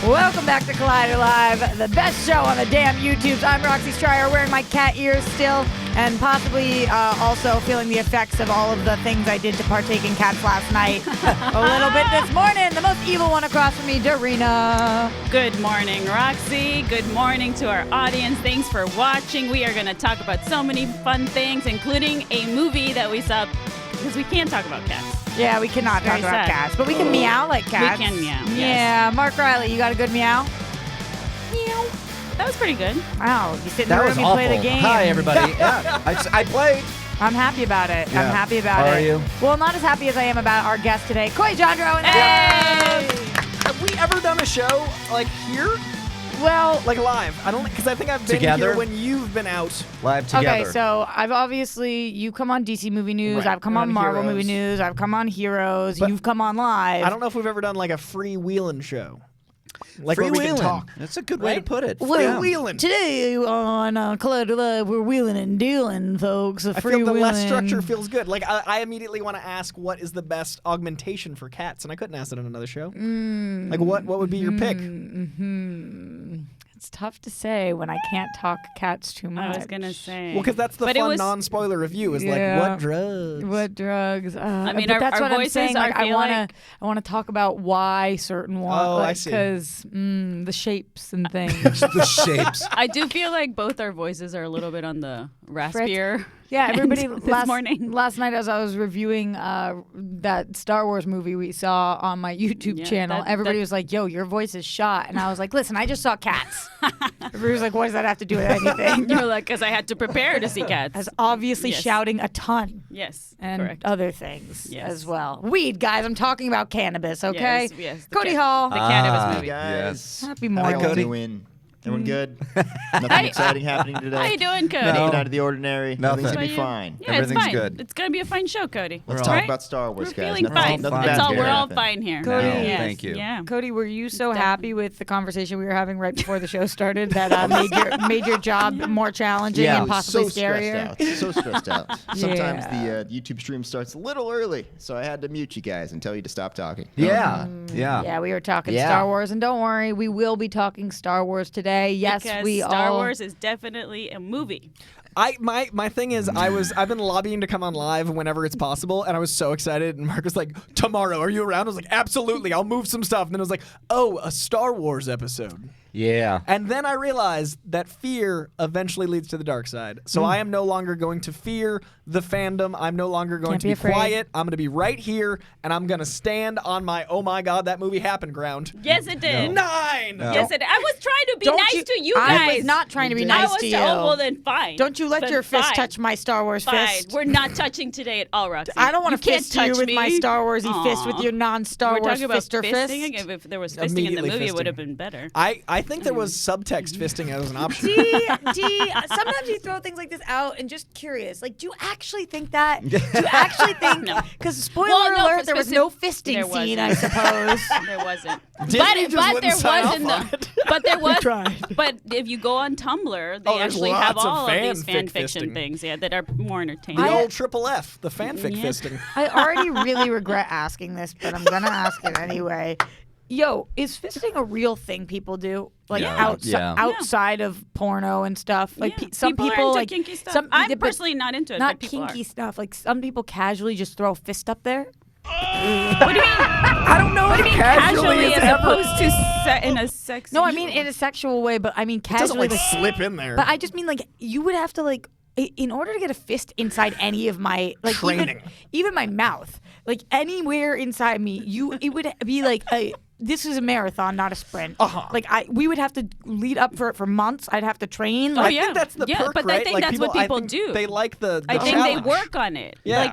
Welcome back to Collider Live, the best show on the damn YouTubes. I'm Roxy Stryer, wearing my cat ears still, and possibly also feeling the effects of all of the things I did to partake in cats last night. A little bit this morning. The most evil one across from me, Darina. Good morning, Roxy. Good morning to our audience. Thanks for watching. We are going to talk about so many fun things, including a movie that we saw, because we can't talk about cats. Yeah, we cannot talk about cats, but we can meow like cats. We can meow, yes. Yeah, Mark Riley, you got a good meow? Meow. That was pretty good. Wow, you sit in the room, you play the game. Hi, everybody. Yeah, I played. I'm happy about it. Yeah. I'm happy about it. How are you? Well, not as happy as I am about our guest today, Coy Jandro. Hey! Have we ever done a show like here? Well, Like live? I don't, because I think I've been Together? here when you've been out. Live together. okay, so I've obviously, you come on DC Movie News, Right, I've come on Marvel Heroes. Movie News, I've come on Heroes, But you've come on Live. I don't know if we've ever done like a freewheeling show. Like where we can Freewheeling. talk. That's a good way to Right? put it. Well, Freewheeling. Today on Collider Live, we're wheeling and dealing, folks. I feel the less structure feels good. Like I immediately want to ask what is the best augmentation for cats, and I couldn't ask it on another show. Like what would be your pick? It's tough to say when I can't talk cats too much. I was going to say. Well, because that's the But it fun was- non-spoiler review is Yeah. like what drugs? What drugs? I mean, but our- that's our what I'm voices saying. are Like, I feel like- want to talk about why certain ones. Oh, I see. Because the shapes and things. The shapes. I do feel like both our voices are a little bit on the raspier. Yeah, everybody. this morning. Last night, as I was reviewing that Star Wars movie we saw on my YouTube Yeah, channel, everybody was like, "Yo, your voice is shot," and I was like, "Listen, I just saw cats." Everybody was like, "What does that have to do with anything?" You're like, because I had to prepare to see cats. I was obviously Yes. shouting a ton. Yes, And correct. other things Yes. as well. Weed, guys. I'm talking about cannabis, okay? Yes, yes, the Cody cat- Hall. The cannabis movie. Yes. Happy How morning. y'all Cody. doing? Everyone good? Nothing exciting happening today? How you doing, Cody? Nothing No. out of the ordinary. Nothing. Everything's gonna Well, be you- fine. Yeah, Everything's it's fine. good. It's gonna be a fine show, Cody. Let's We're talk Right? about Star Wars, We're guys. feeling Nothing- fine. nothing fine. bad's That's all. gonna We're all happen. fine here. Cody. No, Yes, thank you. Yeah. Cody, were you so Definitely. happy with the conversation we were having right before the show started that made your job more challenging Yeah. and possibly so scarier? stressed out. So stressed out. Sometimes Yeah. the YouTube stream starts a little early, so I had to mute you guys and tell you to stop talking. Yeah. Yeah, we were talking Yeah. Star Wars, and don't worry, we will be talking Star Wars today. Yes, Because we Star all. Wars is definitely a movie. My thing is I've been lobbying to come on live whenever it's possible, and I was so excited, and Mark was like, "Tomorrow, are you around?" I was like, "Absolutely, I'll move some stuff." And then it was like, "Oh, a Star Wars episode." Yeah. And then I realized that fear eventually leads to the dark side. So I am no longer going to fear the fandom. I'm no longer going Can't to be be afraid. quiet. I'm going to be right here, and I'm going to stand on my, oh my God, that movie happened ground. Yes, it did. 9! No. Yes, it did. I was trying to be Don't nice to you I guys. was not trying to be You nice I was to you. Oh, well, then fine. Don't you let Then your fist fine. touch my Star Wars Fine. fist. We're not touching today at all, Roxy. I don't want to You can't fist you touch with me. my Star Warsy fist with Aw. your non-Star We're Wars talking about fister fisting. fist. If there was fisting in the Immediately movie, it would fisting. have been better. I think there was subtext fisting as an option. Sometimes you throw things like this out and just curious. Like, do you actually think that? Do you actually think? No. Because spoiler Well, no, alert, for there was specific- no fisting There scene, wasn't. I suppose. There wasn't. Disney just but wouldn't there sign was off in the. on it. But there was. tried. But if you go on Tumblr, they Oh, there's actually have lots of all of these fanfic fan fiction fisting. things, that are more entertaining. The old triple F, the fanfic Yeah. fisting. I already really regret asking this, but I'm gonna ask it anyway. Yo, is fisting a real thing people do? Like Yeah. Yeah. outside of porno and stuff? Like Yeah. some People are people into like kinky stuff. some I'm but personally not into it, not but people kinky are. stuff. Like some people casually just throw a fist up there. What do you mean? I don't know What do if you mean casually as opposed to in a sex? No, I mean in a sexual way, but I mean It doesn't casually. like slip in there. But I just mean like you would have to like in order to get a fist inside any of my like Training. even my mouth, like anywhere inside me, it would be like this is a marathon, not a sprint. Uh-huh. Like we would have to lead up for it for months. I'd have to train. Oh, Like, I yeah. think that's the Yeah, perk, but I right? think Like that's what I people think do. They like the I think they challenge. work on it. Yeah.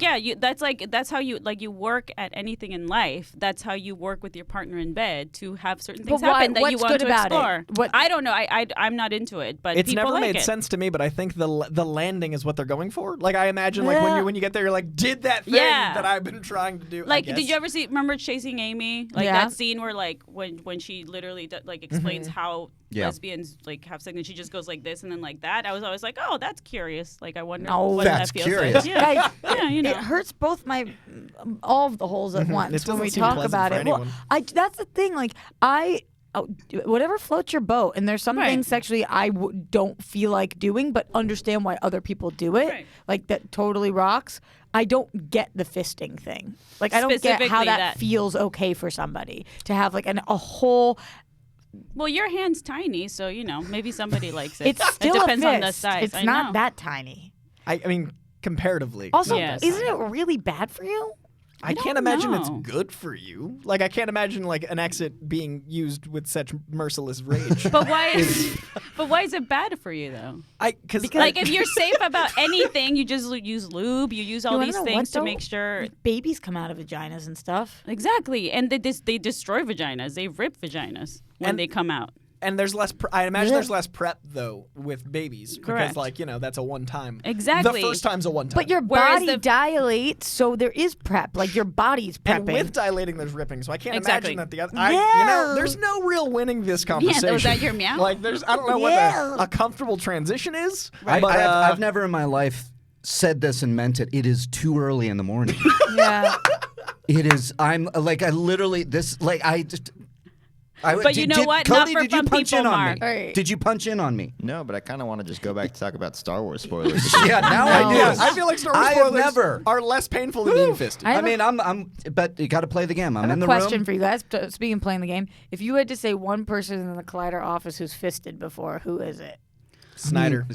Like that's how you work at anything in life. That's how you work with your partner in bed to have certain things But why- happen that you what's want good to about it? explore. What- I don't know. I'm not into it, but It's people never like made it. sense to me, but I think the landing is what they're going for. Like I imagine, like Yeah. when you get there, you're like, did that thing Yeah. that I've been trying to do. I Like, guess. did you ever remember Chasing Amy? Like Yeah. that scene where like when she literally like explains how Yeah. lesbians like have sex and she just goes like this and then like that. I was always like, oh, that's curious. Like I wonder No. what That's that feels curious. like. Yeah. Guys, Yeah, you know. it hurts both my all of the holes at once It when doesn't we seem talk pleasant about for it. Well, anyone. that's the thing. Like whatever floats your boat. And there's some Right. things sexually I don't feel like doing, but understand why other people do it. Right. Like that totally rocks. I don't get the fisting thing. Like I don't get Specifically how that that. feels okay for somebody to have like a whole. Well, your hand's tiny, so maybe somebody likes it. It's still it depends a on the fist. size. It's I not know. that tiny. I mean, comparatively. Also, Yes. isn't it really bad for you? I can't don't imagine it's know. good for you. Like, I can't imagine like an exit being used with such merciless rage. But why is it bad for you though? Because Like if you're safe about anything, you just use lube, you use all wanna these know things what, to make though? sure. Babies come out of vaginas and stuff. Exactly, and they destroy vaginas. They rip vaginas when And- they come out. And there's less. I imagine Yeah. there's less prep though with babies Correct. because, like, that's a one time. Exactly. The first time's a one time. But your Whereas body the- dilates, so there is prep. Like your body's prepping. and with dilating, there's ripping. So I can't Exactly. imagine that the other. Yeah. There's no real winning this conversation. was that your meow? Like, I don't know Yeah. what a comfortable transition is. I, but, I've never in my life said this and meant it. It is too early in the morning. yeah. It is. I'm like I literally this like I just. But you know what? Not Cody, for did you fun punch people, in on Mark. me? Right. Did you punch in on me? No, but I kind of want to just go back to talk about Star Wars spoilers. Yeah, now No. I do. Yes, I feel like Star Wars I have spoilers never. are less painful than being fisted. I I have mean, I'm. But you got to play the game. I'm I have in the a question room. for you guys. Speaking of playing the game, if you had to say one person in the Collider office who's fisted before, who is it? Snyder.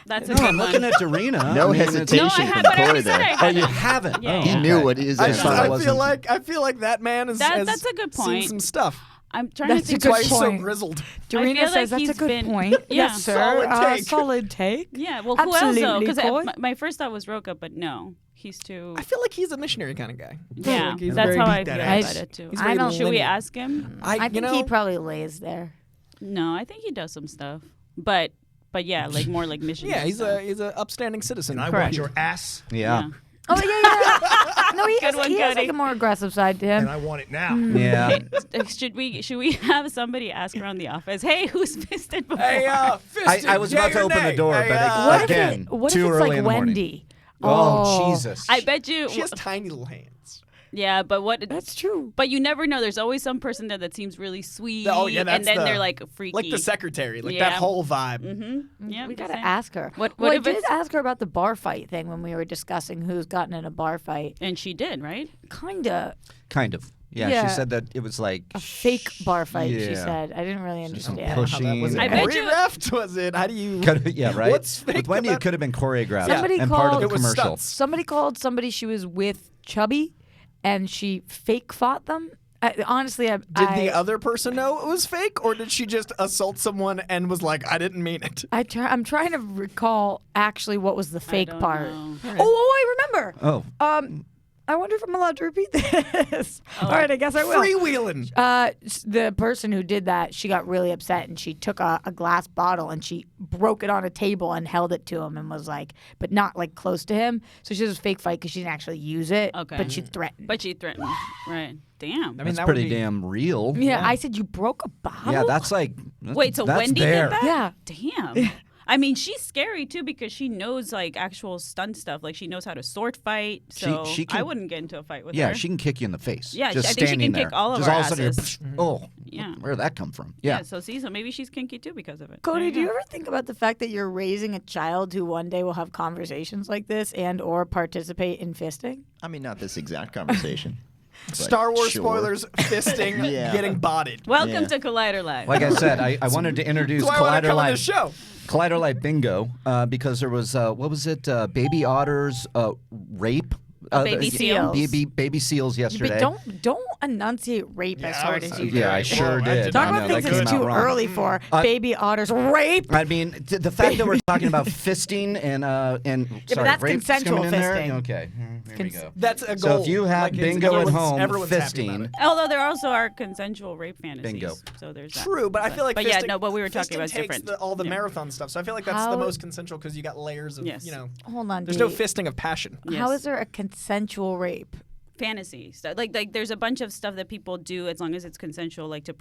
That's a No, good I'm one. looking at Darina. No I mean, it's- hesitation No, I from have, but I Corey already said there. I Oh, had you it. haven't. Yeah, Oh, yeah. He knew okay. what his I, answer thought I I was. feel wasn't- like that man has That's a good seen point. some stuff. I'm trying That's to a think good Why of he's so point. grizzled. Darina feel says like that's a he's good been- point. Yeah. Yes, sir. Solid take. Solid take. Yeah, well, who else though? Absolutely, Because Coy. my first thought was Roka, but no, he's too. I feel like he's a missionary kind of guy. Yeah, Like he's that's very how I beat feel that about ass. it too. He's I very don't- Should we linear. ask him? I think he probably lays there. No, I think he does some stuff, but yeah, like more like missionary. Yeah, he's stuff. he's an upstanding citizen. I Correct. want your ass, Yeah. Oh yeah. No, he Good has, one, he has Cody. like a more aggressive side to and him. I want it now. Yeah. Should we have somebody ask around the office? Hey, who's fisted before? Hey, fisted, I was about to yay or open the nay? door, Hey, but What if again, what too if it's early like in the morning. Wendy? Oh, Jesus. I bet you. she has tiny little hands. Yeah, but what? That's true. But you never know. There's always some person there that seems really sweet. Oh, yeah, and that's then the- they're like freaky. Like the secretary, like Yeah. that whole vibe. Mm-hmm. Yeah, We just gotta saying. ask her. What Well, I if did it's- ask her about the bar fight thing when we were discussing who's gotten in a bar fight. And she did, right? Kinda Kind of. Yeah, Yeah. she said that it was like a fake bar fight. She Yeah. said. I didn't really some understand. push- How that was it I bet you- choreographed? Was it? How do you? yeah, right. What's fake With Wendy, about- it could have been choreographed Somebody and part of called- the It was commercial. stunts. Somebody called somebody she was with chubby, and she fake fought them. Honestly, Did the other person know it was fake, or did she just assault someone and was like, "I didn't mean it"? I'm trying to recall actually what was the fake don't part. know. Oh, I remember. Oh. I wonder if I'm allowed to repeat this. All right, I guess I will. Freewheeling. The person who did that, she got really upset and she took a glass bottle and she broke it on a table and held it to him and was like, but not like close to him. So she was a fake fight because she didn't actually use it. Okay. But she threatened. But she threatened. Right. Damn. I mean, That's that would pretty be- damn real. yeah, I said you broke a bottle. Yeah, that's like. Wait, so that's Wendy there. did that? Yeah. Damn. I mean, she's scary too because she knows like actual stunt stuff. Like she knows how to sword fight. So She can- I wouldn't get into a fight with Yeah, her. she can kick you in the face. Yeah, just I think she standing can kick there. all of just our all of a sudden, asses. you're, oh, Yeah. where did that come from? Yeah. So see, so maybe she's kinky too because of it. Cody, do There you go. ever think about the fact that you're raising a child who one day will have conversations like this and or participate in fisting? I mean, not this exact conversation. but Star Wars sure. spoilers, fisting, Yeah. getting bodied. Welcome Yeah. to Collider Live. Like I said, I wanted to introduce That's why I want to Collider come on Live. this show. Collider Live Bingo, because there was what was it? Baby otters rape. Baby seals. Baby seals yesterday. But don't enunciate rape as hard as you do. Yeah, I sure did. Talk I know, about that things it's came out too wrong. early for. Baby otters rape. I mean, the fact that we're talking about fisting and sorry, that's rape's consensual coming in there? fisting. Okay, here we go. That's a goal. So if you have Like, it's- bingo at everyone's- home, everyone's happy about fisting. it. Although there also are consensual rape fantasies. Bingo. So there's that. True, but I feel like But fisting, yeah, no, what we were talking fisting about is takes different. all the Yeah. marathon stuff. So I feel like that's the How- most consensual because you got layers of, Yes. Hold on, there's D. no fisting of passion. Yes. How is there a consensual rape? fantasy stuff. Like there's a bunch of stuff that people do as long as it's consensual, like to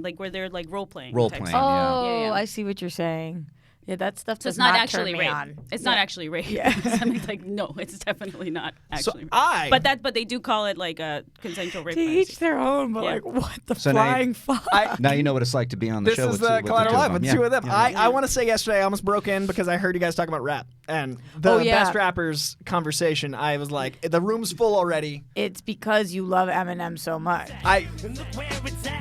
like where they're like role playing. Role type playing. stuff. Oh, Yeah, yeah. I see what you're saying. Yeah, that stuff So does it's not not actually turn me rape. on. It's not actually rape. Yeah. I'm like, no, it's definitely not actually I- rape. But they do call it like a consensual rape. To each their own, but Yeah. like, what the So now you- flying fuck? Now you know what it's like to be on the This show. is with the two Collider of Live them. with Yeah. two of them. Yeah. I want to say yesterday I almost broke in because I heard you guys talking about rap and the Oh, yeah. best rappers conversation. I was like, the room's full already. It's because you love Eminem so much.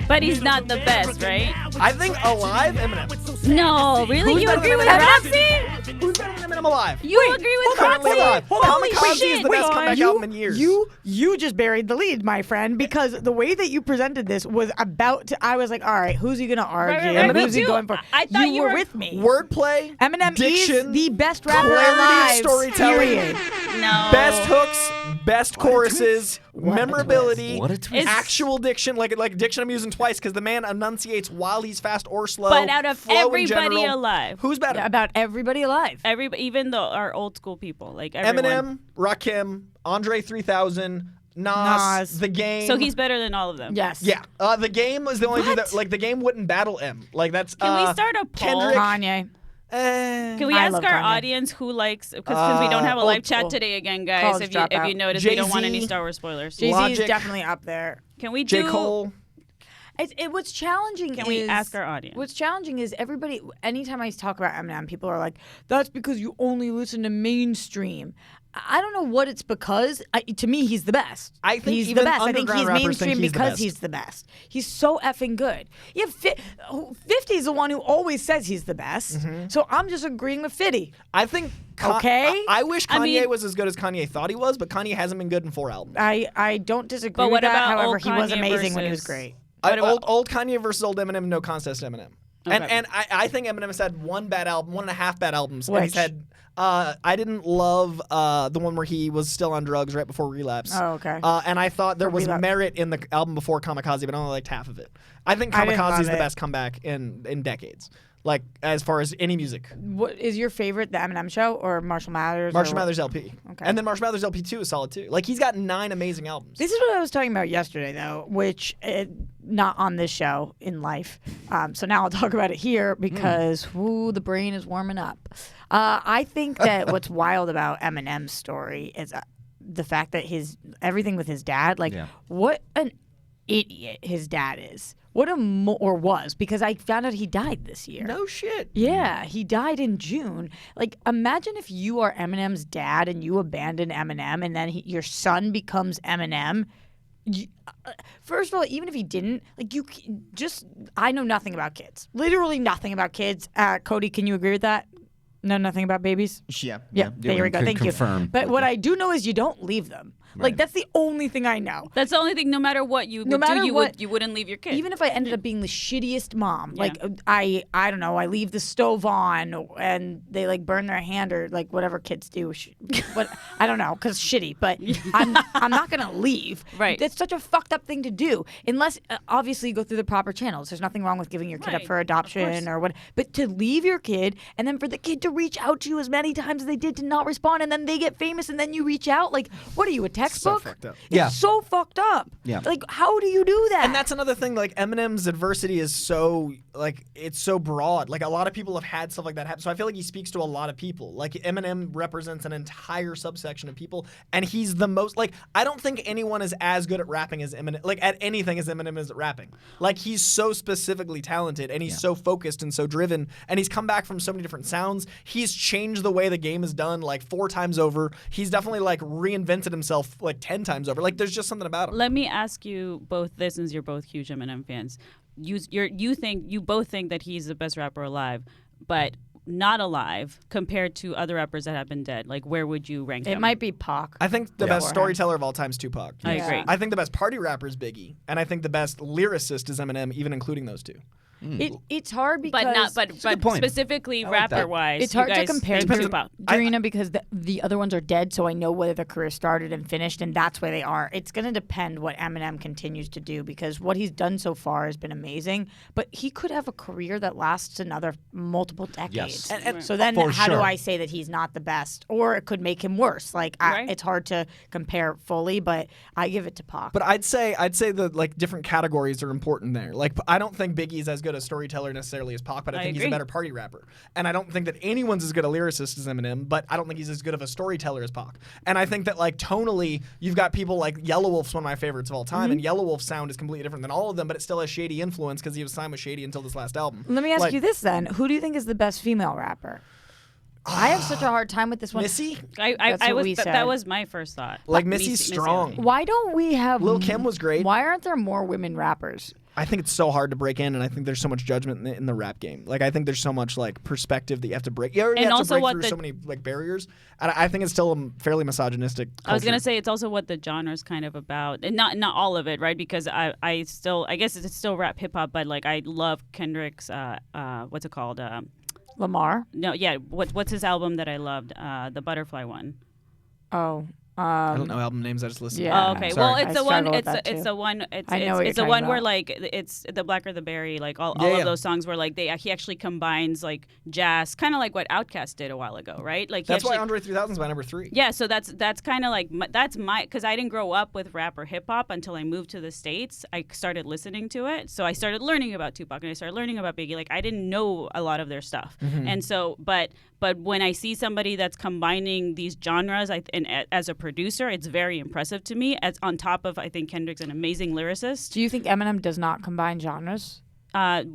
But he's not the best, right? I think alive, Eminem. No, really? Who's You better agree than with Eminem? Roxy? Who's better than Eminem alive? You agree with Currently Roxy? alive. Holy Kamikaze is shit! the best comeback you, album in years. You just buried the lead, my friend, because the way that you presented this was about to. I was like, all right, who's he gonna argue? right, Who's me he too. going for? I thought you were were- with me. Wordplay, Eminem diction, is the best rapper clarity of alive. storytelling, Period. No. best hooks, best choruses, memorability, What a twist. actual diction. Like diction I'm using twice because the man enunciates while he's fast or slow. But out of flow in everybody general. alive. Who's better? Yeah, about everybody alive. Even though our old school people, like everyone. Eminem, Rakim, Andre 3000, Nas. The Game. So he's better than all of them. Yes. Yeah, The Game was the only dude that What? The Game wouldn't battle M. Like that's. Can we start a poll? Kendrick. Kanye. Can we I ask love our Kanye. audience who likes, because we don't have a old live chat school. today again, guys. College If you dropout. notice, we don't want Jay-Z. any Star Wars spoilers. Jay-Z is Logic. definitely up there. Can we J. do? Cole. What's challenging Can is we ask our audience? What's challenging is everybody. Anytime I talk about Eminem, people are like, "That's because you only listen to mainstream." I don't know what it's because. To me, he's the best. I think he's even the best. I think underground he's rappers mainstream think he's the because best. he's the best. He's so effing good. Yeah, 50 is the one who always says he's the best. Mm-hmm. So I'm just agreeing with 50. I think. Okay. I wish Kanye mean- was as good as Kanye thought he was, but Kanye hasn't been good in 4 albums. I don't disagree But with what that. about However, old he was Kanye amazing when he was versus- great. What about- Old Kanye versus old Eminem, no contest Eminem. Okay. And I think Eminem has had one and a half bad albums. And he's Which? had. I didn't love the one where he was still on drugs right before Relapse. Oh, okay. And I thought there was Relapse. merit in the album before Kamikaze, but I only liked half of it. I think I didn't Kamikaze love is the it. best comeback in decades. Like as far as any music. What is your favorite, the Eminem Show or Marshall Mathers? Marshall or Mathers LP. Okay. And then Marshall Mathers LP 2 is solid too. Like he's got 9 amazing albums. This is what I was talking about yesterday, though, which not on this show in life. So now I'll talk about it here because the brain is warming up. I think that what's wild about Eminem's story is the fact that everything with his dad, like what an idiot his dad is. What or was, because I found out he died this year. No shit. Yeah, he died in June. Like, imagine if you are Eminem's dad and you abandon Eminem and then your son becomes Eminem. First of all, even if he didn't, like, I know nothing about kids. Literally nothing about kids. Cody, can you agree with that? Know nothing about babies? Yeah. Yeah, there we go. can Thank confirm. you. But what I do know is you don't leave them. Like, that's the only thing I know. That's the only thing. No matter what you would matter do, what- you wouldn't leave your kid. Even if I ended up being the shittiest mom, Yeah. like I don't know, I leave the stove on and they like burn their hand or like whatever kids do. What I don't know, because shitty. But I'm not gonna leave. Right. That's such a fucked up thing to do. Unless obviously you go through the proper channels. There's nothing wrong with giving your kid up Right. for Of adoption course. or what. But to leave your kid and then for the kid to reach out to you as many times as they did to not respond and then they get famous and then you reach out, like what are you, a textbook? fucked up. It's Yeah. so fucked up. Yeah. Like how do you do that? And that's another thing. Like Eminem's adversity is so it's so broad. Like a lot of people have had stuff like that happen. So I feel like he speaks to a lot of people. Like Eminem represents an entire subsection of people, and he's the most like I don't think anyone is as good at rapping as Eminem. Like at anything as Eminem is at rapping. Like he's so specifically talented, and he's so focused and so driven, and he's come back from so many different sounds. He's changed the way the game is done like 4 times over. He's definitely like reinvented himself like 10 times over. Like there's just something about him. Let me ask you both this, since you're both huge Eminem fans. You both think that he's the best rapper alive, but not alive compared to other rappers that have been dead. Like, where would you rank It him? might be Pac. I think the best Beforehand. storyteller of all time is Tupac. I Yeah. agree. I think the best party rapper is Biggie, and I think the best lyricist is Eminem, even including those two. It's hard because but not. But good point. specifically like that. rapper wise, it's hard to compare Tupac. Darina because the other ones are dead, so I know whether their career started and finished, and that's where they are. It's going to depend what Eminem continues to do because what he's done so far has been amazing, but he could have a career that lasts another multiple decades. Yes. So then For how do sure. I say that he's not the best? Or it could make him worse. Like Right. it's hard to compare fully, but I give it to Pac. But I'd say the like different categories are important there. Like I don't think Biggie's as good good a storyteller necessarily as Pac, but I I think he's a agree. better party rapper. And I don't think that anyone's as good a lyricist as Eminem, but I don't think he's as good of a storyteller as Pac. And I think that like tonally, you've got people like Yellow Wolf's one of my favorites of all time, and Yellow Wolf's sound is completely different than all of them, but it still has Shady influence because he was signed with Shady until this last album. Let me ask Like, you this then: who do you think is the best female rapper? I have such a hard time with this one. Missy? That's I what was we said. that was my first thought. Like Missy's strong. Why don't we have Lil' Kim was great. Why aren't there more women rappers? I think it's so hard to break in, and I think there's so much judgment in the rap game. Like I think there's so much like perspective that you have to break. You already And have also to break what through the- so many like barriers. And I think it's still a fairly misogynistic culture. I was gonna say it's also what the genre's kind of about, and not all of it, right? Because I guess it's still rap hip hop, but like I love Kendrick's what's it called? Lamar. No, yeah. What's his album that I loved? The Butterfly one. Oh. I don't know album names. I just listen. Yeah. Oh, okay. Sorry. Well, it's I the one. struggle with It's that it's too. the one. I know what It's you're the one talking where about. like it's the Black or the Berry. Like all Yeah. of those songs where like he actually combines like jazz, kind of like what Outkast did a while ago, right? Like he That's why actually, Andre 3000 is my number 3. Yeah, so that's kind of like that's my because I didn't grow up with rap or hip hop until I moved to the States. I started listening to it, so I started learning about Tupac and I started learning about Biggie. Like I didn't know a lot of their stuff, and so but when I see somebody that's combining these genres, and as a producer, it's very impressive to me. As on top of, I think Kendrick's an amazing lyricist. Do you think Eminem does not combine genres?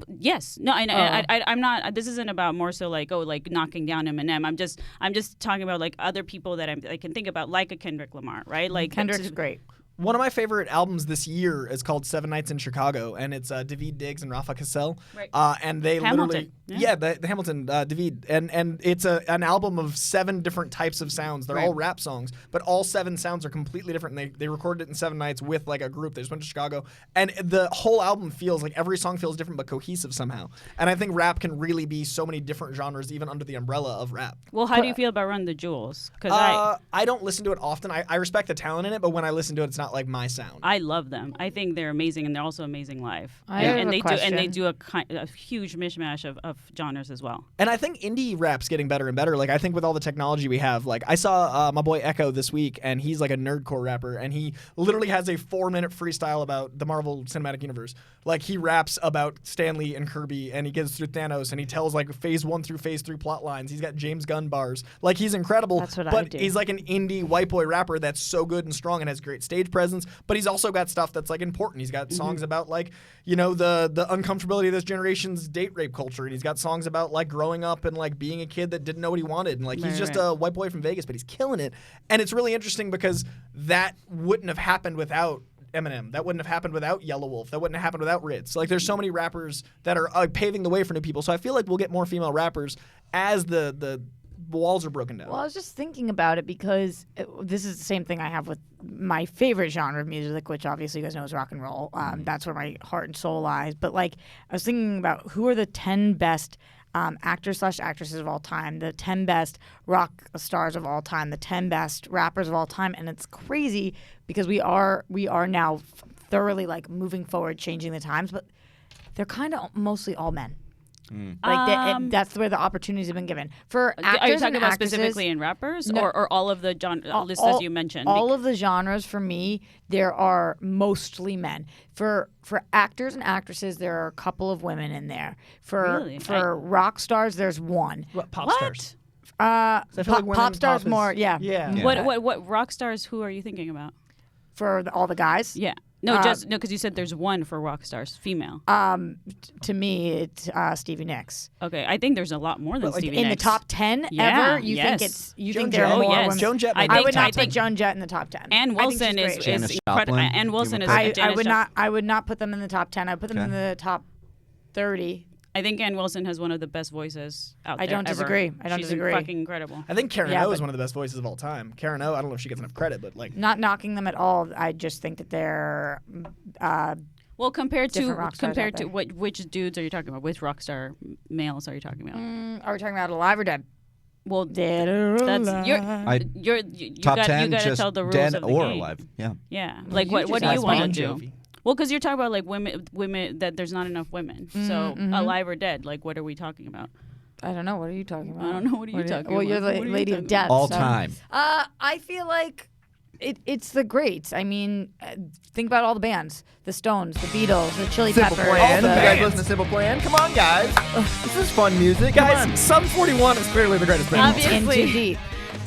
Yes. No. I'm not. This isn't about more so like knocking down Eminem. I'm just talking about like other people that I can think about, like a Kendrick Lamar, right? Like Kendrick's great. One of my favorite albums this year is called 7 Nights in Chicago, and it's David Diggs and Rafa Cassell. Right. And they Hamilton, literally, the Hamilton, David, and it's an album of 7 different types of sounds. They're all rap songs, but all 7 sounds are completely different. And they recorded it in 7 nights with like a group. They just went to Chicago, and the whole album feels like every song feels different but cohesive somehow. And I think rap can really be so many different genres, even under the umbrella of rap. Well, how do you feel about Run the Jewels? Because I don't listen to it often. I respect the talent in it, but when I listen to it, it's not like my sound. I love them. I think they're amazing, and they're also amazing live. I have a they question. do a huge mishmash of genres as well. And I think indie rap's getting better and better. Like I think with all the technology we have, like I saw my boy Echo this week, and he's like a nerdcore rapper, and he literally has a 4-minute freestyle about the Marvel Cinematic Universe. Like he raps about Stan Lee and Kirby, and he gets through Thanos, and he tells like phase 1 through phase 3 plot lines. He's got James Gunn bars. Like he's incredible. That's what I but do. he's like an indie white boy rapper that's so good and strong and has great stage presence. But he's also got stuff that's like important. He's got songs about like, you know, the uncomfortability of this generation's date rape culture, and he's got songs about like growing up and like being a kid that didn't know what he wanted, and like he's just a white boy from Vegas, but he's killing it. And it's really interesting because that wouldn't have happened without Eminem. That wouldn't have happened without Yellow Wolf. That wouldn't have happened without Ritz. Like there's so many rappers that are paving the way for new people. So I feel like we'll get more female rappers as the walls are broken down. Well, I was just thinking about it because this is the same thing I have with my favorite genre of music, which obviously you guys know is rock and roll. That's where my heart and soul lies. But like, I was thinking about who are the 10 best actors/actresses of all time, the 10 best rock stars of all time, the 10 best rappers of all time, and it's crazy because we are now thoroughly like moving forward, changing the times, but they're kind of mostly all men. Like that's where the opportunities have been given for actors. Are you talking and about actresses, specifically in rappers, No. or all of the lists as you mentioned? All of the genres for me, there are mostly men. For actors and actresses, there are a couple of women in there. Really? For rock stars, there's one. Pop stars. Pop stars is- more, yeah. Yeah. What rock stars? Who are you thinking about? For all the guys. Yeah. No, because you said there's one for rock stars, female. To me, it's Stevie Nicks. Okay, I think there's a lot more than Stevie In the Nicks. top 10 Yeah, ever, you yes. think it's you Joan think there Jett. are Oh, more yes. women? Joan Jett. I would not I put think Joan Jett in the top 10. Ann I think Wilson she's is great. Janis incredible. Joplin. Ann Wilson You is. would I Janis would Joplin. not. I would not put them in the top 10. I would put them in Okay. the top 30. I think Ann Wilson has one of the best voices out I there. don't ever. disagree. I don't She's disagree. fucking incredible. I think Karen Yeah, O is but- one of the best voices of all time. Karen O, I don't know if she gets enough credit, but like Not knocking them at all. I just think that they're. Well, compared to Different rock stars out there. which dudes are you talking about? Which rock star males are you talking about? Are we talking about alive or dead? Well, Dead or that's alive. you Top got, 10, you got to just tell the rules dead of the or game. alive. Yeah. Yeah, like you what just do you asked want to Bon do? Jovi. Well, because you're talking about like women that there's not enough women. So alive or dead, like what are we talking about? I don't know. What are you talking about? I don't know. What are you talking Well, about? you're the What are you lady of talking death. All so- time. I feel like it's the greats. I mean, think about all the bands: the Stones, the Beatles, the Chili Simple Peppers. Plan. the- You guys listen to Simple Plan? Come on, guys. This is fun music. Come on. Guys, Sum 41 is clearly the greatest band. In Obviously. too deep.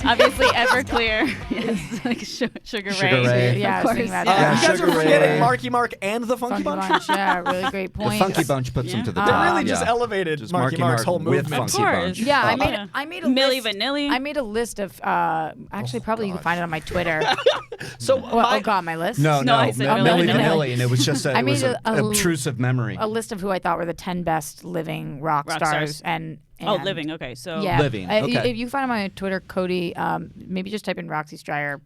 Obviously, Everclear. Yes, like Sugar Sugar Ray. Ray. Yeah, I Of was thinking course. about Yeah, that. You guys Sugar are forgetting Ray. Marky Mark and the Funky Bunch. Yeah, really great The point. Funky Bunch puts them to the They They top. really just yeah. elevated Just Marky Mark's whole with movement. Funky Of Bunch. course. Yeah, Oh. I made a Milli list. Vanilli. I made a list of actually probably you can find it on my Twitter. So Oh god, my list. No, No, I said Milli Milli Vanilli, and it was just I it was made an a obtrusive memory. A list of who I thought were the 10 best living rock Rock stars stars. and Oh, living. Okay, so Yeah, Living, If okay. you find it on my Twitter, Cody, maybe just type in Roxy Stryer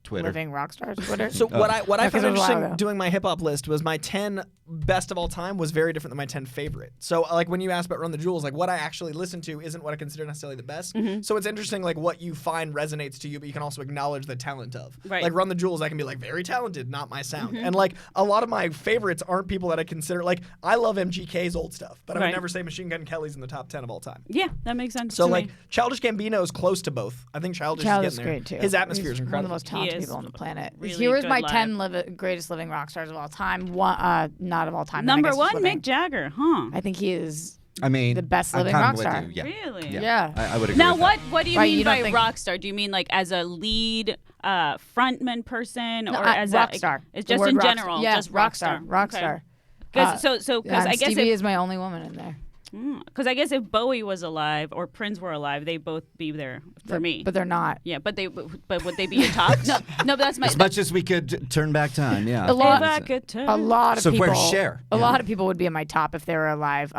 Twitter. living rock stars. Twitter. So what I Yeah, 'cause found it was a while interesting ago. doing my hip hop list was my 10 best of all time was very different than my 10 favorite. So like when you asked about Run the Jewels, like what I actually listen to isn't what I consider necessarily the best. So it's interesting like what you find resonates to you, but you can also acknowledge the talent of. Right. Like Run the Jewels, I can be like very talented, not my sound. And like a lot of my favorites aren't people that I consider like I love MGK's old stuff, but I would Right. never say Machine Gun Kelly's in the top 10 of all time. yeah, that makes sense. So to like me. Childish Gambino is close to both. I think Childish Childish is is getting there. great too. His atmosphere He's is one of incredible. the most talented is people on the planet. really Here is good my live. 10 greatest living rock stars of all time. One, not of all time. then I Number guess one, just living. Mick Jagger, huh? I think he is. I mean, the best I'm living kinda rock with star. you, Yeah. Really? Yeah. I would agree. Now, with what do you Right, mean you don't by think- rock star? Do you mean like as a lead frontman person, No, or as rock a star. It's The just word in rock star. general, Yeah, just rock star. Rock Okay. star. 'Cause- because And I guess Stevie if, is my only woman in there. because I guess if Bowie was alive or Prince were alive, they'd both be there for me. But they're not. yeah, but would they be your top? No, but that's my. As much as we could turn back time, yeah. A lot- If I could turn- A lot of So people. where's Cher? A Yeah. lot of people would be in my top if they were alive.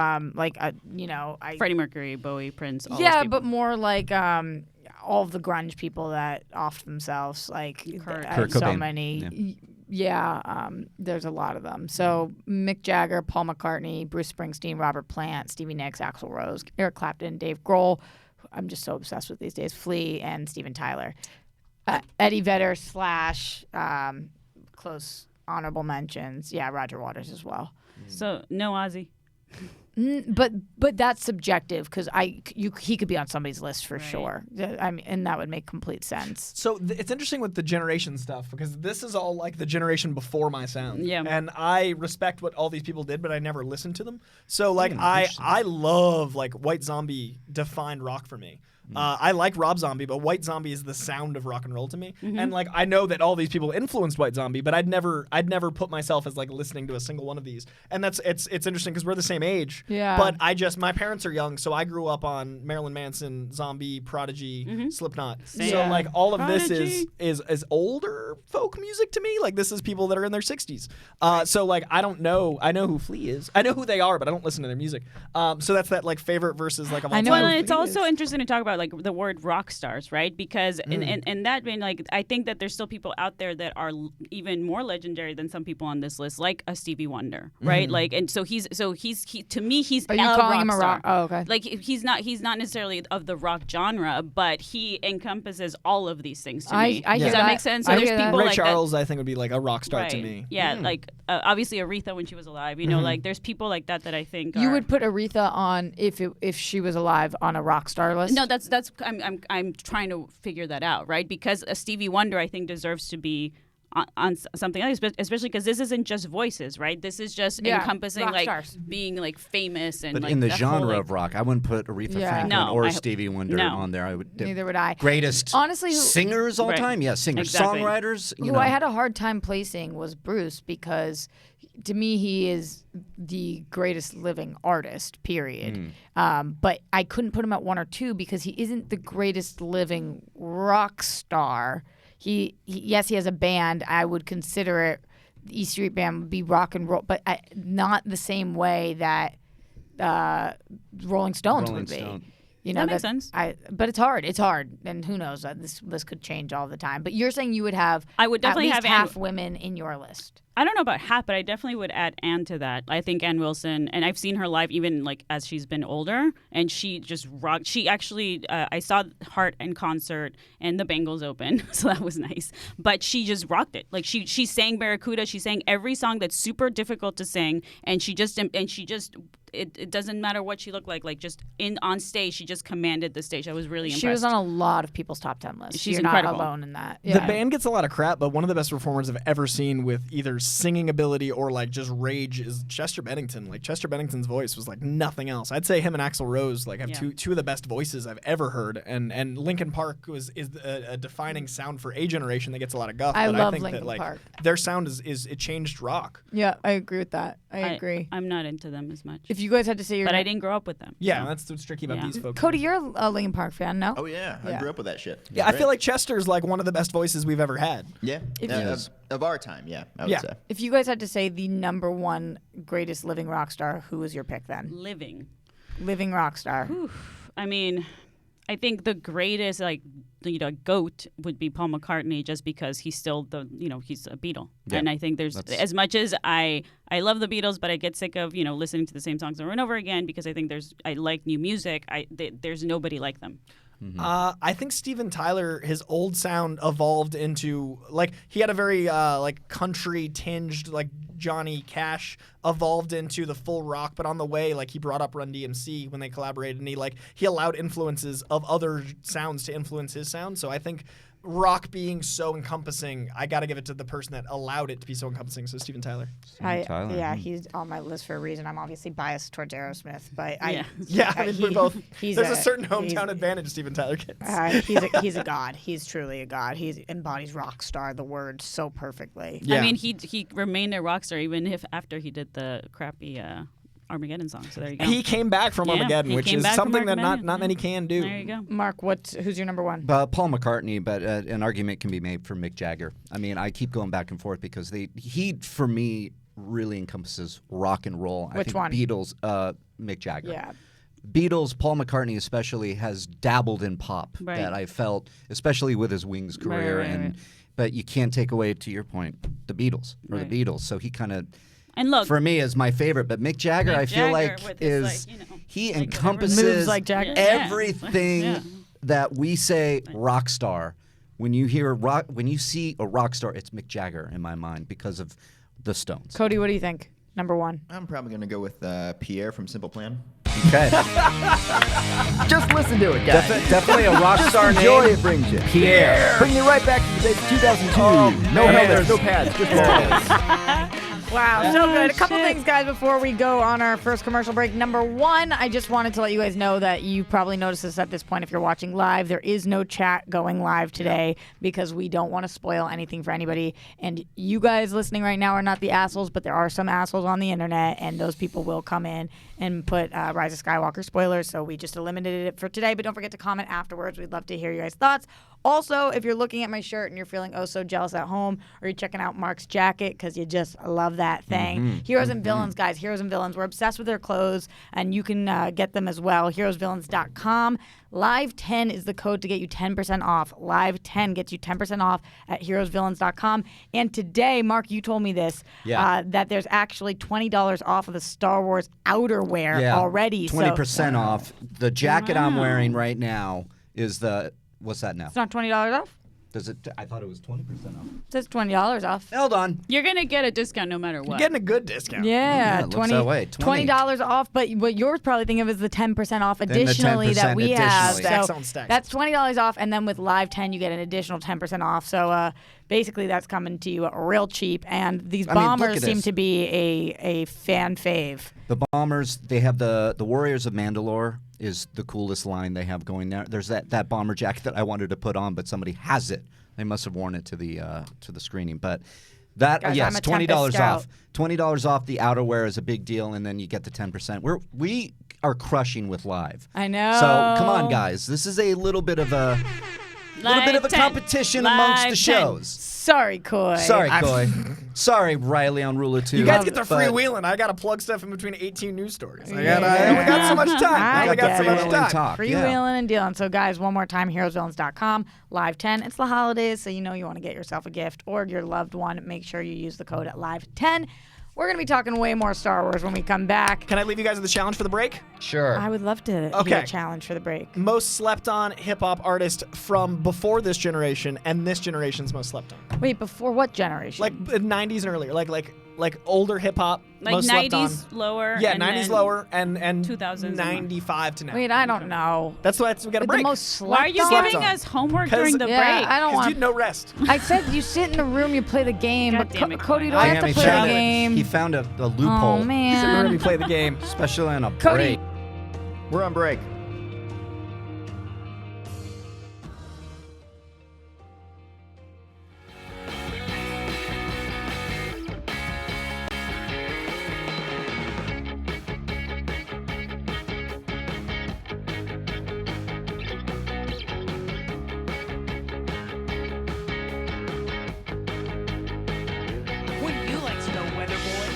Freddie Mercury, Bowie, Prince. All those Yeah, people. but more like all of the grunge people that offed themselves. Like Kurt I have so Cobain. many. Yeah, there's a lot of them. So Mick Jagger, Paul McCartney, Bruce Springsteen, Robert Plant, Stevie Nicks, Axl Rose, Eric Clapton, Dave Grohl. I'm just so obsessed with these days. Flea and Steven Tyler. Eddie Vedder / close honorable mentions. Yeah, Roger Waters as well. So no Ozzy. But that's subjective because he could be on somebody's list for Right. sure. I mean, and that would make complete sense. So it's interesting with the generation stuff because this is all like the generation before my sound. Yeah. And I respect what all these people did, but I never listened to them. So like interesting. I love like White Zombie defined rock for me. I like Rob Zombie, but White Zombie is the sound of rock and roll to me. And like I know that all these people influenced White Zombie, but I'd never put myself as like listening to a single one of these. And it's interesting because we're the same age. Yeah. But my parents are young, so I grew up on Marilyn Manson, Zombie, Prodigy, Slipknot. Same. So Yeah. like all of Prodigy. this is older folk music to me. Like this is people that are in their 60s. So like I don't know. I know who Flea is. I know who they are, but I don't listen to their music. So that's that like favorite versus like of all I know time. Well, who it's Flea also is. interesting to talk about like the word rock stars, right? Because in that vein, like I think that there's still people out there that are even more legendary than some people on this list, like a Stevie Wonder, right? Like, and so he's to me he's Are you a calling rock him a star. rock? Oh, okay. Like he's not necessarily of the rock genre, but he encompasses all of these things to me. I hear Does that that. make sense? I So there's hear that. people Ray like Charles, I think, would be like a rock star that. to Right. me. Yeah, like obviously Aretha when she was alive. You know, like there's people like that I think You are- would put Aretha on if she was alive on a rock star list. No, that's I'm trying to figure that out, right? Because a Stevie Wonder, I think, deserves to be on something else, especially because this isn't just voices, right? This is just Yeah, encompassing rock like stars. being like famous and But like in the that whole, genre like- of rock, I wouldn't put Aretha Yeah. Franklin No, or I- Stevie Wonder no. on there. I would Neither would I. greatest Honestly, who- singers all Right. time. Yeah, singers, Exactly. songwriters. You Who know. I had a hard time placing was Bruce because to me he is the greatest living artist, period. But I couldn't put him at 1 or 2 because he isn't the greatest living rock star. Yes, he has a band. I would consider it the E Street Band would be rock and roll, but not the same way that Rolling Stones Rolling would be. Stone. You know, That makes sense. But it's hard. It's hard, and who knows? This list could change all the time. But you're saying you would have I would definitely at least have half women in your list. I don't know about half, but I definitely would add Anne to that. I think Anne Wilson, and I've seen her live even like as she's been older, and she just rocked. She actually, I saw Heart in concert, and the Bengals open, so that was nice. But she just rocked it. Like she sang Barracuda, she sang every song that's super difficult to sing, and she just it doesn't matter what she looked like just on stage, she just commanded the stage. I was really impressed. She was on a lot of people's top 10 lists. She's You're incredible. not alone in that. The band gets a lot of crap, but one of the best performers I've ever seen with either singing ability or like just rage is Chester Bennington. Like Chester Bennington's voice was like nothing else. I'd say him and Axl Rose like have two of the best voices I've ever heard. And Linkin Park is a defining sound for a generation that gets a lot of guff. I but love I think Linkin that like Park. their sound is it changed rock. Yeah, I agree with that. I agree. I'm not into them as much. If you guys had to say your But I didn't grow up with them. Yeah, so. that's what's tricky about Yeah. these folks. Cody, you're a Linkin Park fan, no? Oh yeah, I grew up with that shit. Yeah, I feel like Chester's like one of the best voices we've ever had. Yeah, If of our time. Yeah, I would Yeah. say. If you guys had to say the number one greatest living rock star, who was your pick then? Living. Living rock star. I mean, I think the greatest, GOAT would be Paul McCartney, just because he's still he's a Beatle. Yeah. And I think there's, as much as I love the Beatles, but I get sick of, listening to the same songs over and over again, because I think I like new music. There's nobody like them. I think Steven Tyler, his old sound evolved into like he had a very like country tinged like Johnny Cash evolved into the full rock, but on the way like he brought up Run DMC when they collaborated, and he allowed influences of other sounds to influence his sound. So I think rock being so encompassing, I got to give it to the person that allowed it to be so encompassing. So Steven Tyler. Tyler. Yeah, he's on my list for a reason. I'm obviously biased towards Aerosmith, but Yeah, I mean, we're both. he's There's a certain hometown advantage Steven Tyler gets. He's a god. He's truly a god. He embodies rock star, the word, so perfectly. Yeah. I mean, he remained a rock star even after he did the crappy Armageddon song. So there you go. He came back from Yeah, Armageddon, he which came is back from something that Armageddon, not many can do. There you go. Mark, who's your number one? Paul McCartney, but an argument can be made for Mick Jagger. I mean, I keep going back and forth because he for me really encompasses rock and roll. I Which think one? Beatles, Mick Jagger. Yeah. Beatles, Paul McCartney especially has dabbled in pop Right. that I felt, especially with his Wings career, right. But you can't take away, to your point, the Beatles or Right. the Beatles. So he kind of. And look, For me, is my favorite, but Mick Jagger, Mick I feel Jagger like with his, is he whatever. encompasses Moves like Jagger. Yeah. everything Yeah. that we say rock star. When you see a rock star, it's Mick Jagger in my mind because of the Stones. Cody, what do you think? Number one. I'm probably gonna go with Pierre from Simple Plan. Okay, Just listen to it, guys. definitely a rock Just star enjoy name. it brings you. Pierre. Bring you right back to the days of 2002. No man. helmets, no pads, just balls. Wow, so good. A couple things, guys, before we go on our first commercial break. Number one, I just wanted to let you guys know that you probably noticed this at this point if you're watching live. There is no chat going live today because we don't want to spoil anything for anybody. And you guys listening right now are not the assholes, but there are some assholes on the internet, and those people will come in and put Rise of Skywalker spoilers. So we just eliminated it for today, but don't forget to comment afterwards. We'd love to hear your guys' thoughts. Also, if you're looking at my shirt and you're feeling oh so jealous at home, or you're checking out Mark's jacket because you just love that thing, Heroes and Villains, guys, Heroes and Villains. We're obsessed with their clothes, and you can get them as well. HeroesVillains.com. Live 10 is the code to get you 10% off. Live 10 gets you 10% off at HeroesVillains.com. And today, Mark, you told me this, that there's actually $20 off of the Star Wars outerwear already. 20% off. The jacket I'm wearing right now is what's that now? It's not $20 off? Does it? I thought it was 20% off. It says $20 off. Hold on. You're going to get a discount no matter You're what. getting a good discount. Yeah, it looks that way. $20 off. But what you're probably thinking of is the 10% off additionally the that we 10% have. additionally. Stacks So on stacks. that's $20 off, and then with Live 10 you get an additional 10% off. So basically that's coming to you real cheap. And these I mean, look bombers at seem this. to be a fan fave. The Bombers, they have the Warriors of Mandalore is the coolest line they have going there. There's that bomber jacket that I wanted to put on, but somebody has it. They must have worn it to the screening. But that Guys, yes, I'm a Tempest $20 scout. off. $20 off the outerwear is a big deal, and then you get the 10%. We are crushing with live. I know. So come on, guys. This is a little bit of a Live 10. competition amongst the Live 10. shows. Sorry, Coy. Sorry, Coy. Sorry, Riley on Ruler 2. You guys get the but- freewheeling. I got to plug stuff in between 18 news stories. I only got so much time. I only got so get much it. time. Talk, yeah. Freewheeling and dealing. So, guys, one more time, HeroesVillains.com. Live 10. It's the holidays, so you know you want to get yourself a gift or your loved one. Make sure you use the code at Live 10. We're going to be talking way more Star Wars when we come back. Can I leave you guys with a challenge for the break? Sure. I would love to hear Okay. a challenge for the break. Most slept on hip hop artist from before this generation and this generation's most slept on. Wait, before what generation? Like 90s and earlier. Like like older hip hop. Like most slept on. 90s lower. Yeah, and 90s then lower and 2000s 95 to now. Wait, I don't know. That's why we got a The break. most slept Why are you on? Slept giving on. us homework 'Cause- during the Yeah, break? I don't 'Cause want. you no rest. I said you sit in the room, you play the game. God But damn it, Cody, do Cody. I have to he play the found game? He found a Oh loophole, Sit in the room man. and you play the game. especially on a Cody. break. We're on break. Wouldn't you like to know, weather boy?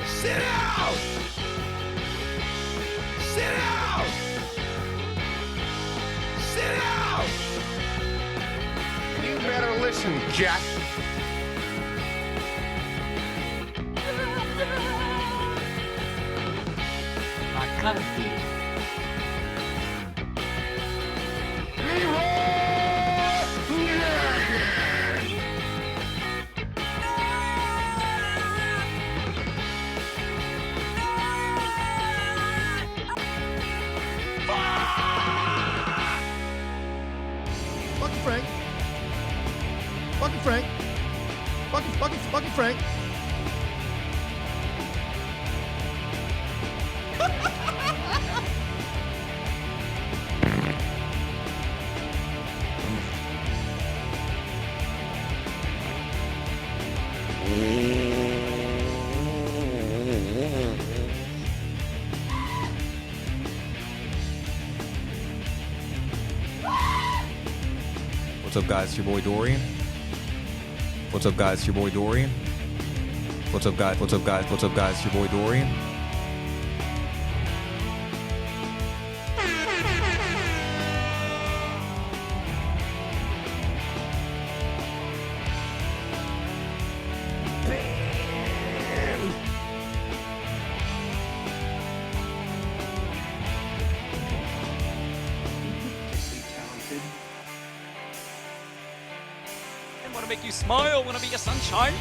Sit out! Sit out! Sit out! You better listen, Jack. McCarthy. Fucking Frank. Fucking Frank. Fucking Frank. What's up, guys? It's your boy Dorian. What's up, guys? It's your boy Dorian. What's up, guys? What's up, guys? What's up, guys? It's your boy Dorian. I want to make you smile, want to be your sunshine.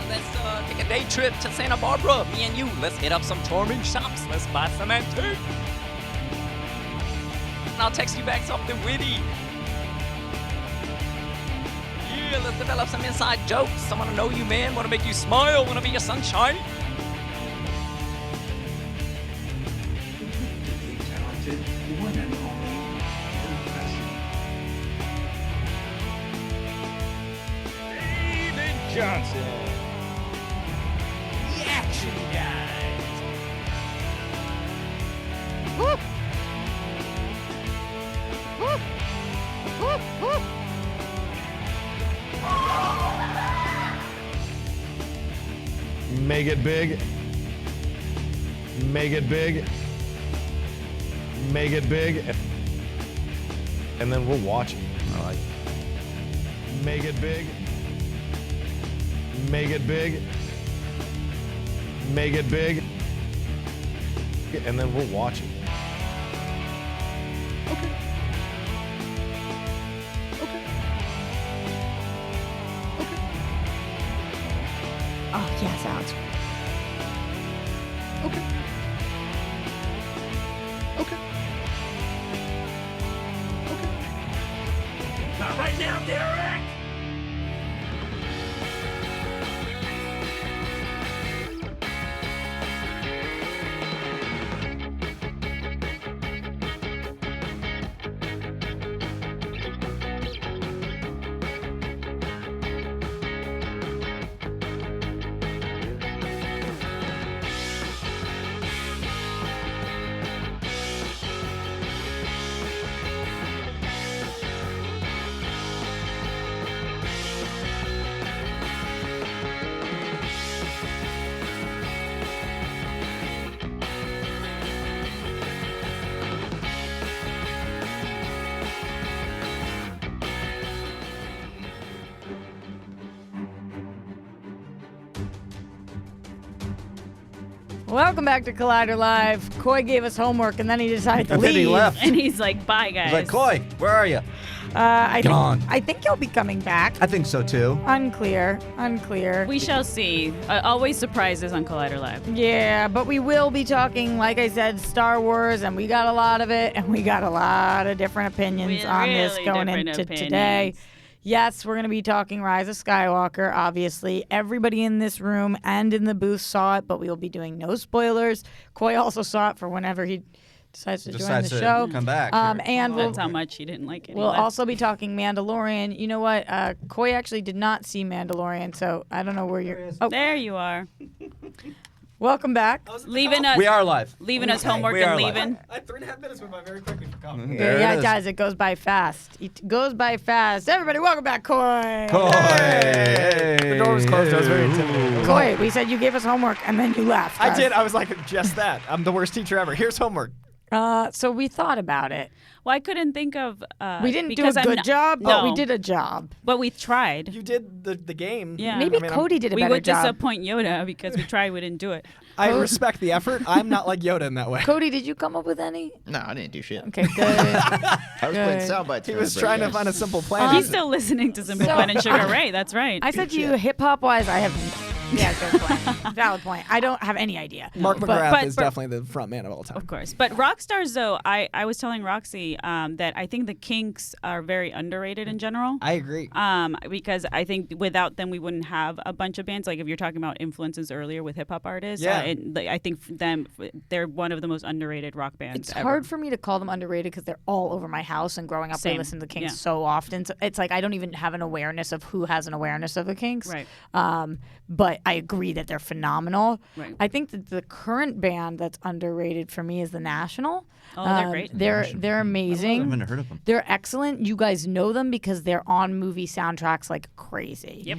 Let's take a day trip to Santa Barbara. Me and you, let's hit up some charming shops. Let's buy some antique. And I'll text you back something witty. Yeah, let's develop some inside jokes. I want to know you, man. Want to make you smile, want to be your sunshine. David Johnson. The action guys. Whoop. Whoop. Whoop. Whoop. Make it big. Make it big. Make it big. And then we'll watch it. I like Make it big. Make it big. Make it big. And then we'll watch it. Okay. Okay. Okay. Oh yes, Alex. Okay. Okay. Okay. Not right now, Derek. Welcome back to Collider Live. Coy gave us homework and then he decided to And leave. then he left. And he's like, bye, guys. He's like, Coy, where are you? I think he'll be coming back. I think so too. Unclear. We shall see. Always surprises on Collider Live. Yeah, but we will be talking, like I said, Star Wars, and we got a lot of it, and we got a lot of different opinions on this going into today. Yes, we're going to be talking Rise of Skywalker, obviously. Everybody in this room and in the booth saw it, but we will be doing no spoilers. Coy also saw it for whenever he decides to join the show. Come back. And That's how much he didn't like it. we'll also be talking Mandalorian. You know what? Coy actually did not see Mandalorian, so I don't know where you're... Oh, There you are. welcome back. Leaving us. We are live. Leaving us homework We and are live. leaving. 3.5 minutes went by very quickly for coffee. There Yeah, it it is. does. It goes by fast. It goes by fast. Everybody, welcome back, Coy. The door was closed. I was very intimidated. Coy, we said you gave us homework, and then you left. I did. I was like, just that. I'm the worst teacher ever. Here's homework. So we thought about it. Well, I couldn't think of. We didn't do a because I'm good not- job, but we No. did a job. But we tried. You did the game. Yeah. Maybe I mean, Cody did a We better would job. disappoint Yoda because we tried, we didn't do it. I respect the effort. I'm not like Yoda in that way. Cody, did you come up with any? No, I didn't do shit. Okay, good. I was playing Good. sound bites. He for was everybody, trying to guys. find a simple plan. He's still listening to Simple So- Plan and Sugar Ray. That's right. I said to you, hip hop wise, I have. Yeah, good point. Valid point. I don't have any idea. Mark But- McGrath is definitely the front man of all time. Of course. But rock stars, though, I was telling Roxy that I think the Kinks are very underrated in general. I agree. Because I think without them, we wouldn't have a bunch of bands. Like if you're talking about influences earlier with hip hop artists, Yeah. I think they're one of the most underrated rock bands It's ever. hard for me to call them underrated because they're all over my house, and growing up, I Same. listened to the Kinks Yeah. so often. So it's like I don't even have an awareness of who has an awareness of the Kinks. Right. But I agree that they're phenomenal. Right. I think that the current band that's underrated for me is the National. Oh, they're great. They're amazing. I haven't heard of them. They're excellent. You guys know them because they're on movie soundtracks like crazy. Yep.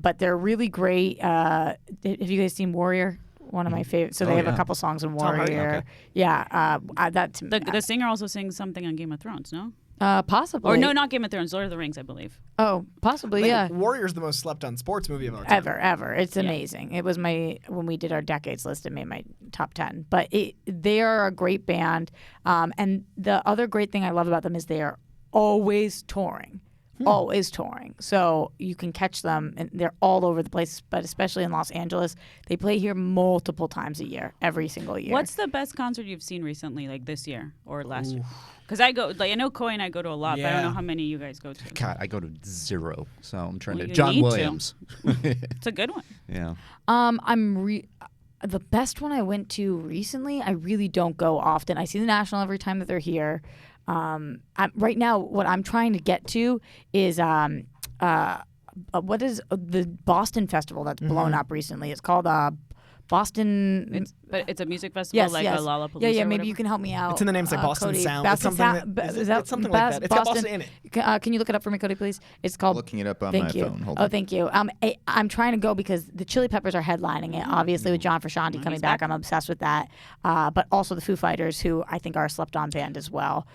But they're really great. Have you guys seen Warrior? One of my favorites. So they have a couple songs in Tom Hardy? Warrior. Okay. Yeah. That The singer also sings something on Game of Thrones, no? possibly. Or no, not Game of Thrones, Lord of the Rings, I believe. Oh, possibly. Like, Yeah. Warrior's the most slept on sports movie of our time. Ever. It's amazing. It was when we did our decades list, it made my top 10. But they are a great band. And the other great thing I love about them is they are always touring. Always touring. So you can catch them, and they're all over the place, but especially in Los Angeles. They play here multiple times a year, every single year. What's the best concert you've seen recently, like this year or last year? Because I know Coy and I go to a lot, but I don't know how many you guys go to. God, I go to 0, so I'm trying Well, to. you John need to. Williams. It's a good one. Yeah. The best one I went to recently, I really don't go often. I see the National every time that they're here. Right now, what I'm trying to get to is what is the Boston Festival that's blown up recently? It's called Boston. But it's a music festival like a Lollapalooza. Yeah, or maybe whatever. you can help me out. It's in the name. It's like Boston Cody. Sound. Boston It's something Sound. that- Is that it's something like that. It's got Boston in it. Can you look it up for me, Cody, please? It's called. Looking it up on Thank my you. phone. Hold Oh, on. thank you. I'm trying to go because the Chili Peppers are headlining it. Obviously, with John Frusciante coming back, I'm obsessed with that. But also the Foo Fighters, who I think are a slept-on band as well.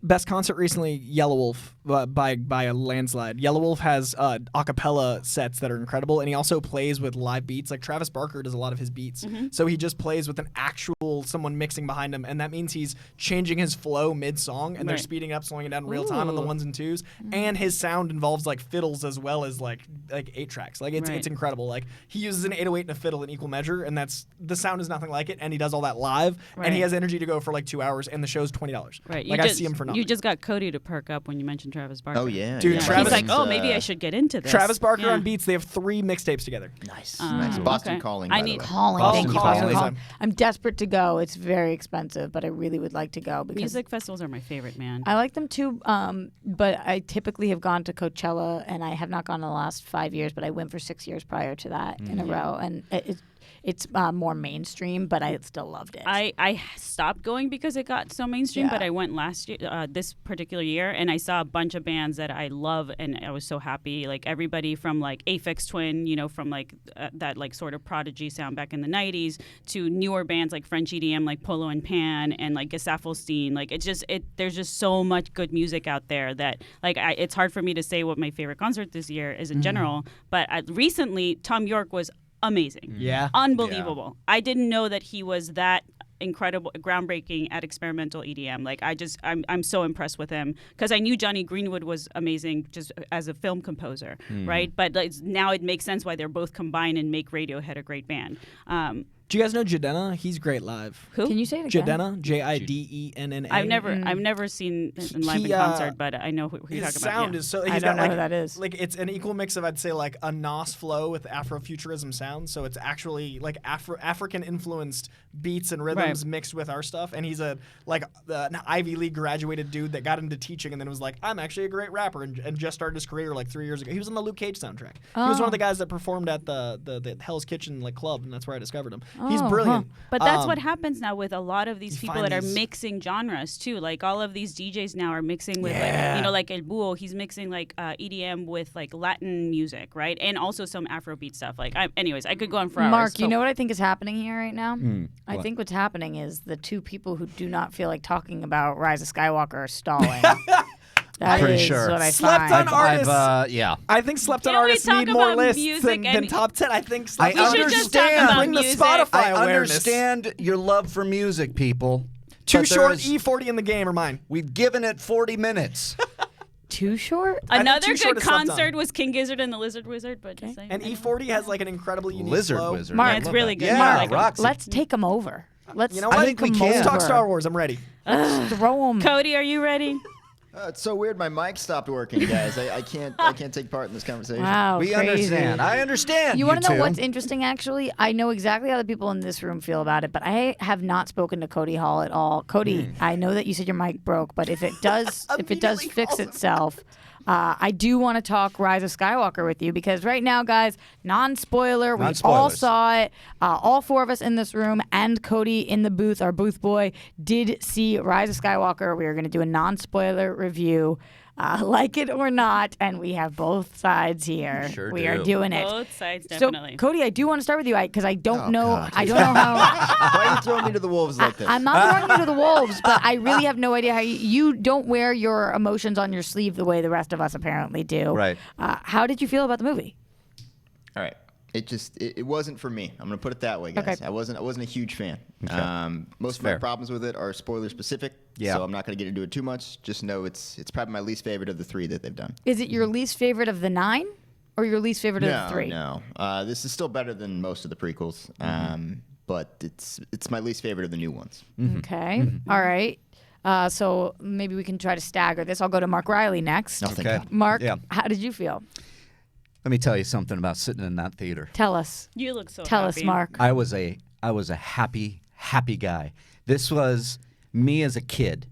Best concert recently, Yellow Wolf by a landslide. Yellow Wolf has a cappella sets that are incredible, and he also plays with live beats. Like Travis Barker does a lot of his beats, so he just plays with an actual someone mixing behind him, and that means he's changing his flow mid-song, and they're Right. speeding up, slowing it down in real time on the Ooh. ones and twos. And his sound involves like fiddles as well as like 8 tracks. Like it's Right. incredible. Like he uses an 808 and a fiddle in equal measure, and the sound is nothing like it. And he does all that live, and he Right. has energy to go for like 2 hours, and the show's $20. Right. Like I see him for nothing. You just got Cody to perk up when you mentioned Travis Barker. Oh yeah, Dude, yeah. Travis- He's like, oh, maybe I should get into this. Travis Barker Yeah. on beats. They have 3 mixtapes together. Nice, nice. Boston okay. Calling. I by the need- way. Calling. Boston Thank you, Calling. Boston Calling. Calling. I'm desperate to go. It's very expensive, but I really would like to go because Music festivals are my favorite, man. I like them too. But I typically have gone to Coachella, and I have not gone in the last 5 years, but I went for 6 years prior to that in a row, and it's more mainstream, but I still loved it. I stopped going because it got so mainstream, Yeah. but I went last year, this particular year, and I saw a bunch of bands that I love, and I was so happy. Like everybody from like Aphex Twin, from like that like sort of prodigy sound back in the '90s, to newer bands like French EDM, like Polo and Pan, and like Gesaffelstein. Like there's just so much good music out there that like it's hard for me to say what my favorite concert this year is in general. But recently, Tom York was amazing. Yeah. Unbelievable. I didn't know that he was that incredible, groundbreaking at experimental EDM. Like I'm so impressed with him because I knew Johnny Greenwood was amazing just as a film composer, right? But now it makes sense why they're both combined and make Radiohead a great band. Do you guys know Jidenna? He's great live. Who? Can you say it again? Jidenna, Jidenna. I've never seen him live in concert, but I know who you're His talking about. sound Yeah. is so. I He's don't got know like who that is. Like it's an equal mix of I'd say like a Nos flow with Afrofuturism sound. So it's actually like African influenced beats and rhythms mixed with our stuff. And he's an Ivy League graduated dude that got into teaching and then was like, I'm actually a great rapper and just started his career like 3 years ago. He was on the Luke Cage soundtrack. He was one of the guys that performed at the Hell's Kitchen club, and that's where I discovered him. He's brilliant. But that's what happens now with a lot of these people that are these- mixing genres too. Like all of these DJs now are mixing with like El Búho. He's mixing like EDM with like Latin music, right? And also some Afrobeat stuff. Like, anyways, I could go on for hours. Mark, you know what I think is happening here right now? I what? think what's happening is the two people who do not feel like talking about Rise of Skywalker are stalling. That Pretty is sure. what I Slept find. on artists. Yeah. I think slept on Can we artists talk need more about lists music than and- top 10. I think I slept on should just talk understand. about Bring the music. Spotify I awareness. understand your love for music, people. Too but short there's- E40 in the game are mine. We've given it 40 minutes. Too short? Another Too Short good is slept on. concert was King Gizzard and the Lizard Wizard, but just saying. And E40 has like an incredibly unique Lizard flow. Wizard. Mark, I it's love really that. good. Yeah, Mark, like 'em. Roxy. Let's take them over. Let's You know what? I think we can. Let's talk over. Star Wars. I'm ready. Throw them. Cody, are you ready? It's so weird. My mic stopped working, guys. I can't take part in this conversation. Wow, We crazy. understand. I understand. You want to know two. what's interesting, actually? I know exactly how the people in this room feel about it, but I have not spoken to Cody Hall at all. Cody, I know that you said your mic broke, but if it does, Immediately fix calls him itself, I do want to talk Rise of Skywalker with you because right now, guys, non-spoiler, we all Non-spoilers. saw it. All four of us in this room and Cody in the booth, our booth boy, did see Rise of Skywalker. We are going to do a non-spoiler review. Like it or not, and we have both sides here. Sure we do. are doing it. Both sides, definitely. So, Cody, I do want to start with you because I don't Oh, know. God. I don't know how. Why are you throwing me to the wolves like this? I'm not throwing you to the wolves, but I really have no idea how you don't wear your emotions on your sleeve the way the rest of us apparently do. Right. How did you feel about the movie? All right. It wasn't for me. I'm gonna put it that way, guys. Okay. I wasn't a huge fan. Most of fair. my problems with it are spoiler specific. Yeah. So I'm not gonna get into it too much. Just know it's probably my least favorite of the 3 that they've done. Is it your least favorite of the 9 or your least favorite of the 3? No. This is still better than most of the prequels. But it's my least favorite of the new ones. Okay. All right. So maybe we can try to stagger this. I'll go to Mark Riley next. Nothing. Okay. Mark, Yeah. how did you feel? Let me tell you something about sitting in that theater. Tell us. You look so Tell us, happy. Mark. I was a happy guy. This was me as a kid.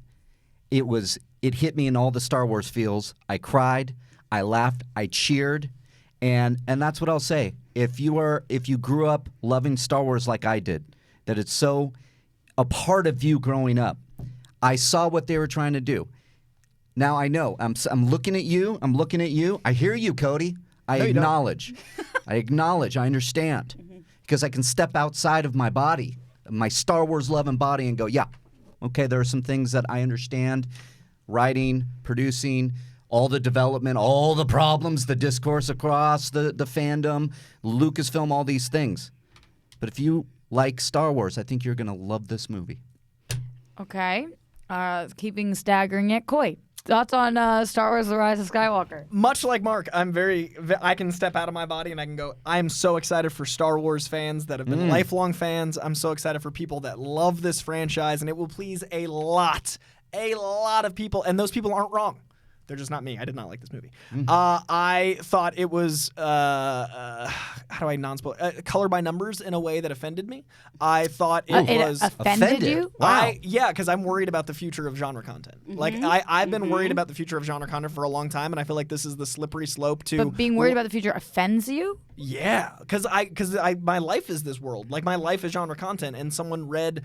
It hit me in all the Star Wars feels. I cried, I laughed, I cheered, and that's what I'll say. If you grew up loving Star Wars like I did, that it's so a part of you growing up. I saw what they were trying to do. Now I know. I'm looking at you. I hear you, Cody. I acknowledge. I understand. Because I can step outside of my body, my Star Wars loving body, and go, yeah, okay, there are some things that I understand. Writing, producing, all the development, all the problems, the discourse across the fandom, Lucasfilm, all these things. But if you like Star Wars, I think you're going to love this movie. Okay. Keeping staggering it. Coy, thoughts on Star Wars The Rise of Skywalker? Much like Mark, I can step out of my body and I can go, I'm so excited for Star Wars fans that have been lifelong fans. I'm so excited for people that love this franchise, and it will please a lot of people, and those people aren't wrong. They're just not me. I did not like this movie. I thought it was, how do I non-spoil? Color by numbers in a way that offended me. I thought it was... offended you? Wow. Yeah, because I'm worried about the future of genre content. Like, I've been worried about the future of genre content for a long time, and I feel like this is the slippery slope to... But being worried about the future offends you? Yeah, because my life is this world. Like, my life is genre content, and someone went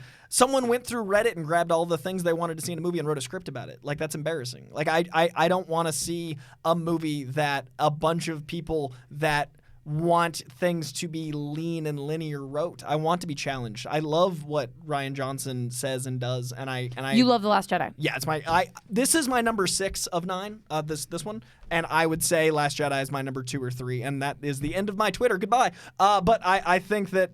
through Reddit and grabbed all the things they wanted to see in a movie and wrote a script about it. Like, that's embarrassing. Like, I don't want to see a movie that a bunch of people that want things to be lean and linear wrote. I want to be challenged. I love what Rian Johnson says and does, and I You love The Last Jedi. yeah, it's this is my number 6 of 9. This one, and I would say Last Jedi is my number 2 or 3, and that is the end of my Twitter. Goodbye. But I think that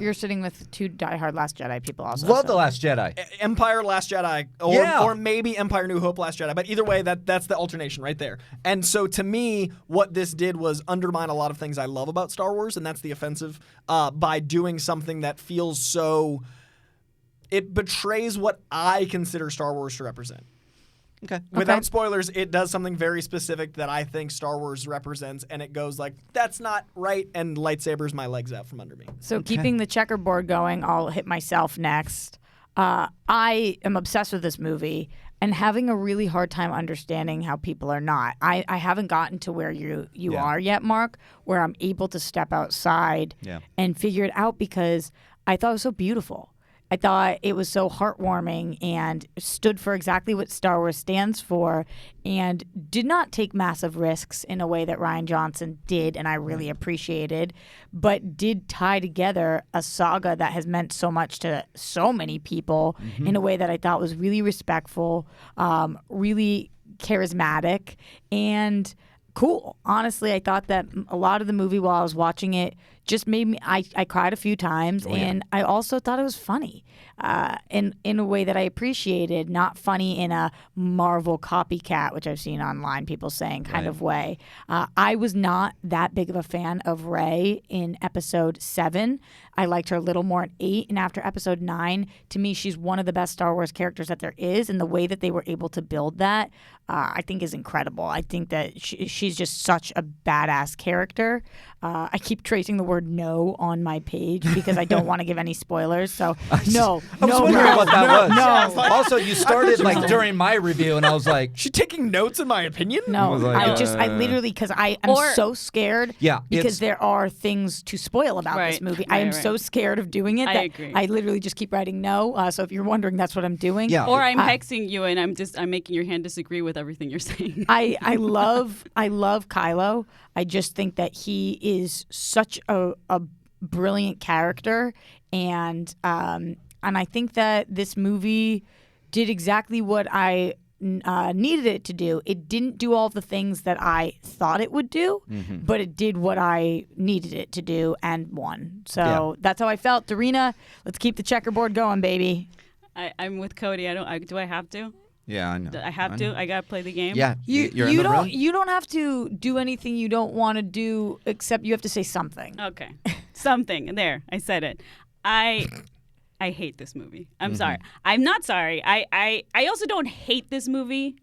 You're sitting with 2 diehard Last Jedi people also. Love so. The Last Jedi. Empire, Last Jedi, or maybe Empire, New Hope, Last Jedi. But either way, that's the alternation right there. And so to me, what this did was undermine a lot of things I love about Star Wars, and that's the offensive, by doing something that feels so... It betrays what I consider Star Wars to represent. Okay. Without spoilers, it does something very specific that I think Star Wars represents, and it goes like, that's not right, and lightsabers my legs out from under me. So keeping the checkerboard going, I'll hit myself next. I am obsessed with this movie and having a really hard time understanding how people are not. I haven't gotten to where you are yet, Mark, where I'm able to step outside and figure it out because I thought it was so beautiful. I thought it was so heartwarming and stood for exactly what Star Wars stands for and did not take massive risks in a way that Rian Johnson did and I really appreciated, but did tie together a saga that has meant so much to so many people in a way that I thought was really respectful, really charismatic, and cool. Honestly, I thought that a lot of the movie while I was watching it just made me, I cried a few times, and I also thought it was funny in a way that I appreciated, not funny in a Marvel copycat, which I've seen online people saying kind of way. I was not that big of a fan of Rey in episode 7. I liked her a little more in 8, and after episode 9, to me, she's one of the best Star Wars characters that there is, and the way that they were able to build that, I think is incredible. I think that she's just such a badass character. I keep tracing the word "no" on my page because I don't want to give any spoilers. So I was wondering what that was. No. Also, you started like during my review, and I was like, She taking notes in my opinion? No, was like, I literally, because I am so scared. Yeah, because there are things to spoil about this movie. I am so scared of doing it I that agree. I literally just keep writing no. So if you're wondering, that's what I'm doing. Yeah. Or I'm hexing you and I'm making your hand disagree with everything you're saying. I love Kylo. I just think that he is such a brilliant character, and I think that this movie did exactly what I needed it to do. It didn't do all the things that I thought it would do, but it did what I needed it to do and won. So that's how I felt. Darina, let's keep the checkerboard going, baby. I'm with Cody. Do I have to? yeah, I know. I have to. I gotta play the game. Yeah, you're in You the don't room. you don't have to do anything you don't want to do, except you have to say something. Okay. Something. There. I said it. I hate this movie. I'm sorry. I'm not sorry. I also don't hate this movie.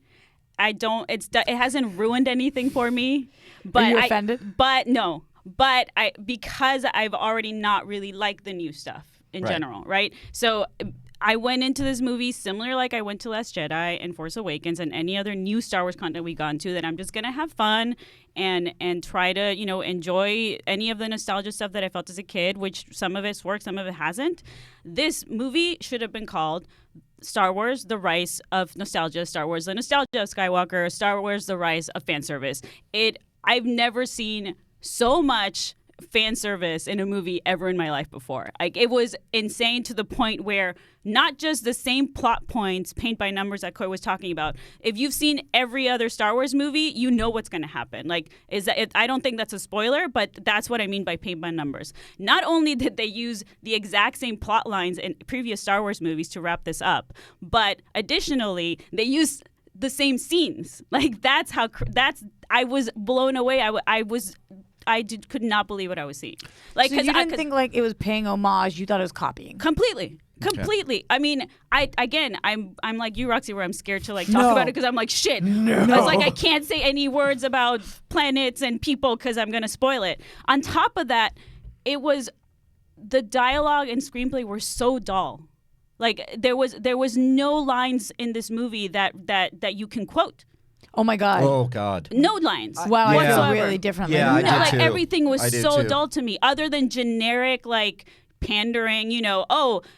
I don't. It hasn't ruined anything for me. But Are you offended? But no. But because I've already not really liked the new stuff in general, right? So I went into this movie similar like I went to Last Jedi and Force Awakens and any other new Star Wars content we got into, that I'm just gonna have fun and try to, enjoy any of the nostalgia stuff that I felt as a kid, which some of it's worked, some of it hasn't. This movie should have been called Star Wars: The Rise of Nostalgia, Star Wars: The Nostalgia of Skywalker, Star Wars: The Rise of Fan Service. I've never seen so much fan service in a movie ever in my life before. Like, it was insane to the point where not just the same plot points, paint by numbers that Coy was talking about. If you've seen every other Star Wars movie, you know what's going to happen. Like, I don't think that's a spoiler, but that's what I mean by paint by numbers. Not only did they use the exact same plot lines in previous Star Wars movies to wrap this up, but additionally, they used the same scenes. Like, I was blown away. I could not believe what I was seeing. Like, So you didn't think like it was paying homage? You thought it was copying? Completely. I mean, I'm like you, Roxy, where I'm scared to like talk about it because I'm like, shit. I was like, I can't say any words about planets and people because I'm gonna spoil it. On top of that, the dialogue and screenplay were so dull. Like, there was no lines in this movie that you can quote. Oh my God. Oh God. No lines. Wow, I feel whatsoever. really differently. Yeah, I No, did like too. everything was I did so too. dull to me, other than generic like pandering.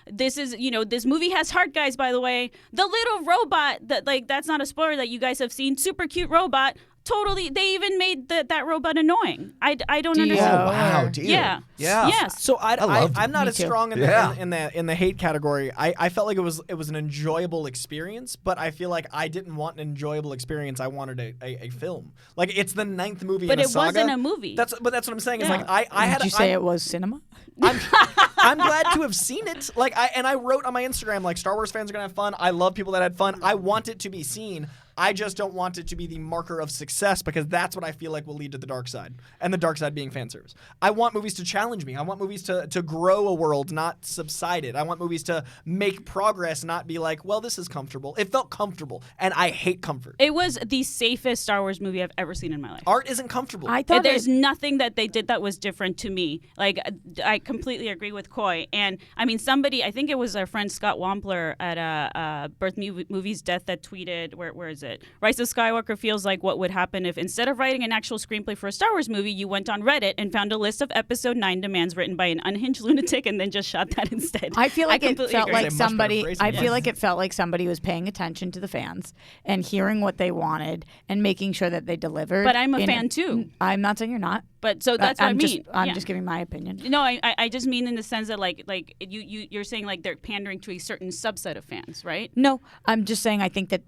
This is this movie has heart, guys. By the way, the little robot that's not a spoiler that you guys have seen. Super cute robot. totally. They even made that robot annoying. I don't Do you? understand. Oh, wow, do you? Yeah. Yeah. Yes. So loved I'm not Me as too. strong in Yeah. in the hate category. I felt like it was an enjoyable experience, but I feel like I didn't want an enjoyable experience. I wanted a film. Like it's the 9th movie But in a it saga. wasn't a movie. That's what I'm saying. Is Yeah. like I had. Did you say it was cinema? I'm glad to have seen it. Like I wrote on my Instagram like Star Wars fans are gonna have fun. I love people that had fun. I want it to be seen. I just don't want it to be the marker of success because that's what I feel like will lead to the dark side, and the dark side being fan service. I want movies to challenge me. I want movies to grow a world, not subside it. I want movies to make progress, not be like, well, this is comfortable. It felt comfortable, and I hate comfort. It was the safest Star Wars movie I've ever seen in my life. Art isn't comfortable. I thought There's nothing that they did that was different to me. Like, I completely agree with Coy. And, I mean, somebody, I think it was our friend Scott Wampler at Birth Movies Death that tweeted, where is it? Rise of Skywalker feels like what would happen if instead of writing an actual screenplay for a Star Wars movie, you went on Reddit and found a list of Episode 9 demands written by an unhinged lunatic and then just shot that instead. I feel like it completely felt agree. like Much better somebody. phrasing, I yes. feel like it felt like somebody was paying attention to the fans and hearing what they wanted and making sure that they delivered. But I'm a in fan too. I'm not saying you're not. But so that's what I I'm mean. I'm Yeah. just giving my opinion. No, I just mean in the sense that like you're saying like they're pandering to a certain subset of fans, right? No, I'm just saying I think that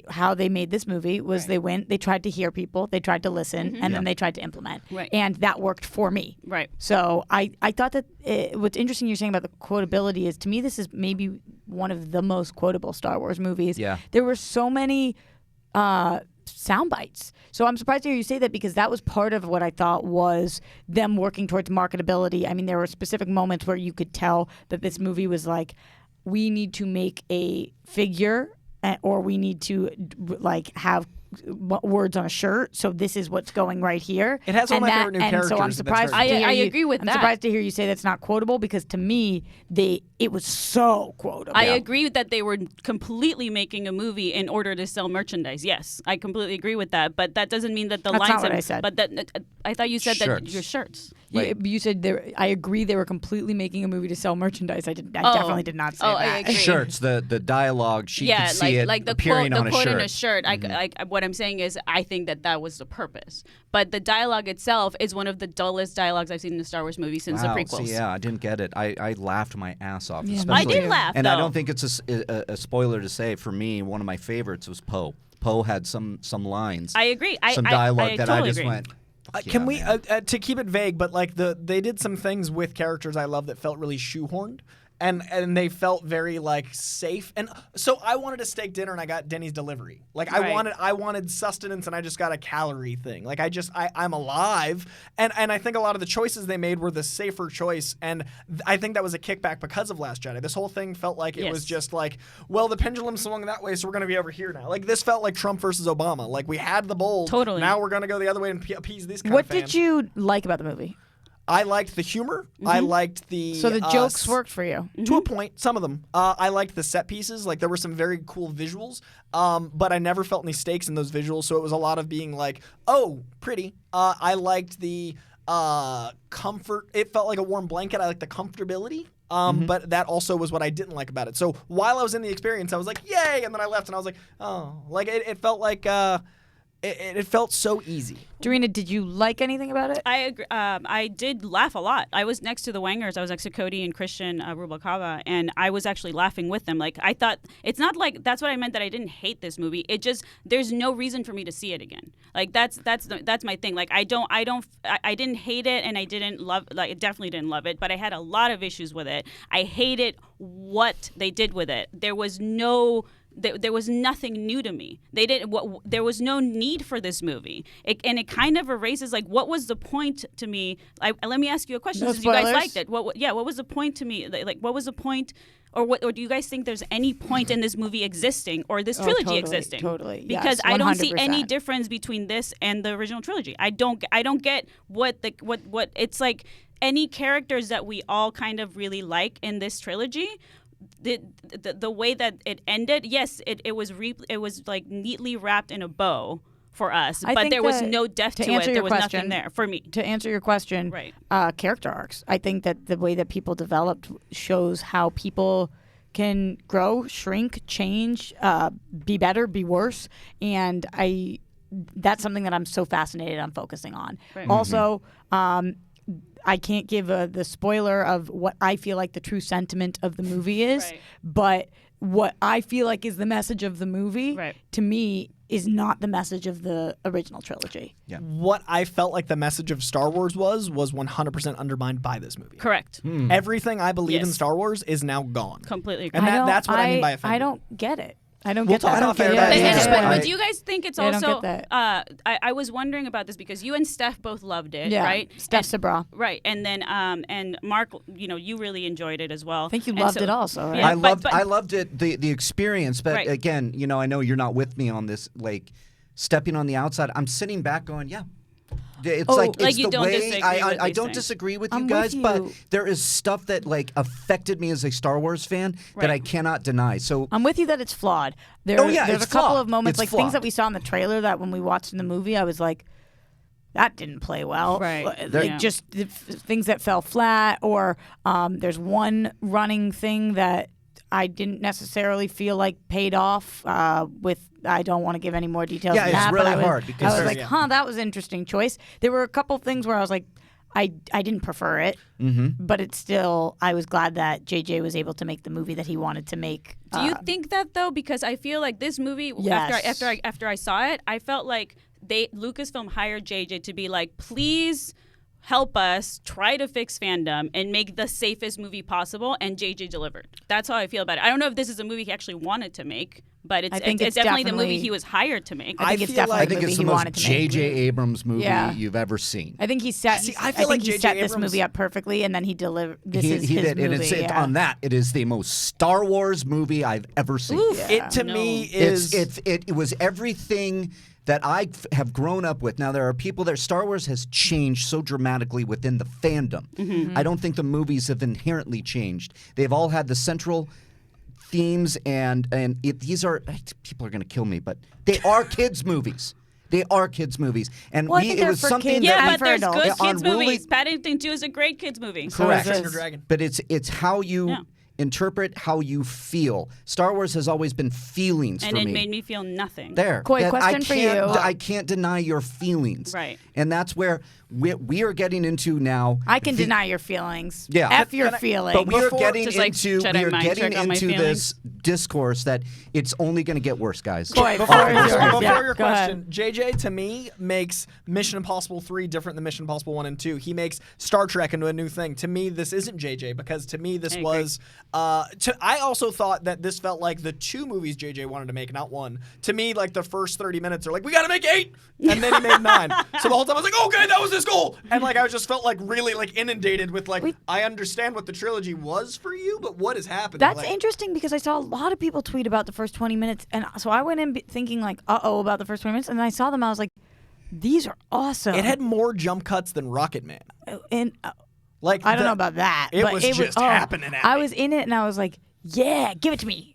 how they made this movie was they tried to hear people, they tried to listen, and then they tried to implement. Right. And that worked for me. Right. So I thought that what's interesting you're saying about the quotability is to me this is maybe one of the most quotable Star Wars movies. Yeah. There were so many sound bites. So I'm surprised to hear you say that because that was part of what I thought was them working towards marketability. I mean, there were specific moments where you could tell that this movie was like, we need to make a figure or we need to like have words on a shirt, so this is what's going right here. It has one of my favorite new and characters. so I'm that's surprised. very to I hear agree with I'm that. surprised to hear you say that's not quotable because to me, it was so quotable. I agree that they were completely making a movie in order to sell merchandise. Yes, I completely agree with that. But that doesn't mean that the That's lines. not what I said. But that I thought you said that Shirts. your shirts. You said I agree they were completely making a movie to sell merchandise. I definitely did not say that. I agree. Shirts, the dialogue, she Yeah, could see it like the appearing quote, on the a quote shirt. in a shirt. What I'm saying is, I think that was the purpose. But the dialogue itself is one of the dullest dialogues I've seen in a Star Wars movie since Wow, the prequels. see, yeah, I didn't get it. I laughed my ass off. Yeah, me especially, I did laugh, and I though. don't think it's a spoiler to say. For me, one of my favorites was Poe. Poe had some lines. I agree. Some I dialogue that totally I just agree. went. "Fuck Can yeah, we man." to keep it vague, but like they did some things with characters I love that felt really shoehorned. And they felt very like safe, and so I wanted a steak dinner, and I got Denny's delivery. Like Right. I wanted sustenance, and I just got a calorie thing. Like I'm alive, and I think a lot of the choices they made were the safer choice, and I think that was a kickback because of Last Jedi. This whole thing felt like it was Yes. just like, well, the pendulum swung that way, so we're gonna be over here now. Like this felt like Trump versus Obama. Like we had the bold, Totally. Now we're gonna go the other way and appease these kind What of fans. did you like about the movie? I liked the humor. I liked the So the jokes worked for you. to a point. Some of them. I liked the set pieces. Like there were some very cool visuals, but I never felt any stakes in those visuals. So it was a lot of being like, oh, pretty. I liked the comfort. It felt like a warm blanket. I liked the comfortability. But that also was what I didn't like about it. So while I was in the experience, I was like, yay, and then I left, and I was like, oh, like it felt like. It felt so easy. Dorina, did you like anything about it? I agree. I did laugh a lot. I was next to the Wangers. I was next to Cody and Christian Rubalcaba, and I was actually laughing with them. Like I thought, it's not like that's what I meant that I didn't hate this movie. It just there's no reason for me to see it again. Like that's my thing. Like I didn't hate it, and I didn't love. Like I definitely didn't love it, but I had a lot of issues with it. I hated what they did with it. There was nothing new to me. There was no need for this movie. And it kind of erases like what was the point to me? Let me ask you a question No since you guys spoilers? liked it. What was the point to me? Like what was the point? Or do you guys think there's any point in this movie existing or this trilogy totally, existing? totally. Because Yes, I don't see 100%. any difference between this and the original trilogy. I don't get what it's like. Any characters that we all kind of really like in this trilogy, the way that it ended, yes, it was like neatly wrapped in a bow for us, I but think there was that- no depth to to answer it. There your was question- nothing there for me. To answer your question, Right. Character arcs. I think that the way that people developed shows how people can grow, shrink, change, be better, be worse. And that's something that I'm so fascinated on focusing on. Right. Also, I can't give the spoiler of what I feel like the true sentiment of the movie is, Right. but what I feel like is the message of the movie, Right. to me, is not the message of the original trilogy. Yeah. What I felt like the message of Star Wars was 100% undermined by this movie. Correct. Everything I believe in Yes. Star Wars is now gone. Completely agree. And that's what I mean by offended. I don't get it. I don't We'll get talk that. about that. Yeah, Yeah, yeah, But yeah. do you guys think it's Yeah, I don't also? get that. I was wondering about this because you and Steph both loved it, Yeah, right? Steph Sabra. Right, and then and Mark, you really enjoyed it as well. I think you And loved so- it also, right? Yeah, I loved it, the experience. But Right. again, I know you're not with me on this. Like stepping on the outside, I'm sitting back going, yeah. It's Oh, like like it's you the don't way disagree with I these don't things. disagree with I'm you with guys, but you. there is stuff that like affected me as a Star Wars fan that Right. I cannot deny. So I'm with you that it's flawed. Yeah, There's it's a couple flawed. of moments, It's like things that flawed. we saw in the trailer that when we watched in the movie, I was like, that didn't play well. Right. Like Yeah. just things that fell flat, or there's one running thing that I didn't necessarily feel like paid off with. I don't want to give any more details. Yeah, than it's that, really but I was, hard because I was there's- like, that was an interesting choice. There were a couple things where I was like, I didn't prefer it, but it's still. I was glad that JJ was able to make the movie that he wanted to make. Do you think that though? Because I feel like this movie, Yes. after I saw it, I felt like Lucasfilm hired JJ to be like, please help us try to fix fandom and make the safest movie possible, and JJ delivered. That's how I feel about it. I don't know if this is a movie he actually wanted to make, but I think it's it's definitely the movie definitely- he was hired to make. I think it's feel definitely like- I think the movie it's the he most wanted to make. J.J. Abrams movie Yeah. you've ever seen. I think he set. See, I feel like he J.J. set this Abrams- movie up perfectly, and then he delivered. This he is he his did, movie. and it's yeah. on that. It is the most Star Wars movie I've ever seen. It to me is It was everything that I have grown up with. Now there are people that Star Wars has changed so dramatically within the fandom. I don't think the movies have inherently changed. They've all had the central themes, and these are people are going to kill me, but they are kids movies. They are kids movies, and Well, I think it they're was for something kids that Yeah, and we- but there's for good adults. kids Unruly- movies. Paddington 2 is a great kids movie. Correct. Stranger Dragon. But it's how you Yeah. interpret, how you feel. Star Wars has always been feelings And for it me. made me feel nothing. There. Koi, That question for you. I can't deny your feelings. Right. And that's where we are getting into now. I can deny your feelings. Yeah. F your Can I- feelings. But we are Before- getting Just like into Jedi mind trick on my this feelings. discourse that it's only going to get worse, guys. Koi, Before, floor is yours. before Yeah, your go ahead. question, JJ to me makes Mission Impossible 3 different than Mission Impossible 1 and 2. He makes Star Trek into a new thing. To me, this isn't JJ because to me this I agree. was. I also thought that this felt like the 2 movies JJ wanted to make, not 1. To me, like the first 30 minutes are like, we got to make 8, and then he made 9. So the whole time I was like, okay, that was his goal, and like I just felt like really like inundated with like I understand what the trilogy was for you, but what is happening? That's like, interesting because I saw a lot of people tweet about the first 20 minutes, and so I went in thinking like, about the first 20 minutes, and then I saw them. I was like, these are awesome. It had more jump cuts than Rocket Man. and Like I don't know about that. It but was just happening at I me. was in it, and I was like, yeah, give it to me,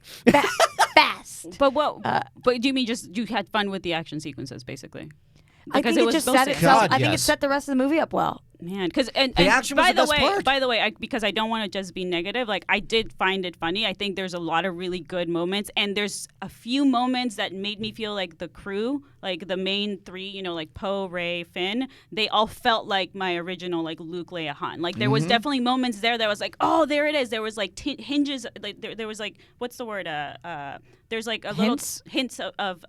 fast. But what? But do you mean just you had fun with the action sequences, basically? I Because think it was just supposed set to. itself. God, I think it yes. set the rest of the movie up well. Man, because and action was by the best way, part. by the way, because I don't want to just be negative. Like I did find it funny. I think there's a lot of really good moments, and there's a few moments that made me feel like the crew, like the main 3, like Poe, Rey, Finn. They all felt like my original, like Luke, Leia, Han. Like there was definitely moments there that was like, oh, there it is. There was like hinges. Like there was like what's the word? There's like a Hints? little hints of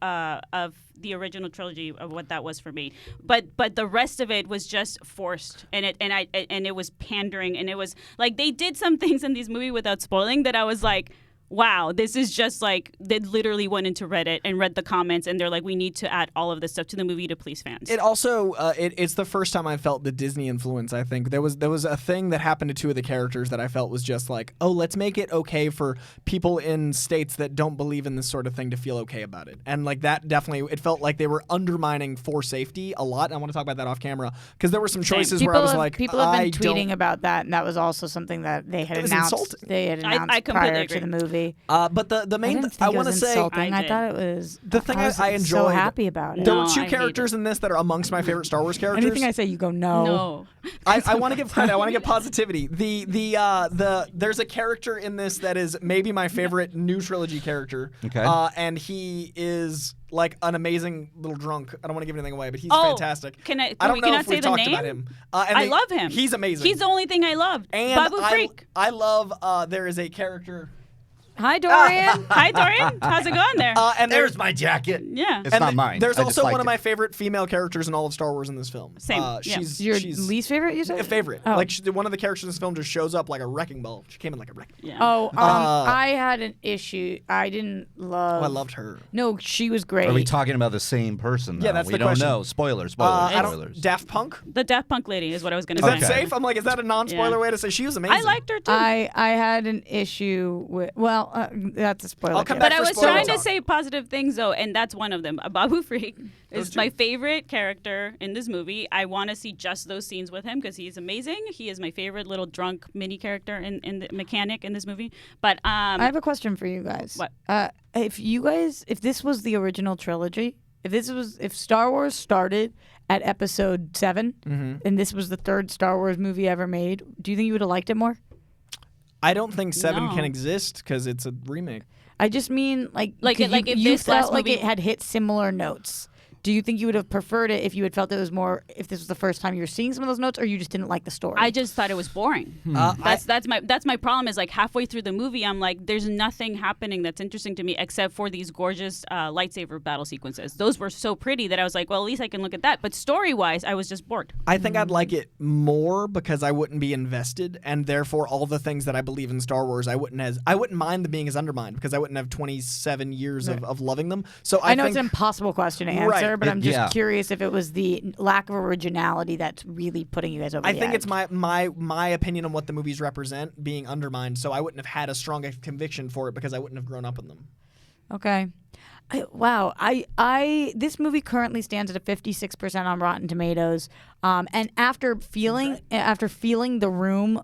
the original trilogy of what that was for me, but the rest of it was just forced, and it was pandering, and it was like they did some things in this movie without spoiling that I was like, wow, this is just like they literally went into Reddit and read the comments, and they're like, we need to add all of this stuff to the movie to please fans. It also it's the first time I felt the Disney influence. I think there was a thing that happened to 2 of the characters that I felt was just like, oh, let's make it okay for people in states that don't believe in this sort of thing to feel okay about it. And like that definitely, it felt like they were undermining for safety a lot. And I want to talk about that off camera because there were some choices where I was like, people have been I tweeting don't. about that, and that was also something that they had It was announced. insulting. They had announced I completely prior agree. to the movie. movie. But the I main didn't think I it want to was say insulting. I I did. thought it was. The thing I was I so enjoyed- happy about it. there No, were two I hate characters it. in this that are amongst my favorite Star Wars characters. Anything I say, you go no. No. I want to give credit. I want to give positivity. There's a character in this that is maybe my favorite new trilogy character. Okay. And he is like an amazing little drunk. I don't want to give anything away, but he's Oh, fantastic. Can I? I don't we know cannot if we've say the talked name. about him. And I love him. He's amazing. He's the only thing I loved. and Babu I, Freak. I love. There is a character. Hi, Dorian. Hi, Dorian. How's it going there? And There's my jacket. yeah. It's and not mine. There's I just also liked one of it. my favorite female characters in all of Star Wars in this film. Same, yeah. She's Your she's least favorite, you said? a favorite. Oh. Like one of the characters in this film just shows up like a wrecking ball. She came in like a wrecking ball. Yeah. Oh, I had an issue. I didn't love. Oh, I loved her. No, she was great. Are we talking about the same person? Yeah, though? that's we the don't question. know. Spoilers. I don't- Spoilers. Daft Punk? The Daft Punk lady is what I was going Is to that say. Okay. safe? I'm like, is that a non-spoiler Yeah. way to say she was amazing? I liked her too. I had an issue with. Well, that's a spoiler. I'll come too. back But I for was spoiler trying to talk. say positive things though, and that's one of them. Babu Freak is two. my favorite character in this movie. I want to see just those scenes with him because he's amazing. He is my favorite little drunk mini character in the mechanic in this movie. But I have a question for you guys. What? If this was the original trilogy, if Star Wars started at Episode 7, Mm-hmm. and this was the third Star Wars movie ever made, do you think you would have liked it more? I don't think 7 No. can exist because it's a remake. I just mean Like could if you this felt last like movie- it had hit similar notes. Do you think you would have preferred it if you had felt it was more, if this was the first time you were seeing some of those notes, or you just didn't like the story? I just thought it was boring. That's my problem. Is like halfway through the movie, I'm like, there's nothing happening that's interesting to me except for these gorgeous lightsaber battle sequences. Those were so pretty that I was like, well, at least I can look at that. But story wise, I was just bored. I think I'd like it more because I wouldn't be invested, and therefore all the things that I believe in Star Wars, I wouldn't mind them being as undermined because I wouldn't have 27 years of loving them. So I know think, it's an impossible question to answer, Right. but I'm just Yeah. curious if it was the lack of originality that's really putting you guys over I the think edge. it's my opinion on what the movies represent being undermined, so I wouldn't have had a strong conviction for it because I wouldn't have grown up in them. Okay. Wow. This movie currently stands at a 56% on Rotten Tomatoes. And after feeling the room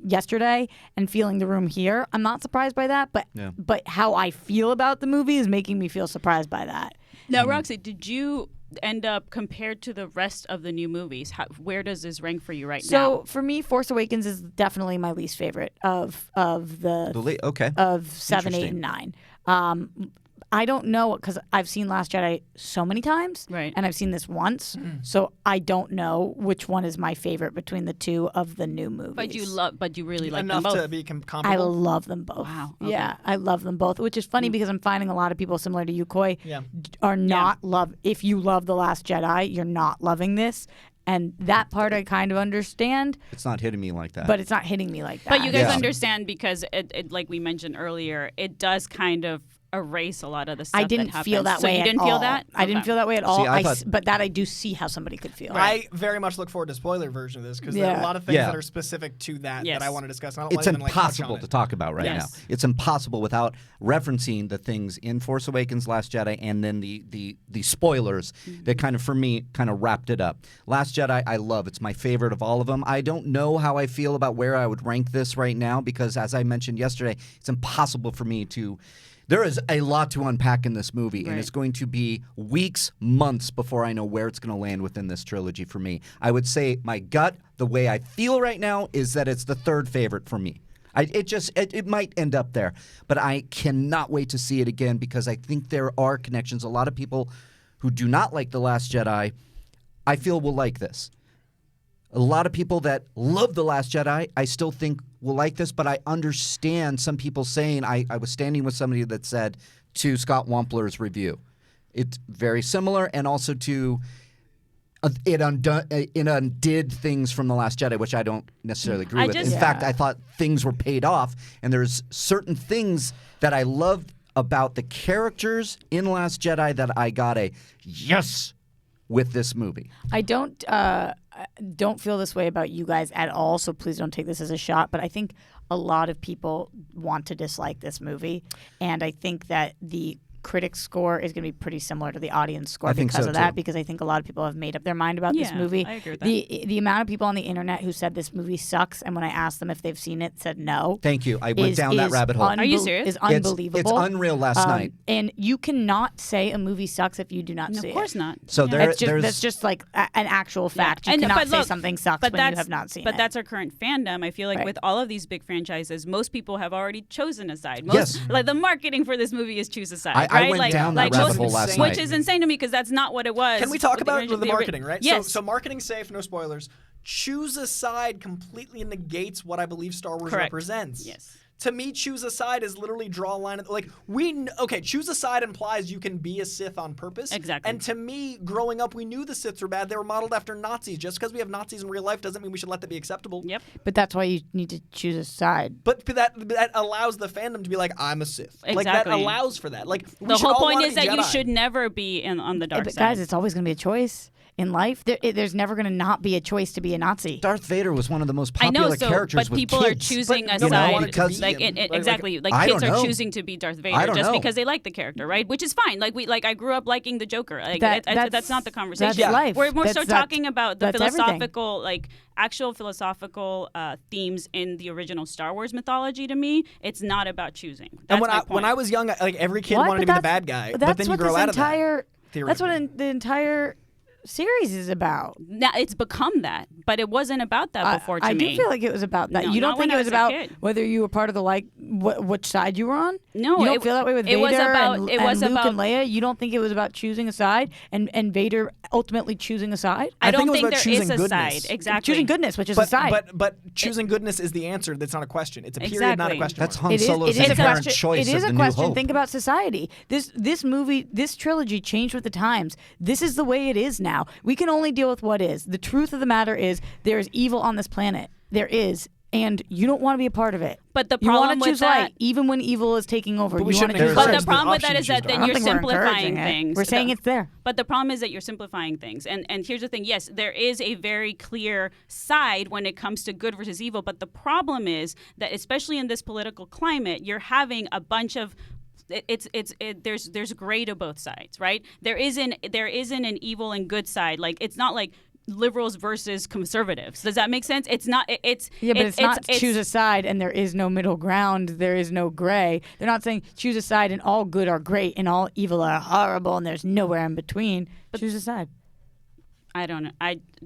yesterday and feeling the room here, I'm not surprised by that. But how I feel about the movie is making me feel surprised by that. Now, Roxy, did you end up compared to the rest of the new movies? Where does this rank for you right now? So for me, Force Awakens is definitely my least favorite of Okay. of 7, 8, Interesting. and 9. I don't know because I've seen Last Jedi so many times, Right. and I've seen this once, so I don't know which one is my favorite between the two of the new movies. But you really like Enough them both. to be I comparable. love them both. Wow, okay. Yeah, I love them both, which is funny because I'm finding a lot of people similar to you, Coy, Yeah. are not love. If you love The Last Jedi, you're not loving this, and that part I kind of understand, It's not hitting me like that. but it's not hitting me like that. But you guys Yeah. understand because it, like we mentioned earlier, it does kind of erase a lot of the stuff I didn't that feel happens. that way So you at didn't all. feel that? I didn't Okay. feel that way at all. I thought- but that I do see how somebody could feel. I very much look forward to spoiler version of this because there are Yeah. a lot of things Yeah. that are specific to that Yes. that I want to discuss. And I don't it's wanna even, like, touch impossible on to it. talk about right Yes. now. It's impossible without referencing the things in Force Awakens, Last Jedi, and then the spoilers that kind of, for me, kind of wrapped it up. Last Jedi, I love. It's my favorite of all of them. I don't know how I feel about where I would rank this right now because, as I mentioned yesterday, it's impossible for me to. There is a lot to unpack in this movie, and Right. it's going to be weeks, months before I know where it's going to land within this trilogy for me. I would say my gut, the way I feel right now, is that it's the third favorite for me. It might end up there, but I cannot wait to see it again because I think there are connections. A lot of people who do not like The Last Jedi, I feel will like this. A lot of people that love The Last Jedi, I still think will like this, but I understand some people saying, I was standing with somebody that said to Scott Wampler's review, it's very similar, and also to it undid things from The Last Jedi, which I don't necessarily agree with. In fact, I thought things were paid off, and there's certain things that I loved about the characters in Last Jedi that I got a yes with this movie. I don't feel this way about you guys at all, so please don't take this as a shot. But I think a lot of people want to dislike this movie, and I think that critic score is going to be pretty similar to the audience score I think because so, of that, too. because I think a lot of people have made up their mind about this Yeah, movie. I agree with that. The amount of people on the internet who said this movie sucks, and when I asked them if they've seen it, said no. Thank you. I went down that rabbit hole. Are you serious? Is It's- unbelievable. It's unreal last night. And you cannot say a movie sucks if you do not see it. Of course not. So Yeah. That's just like an actual fact. You And- cannot but say look, something sucks but when you that's- have not seen But it. that's our current fandom. I feel like Right. with all of these big franchises, most people have already chosen a side. Yes. Like the marketing for this movie is choose a side. I right? went like, down like that rabbit most, hole last which night. is insane to me because that's not what it was. Can we talk with about the ori- marketing, right? Yes. So marketing safe, no spoilers. Choose a side completely negates what I believe Star Wars Correct. represents. Yes. To me, choose a side is literally draw a line. Like choose a side implies you can be a Sith on purpose. Exactly. And to me, growing up, we knew the Siths were bad. They were modeled after Nazis. Just because we have Nazis in real life doesn't mean we should let that be acceptable. Yep. But that's why you need to choose a side. But that allows the fandom to be like, I'm a Sith. Like that Exactly. allows for that. Like we The should whole all point wanna is be that you Jedi. should never be on the dark But side. guys, it's always going to be a choice in life. There's never going to not be a choice to be a Nazi. Darth Vader was one of the most I popular know, so, characters but with people are kids. choosing a But nobody side. wanted to be Like him. exactly, like I kids don't are know. choosing to be Darth I Vader don't just know. because they like the character, right? Which is fine. Like I grew up liking the Joker. Like that's not the conversation. That's life. We're more so That's talking about the that's everything. philosophical, like actual philosophical themes in the original Star Wars mythology. To me, it's not about choosing. That's And my point. when I was young, like every kid What? wanted to But be the that's- bad guy. That's But then you what grow this out of entire. that. That's what theoretically. the entire series is about. Now it's become that, but it wasn't about that before. To I me, do feel like it was about that. No, you don't not when think it I was was a about kid. whether you were part of the which side you were on? No, you don't it- feel that way with it was Vader about- and, it and was Luke about- and Leia. You don't think it was about choosing a side and Vader ultimately choosing a side? I I think don't it was think about there is choosing a goodness. side. Exactly. Choosing goodness, which is a side. But choosing goodness is the answer. That's not a question. It's a period, not a Exactly. question. That's mark. Han Solo's it is a inherent question. choice It is of a the question. New Hope. Think about society. This movie, this trilogy changed with the times. This is the way it is now. We can only deal with what is. The truth of the matter is there is evil on this planet. There is. And you don't want to be a part of it. But the you want problem to with choose that- light, even when evil is taking over. But we you want to shouldn't choose But light. the problem with that is that I then don't you're think we're simplifying encouraging it. things. We're saying it's there. But the problem is that you're simplifying things. And here's the thing. Yes, there is a very clear side when it comes to good versus evil. But the problem is that, especially in this political climate, you're having a bunch of there's gray to both sides, right? There isn't an evil and good side. Like it's not like liberals versus conservatives. Does that make sense? It's not. It's Yeah, but it's not choose a side and there is no middle ground. There is no gray. They're not saying choose a side and all good are great and all evil are horrible and there's nowhere in between. Choose a side. I don't know.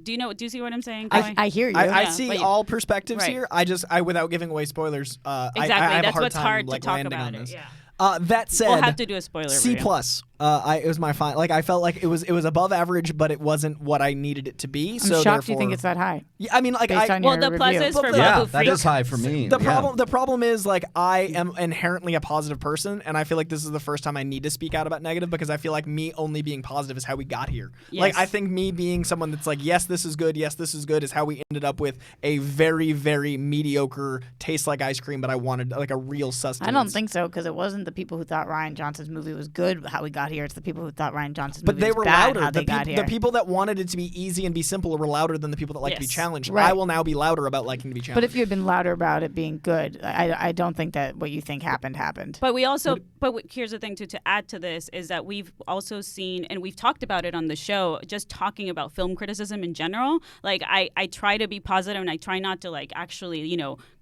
Do you see what I'm saying? I Koi? hear you. I Yeah, see but you- all perspectives Right. here. I without giving away spoilers. Exactly. I have That's a hard what's time hard to like talk landing about on it, this. yeah. That said, We'll have to do a spoiler C review. plus. It was my fine. Like I felt like it was above average, but it wasn't what I needed it to be. I'm so shocked you therefore, think it's that high. Yeah, I mean, like Based on Well, your the plus review. is for Yeah, Babu that Freak. is high for me. The Yeah. problem is like I am inherently a positive person, and I feel like this is the first time I need to speak out about negative because I feel like me only being positive is how we got here. Like Yes. I think me being someone that's like yes this is good is how we ended up with a very very mediocre tastes like ice cream, but I wanted like a real sustenance. I don't think so because it wasn't the people who thought Rian Johnson's movie was good how we got here. It's the people who thought Rian Johnson's But movie they was were bad louder. how they got here. The people that wanted it to be easy and be simple were louder than the people that like to be Yes. challenged. Right. I will now be louder about liking to be challenged. But if you had been louder about it being good, I don't think that what you think happened. But we also, here's the thing to add to this is that we've also seen, and we've talked about it on the show, just talking about film criticism in general. Like I try to be positive and I try not to like actually,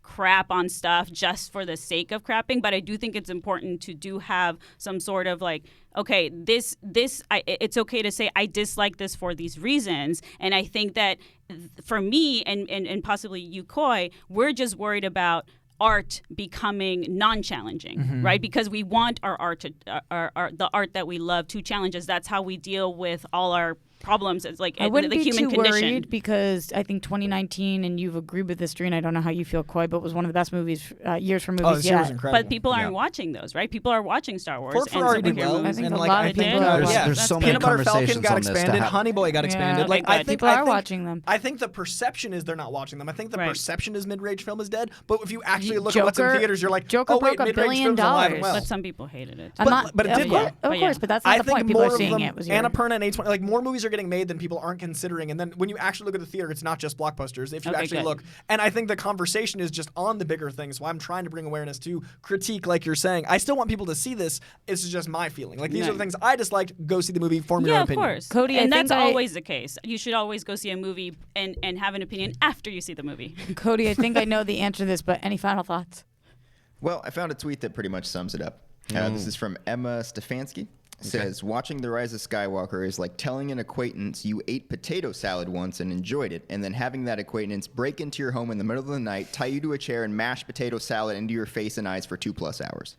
crap on stuff just for the sake of crapping. But I do think it's important to have some sort of like, okay, it's okay to say I dislike this for these reasons. And I think that for me and possibly you, Koi, we're just worried about art becoming non-challenging, right? Because we want our art to the art that we love to challenge us. That's how we deal with all our problems as like I wouldn't the be human too condition. worried because I think 2019, and you've agreed with this, Drew, and I don't know how you feel, Koi, but was one of the best years for movies this year was yet. incredible. But people aren't watching those, right? People are watching Star Wars Ford and Ferrari did superhero well. movies. I think and a like, lot I of think, people are There's, watching. there's so many Peanut Butter Falcon conversations got on this to expanded. have. Honey Boy got expanded. okay, Like I good. think People I are think- watching them. I think the perception is they're not watching them. I think the Right. perception is mid-range film is dead. But if you actually look at what's in Joker- theaters, you're like, Joker oh wait, broke $1 mid-range billion. film's alive and well. But some people hated it. I'm But- not, but it of did course, well. Of But course, yeah. but that's I not the think point. People more are of seeing them, it. Was your Annapurna and A24, like more movies movies are getting made that people aren't considering. And then when you actually look at the theater, it's not just blockbusters. If you Okay, actually good. look, and I think the conversation is just on the bigger things. So I'm trying to bring awareness to critique, like you're saying. I still want people to see this. It's just my feeling. Like, these are the things I disliked. Go see the movie, form your Yeah, own of opinion. course. Cody, I and think that's I- always the case. You should always go see a movie and have an opinion after you see the movie. Cody, I think I know the answer to this, but any final thoughts? Well, I found a tweet that pretty much sums it up. This is from Emma Stefanski. It says, watching The Rise of Skywalker is like telling an acquaintance you ate potato salad once and enjoyed it, and then having that acquaintance break into your home in the middle of the night, tie you to a chair, and mash potato salad into your face and eyes for 2+ hours.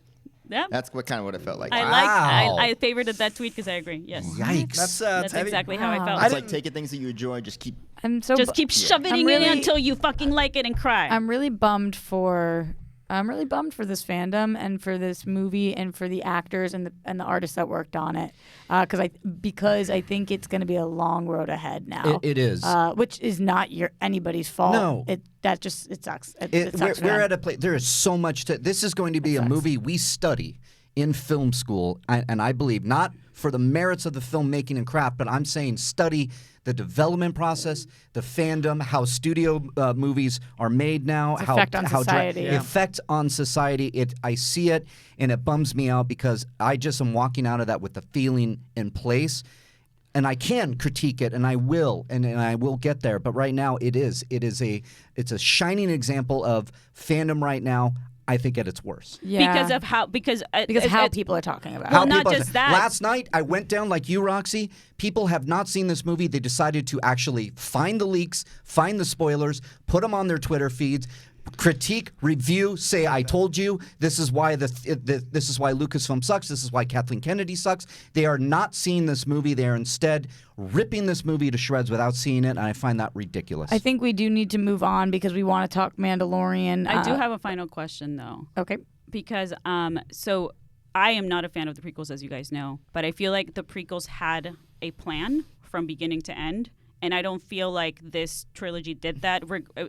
Yeah. That's kind of what it felt like. I favorited that tweet because I agree. Yes. Yikes. That's heavy. exactly how I felt. It's like taking things that you enjoy, just keep. Just keep shoving I'm it really- in until you fucking like it and cry. I'm really bummed for this fandom and for this movie and for the actors and the artists that worked on it, because I think it's going to be a long road ahead now. It is. Which is not anybody's fault. No. It sucks. It sucks. We're at a place. There is so much to. This is going to be a movie we study in film school, and I believe not for the merits of the filmmaking and craft, but I'm saying study the development process, the fandom, how studio movies are made now, effect on society. effect on society. I see it, and it bums me out because I just am walking out of that with the feeling in place. And I can critique it, and I will, and I will get there. But right now, it's a shining example of fandom right now. I think at its worst. Yeah. because how people are talking about it. Well, not people- just that. Last night, I went down like you, Roxy. People have not seen this movie. They decided to actually find the leaks, find the spoilers, put them on their Twitter feeds, critique, review, say, I told you. This is why this is why Lucasfilm sucks. This is why Kathleen Kennedy sucks. They are not seeing this movie. They are instead ripping this movie to shreds without seeing it, and I find that ridiculous. I think we do need to move on because we want to talk Mandalorian. I do have a final question though. Okay. Because so I am not a fan of the prequels, as you guys know, but I feel like the prequels had a plan from beginning to end. And I don't feel like this trilogy did that.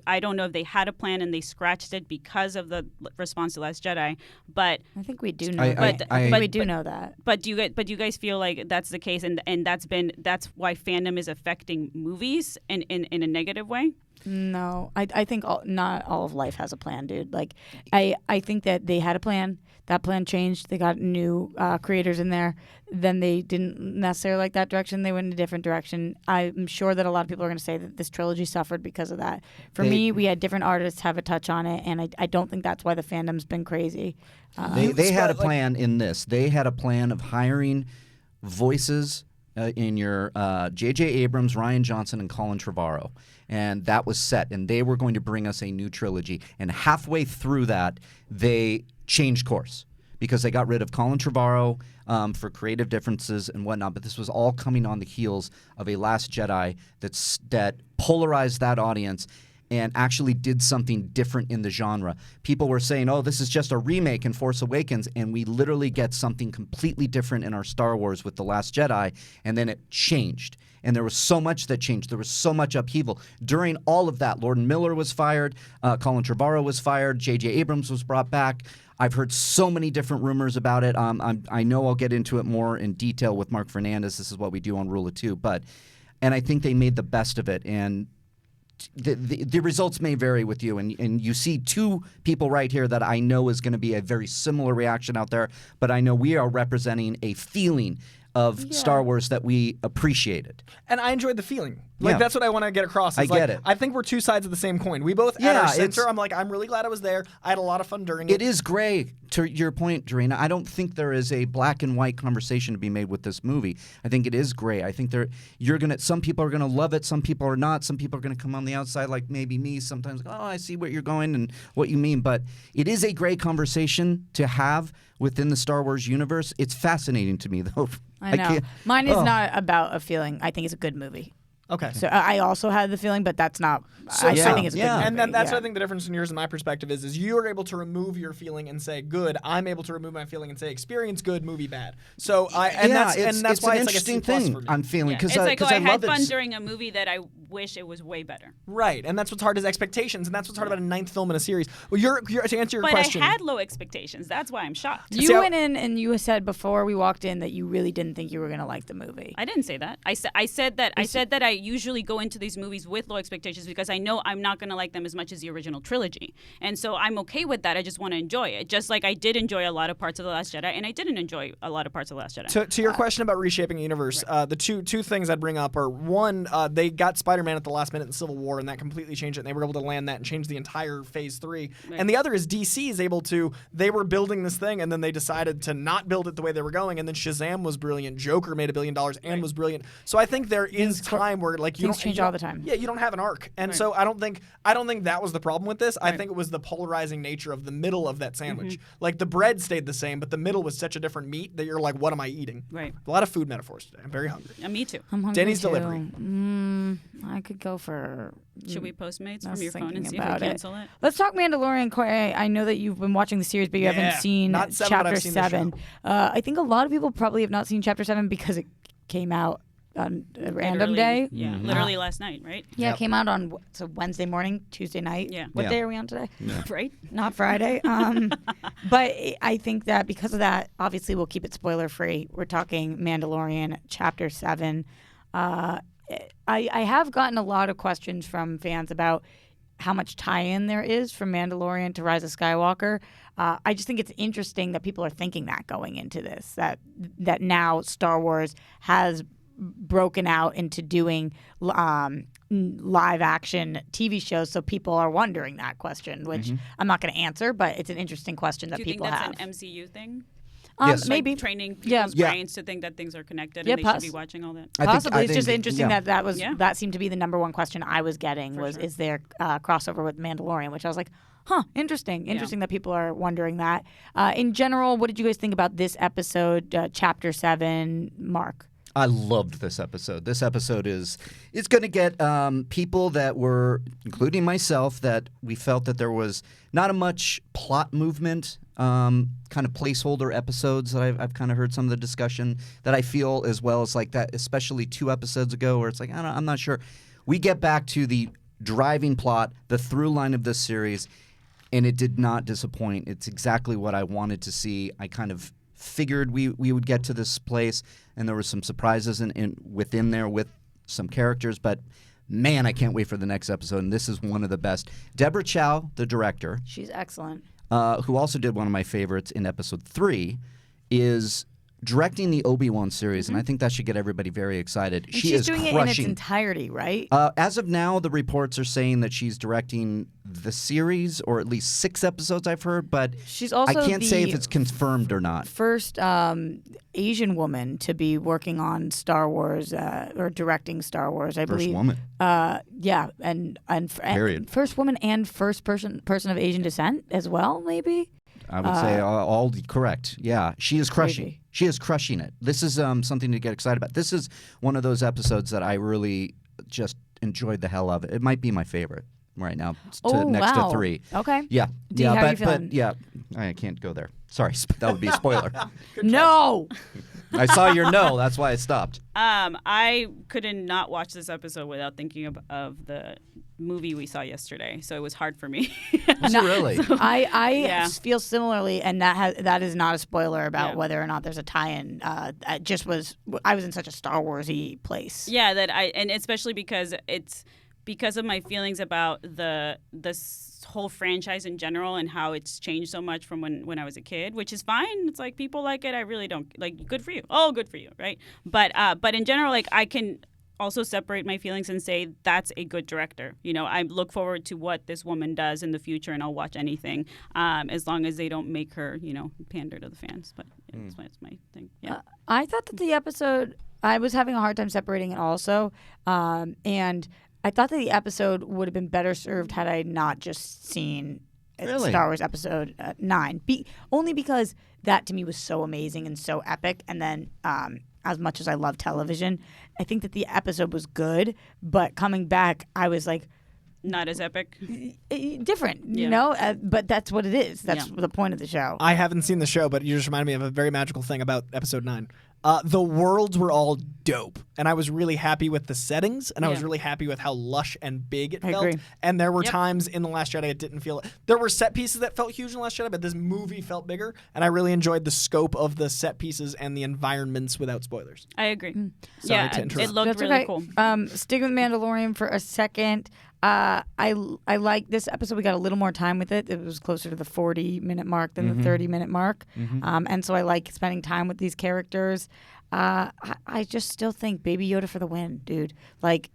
I don't know if they had a plan and they scratched it because of the response to Last Jedi. But I think we do know. We do know that. But do you guys feel like that's the case, and that's why fandom is affecting movies in a negative way? No, I think not all of life has a plan, dude. Like, I think that they had a plan. That plan changed. They got new creators in there. Then they didn't necessarily like that direction. They went in a different direction. I'm sure that a lot of people are going to say that this trilogy suffered because of that. For me, we had different artists have a touch on it, and I don't think that's why the fandom's been crazy. They had a plan in this. They had a plan of hiring voices in your J.J. Abrams, Rian Johnson, and Colin Trevorrow. And that was set. And they were going to bring us a new trilogy. And halfway through that, they changed course because they got rid of Colin Trevorrow for creative differences and whatnot. But this was all coming on the heels of a Last Jedi that polarized that audience and actually did something different in the genre. People were saying, oh, this is just a remake in Force Awakens, and we literally get something completely different in our Star Wars with The Last Jedi, and then it changed. And there was so much that changed. There was so much upheaval. During all of that, Lord Miller was fired, Colin Trevorrow was fired, J.J. Abrams was brought back. I've heard so many different rumors about it. I know I'll get into it more in detail with Mark Fernandez. This is what we do on Rule of Two. And I think they made the best of it. And the results may vary with you, and you see two people right here that I know is going to be a very similar reaction out there, but I know we are representing a feeling of Star Wars that we appreciated. And I enjoyed the feeling. Like, that's what I want to get across. I get it. I think we're two sides of the same coin. We both, at our center, I'm really glad I was there. I had a lot of fun during it. It is gray, to your point, Dorina. I don't think there is a black and white conversation to be made with this movie. I think it is gray. I think some people are gonna love it, some people are not. Some people are gonna come on the outside, like maybe me, sometimes, oh, I see what you're going and what you mean. But it is a gray conversation to have within the Star Wars universe. It's fascinating to me, though. I know. Mine is not about a feeling. I think it's a good movie. Okay. So I also had the feeling, but that's not. So- I yeah, think it's a good yeah. movie. And then that's yeah. what I think the difference in yours and my perspective is you are able to remove your feeling and say good. I'm able to remove my feeling and say experience good, movie bad. So that's it's why an it's like a interesting C+ thing for me. I'm feeling because it's like, I I had love fun it. during a movie that I wish it was way better. Right, and that's what's hard is expectations, and that's what's hard about a 9th film in a series. Well, to answer your But question, I had low expectations. That's why I'm shocked. You See, went in and you said before we walked in that you really didn't think you were going to like the movie. I didn't say that. I said that I usually go into these movies with low expectations because I know I'm not going to like them as much as the original trilogy. And so I'm okay with that. I just want to enjoy it. Just like I did enjoy a lot of parts of The Last Jedi, and I didn't enjoy a lot of parts of The Last Jedi. to your question about reshaping the universe, the two things I'd bring up are one, they got Spider-Man at the last minute in Civil War, and that completely changed it. And they were able to land that and change the entire Phase 3. Right. And the other is DC is able to. They were building this thing, and then they decided to not build it the way they were going. And then Shazam was brilliant. Joker made $1 billion and was brilliant. So I think there is time where like you things don't change you all don't- the time. Yeah, you don't have an arc, and so I don't think that was the problem with this. I think it was the polarizing nature of the middle of that sandwich. Like the bread stayed the same, but the middle was such a different meat that you're like, what am I eating? Right. A lot of food metaphors today. I'm very hungry. Me too. I'm hungry Denny's too. delivery. I could go for. Should we Postmates I from was your phone and thinking see if we about cancel it? Let's talk Mandalorian. Corey, I know that you've been watching the series, but you Yeah, haven't seen not 7, but Chapter I've seen the 7. I think a lot of people probably have not seen Chapter 7 because it came out on a random day. Yeah, literally last night, right? Yeah, it came out on Wednesday morning, Tuesday night. Yeah. What Yeah. day are we on today? Right? Not Friday. But I think that because of that, obviously we'll keep it spoiler free. We're talking Mandalorian Chapter 7. I have gotten a lot of questions from fans about how much tie-in there is from Mandalorian to Rise of Skywalker. I just think it's interesting that people are thinking that going into this, that now Star Wars has broken out into doing live action TV shows, so people are wondering that question, which I'm not going to answer, but it's an interesting question that Do you think people that's have. an MCU thing? Yes. Maybe. Like training Yeah. people's brains to think that things are connected Yeah, and they should be watching all that. Possibly. It's just think- interesting yeah. that seemed to be the number one question I was getting is there crossover with Mandalorian, which I was like, interesting that people are wondering that. In general, what did you guys think about this episode, Chapter 7, Mark? I loved this episode. This episode it's going to get people that were, including myself, that we felt that there was not a much plot movement, kind of placeholder episodes that I've kind of heard some of the discussion that I feel as well as like that, especially 2 episodes ago where it's like, I'm not sure. We get back to the driving plot, the through line of this series, and it did not disappoint. It's exactly what I wanted to see. I kind of figured we would get to this place, and there were some surprises within there with some characters, but man, I can't wait for the next episode, and this is one of the best. Deborah Chow, the director, She's excellent. who also did one of my favorites in episode 3, is directing the Obi-Wan series, and I think that should get everybody very excited. And She she's is doing it in its crushing. entirety, right? As of now, the reports are saying that she's directing the series, or at least 6 episodes I've heard, but She's also I can't say if the it's confirmed or not. first Asian woman to be working on Star Wars or directing Star Wars, I First believe. woman. Yeah, and Period. first woman and first person of Asian descent as well, maybe. I would say all correct. Yeah, she is crushing. crazy. She is crushing it. This is something to get excited about. This is one of those episodes that I really just enjoyed the hell of. It might be my favorite right now, next wow. to 3. Okay. Yeah, D, yeah, how are you but feeling? yeah, I can't go there. Sorry, that would be a spoiler. No. I saw your no. That's why I stopped. I couldn't not watch this episode without thinking of the movie we saw yesterday, so it was hard for me. Really? I Yeah. feel similarly, and that is not a spoiler about Yeah. whether or not there's a tie-in. I was in such a Star Wars-y place. Yeah, and especially because because of my feelings about this whole franchise in general and how it's changed so much from when I was a kid, which is fine. It's like people like it. I really don't like. Good for you. Oh, good for you, right? But in general, like I can also separate my feelings and say that's a good director. You know, I look forward to what this woman does in the future, and I'll watch anything as long as they don't make her, pander to the fans. But yeah, that's my thing. Yeah. I thought that the episode, I was having a hard time separating it also, and I thought that the episode would have been better served had I not just seen Really? Star Wars Episode 9. Only because that to me was so amazing and so epic, and then as much as I love television, I think that the episode was good, but coming back, I was like, Not as epic. different, you Yeah. know? But that's what it is. That's the point of the show. I haven't seen the show, but you just reminded me of a very magical thing about episode 9. The worlds were all dope, and I was really happy with the settings, and I was Yeah. really happy with how lush and big it I felt. agree. And there were Yep. times in The Last Jedi it didn't feel. There were set pieces that felt huge in The Last Jedi, but this movie felt bigger, and I really enjoyed the scope of the set pieces and the environments without spoilers. I agree. Sorry Yeah, to interrupt. it looked That's really okay. cool. Stick with Mandalorian for a second. I like this episode. We got a little more time with it. It was closer to the 40-minute mark than the 30-minute mark. And so I like spending time with these characters. I just still think Baby Yoda for the win, dude. Like,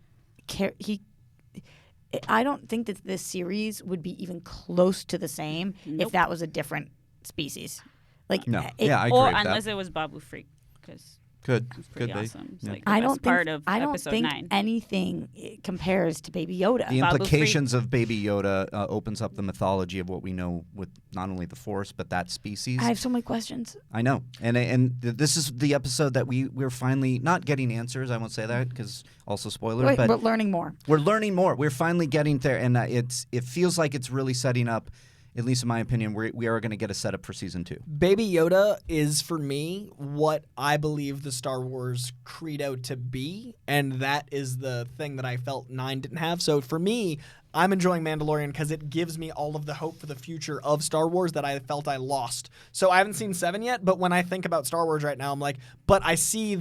I don't think that this series would be even close to the same if that was a different species. Like, No. Yeah, I agree Or with that. unless it was Babu Freak, because Could pretty be. awesome. It's Yeah. like the I best don't part think of I don't episode think 9. anything compares to Baby Yoda. The Babu implications of Baby Yoda opens up the mythology of what we know with not only the Force but that species. I have so many questions. I know, and this is the episode that we're finally not getting answers. I won't say that because also spoilers, Wait, but we're learning more. we're learning more. We're finally getting there, and it feels like it's really setting up. At least in my opinion, we are going to get a setup for season 2. Baby Yoda is, for me, what I believe the Star Wars creed out to be, and that is the thing that I felt 9 didn't have. So for me, I'm enjoying Mandalorian because it gives me all of the hope for the future of Star Wars that I felt I lost. So I haven't seen 7 yet, but when I think about Star Wars right now, I'm like, but I see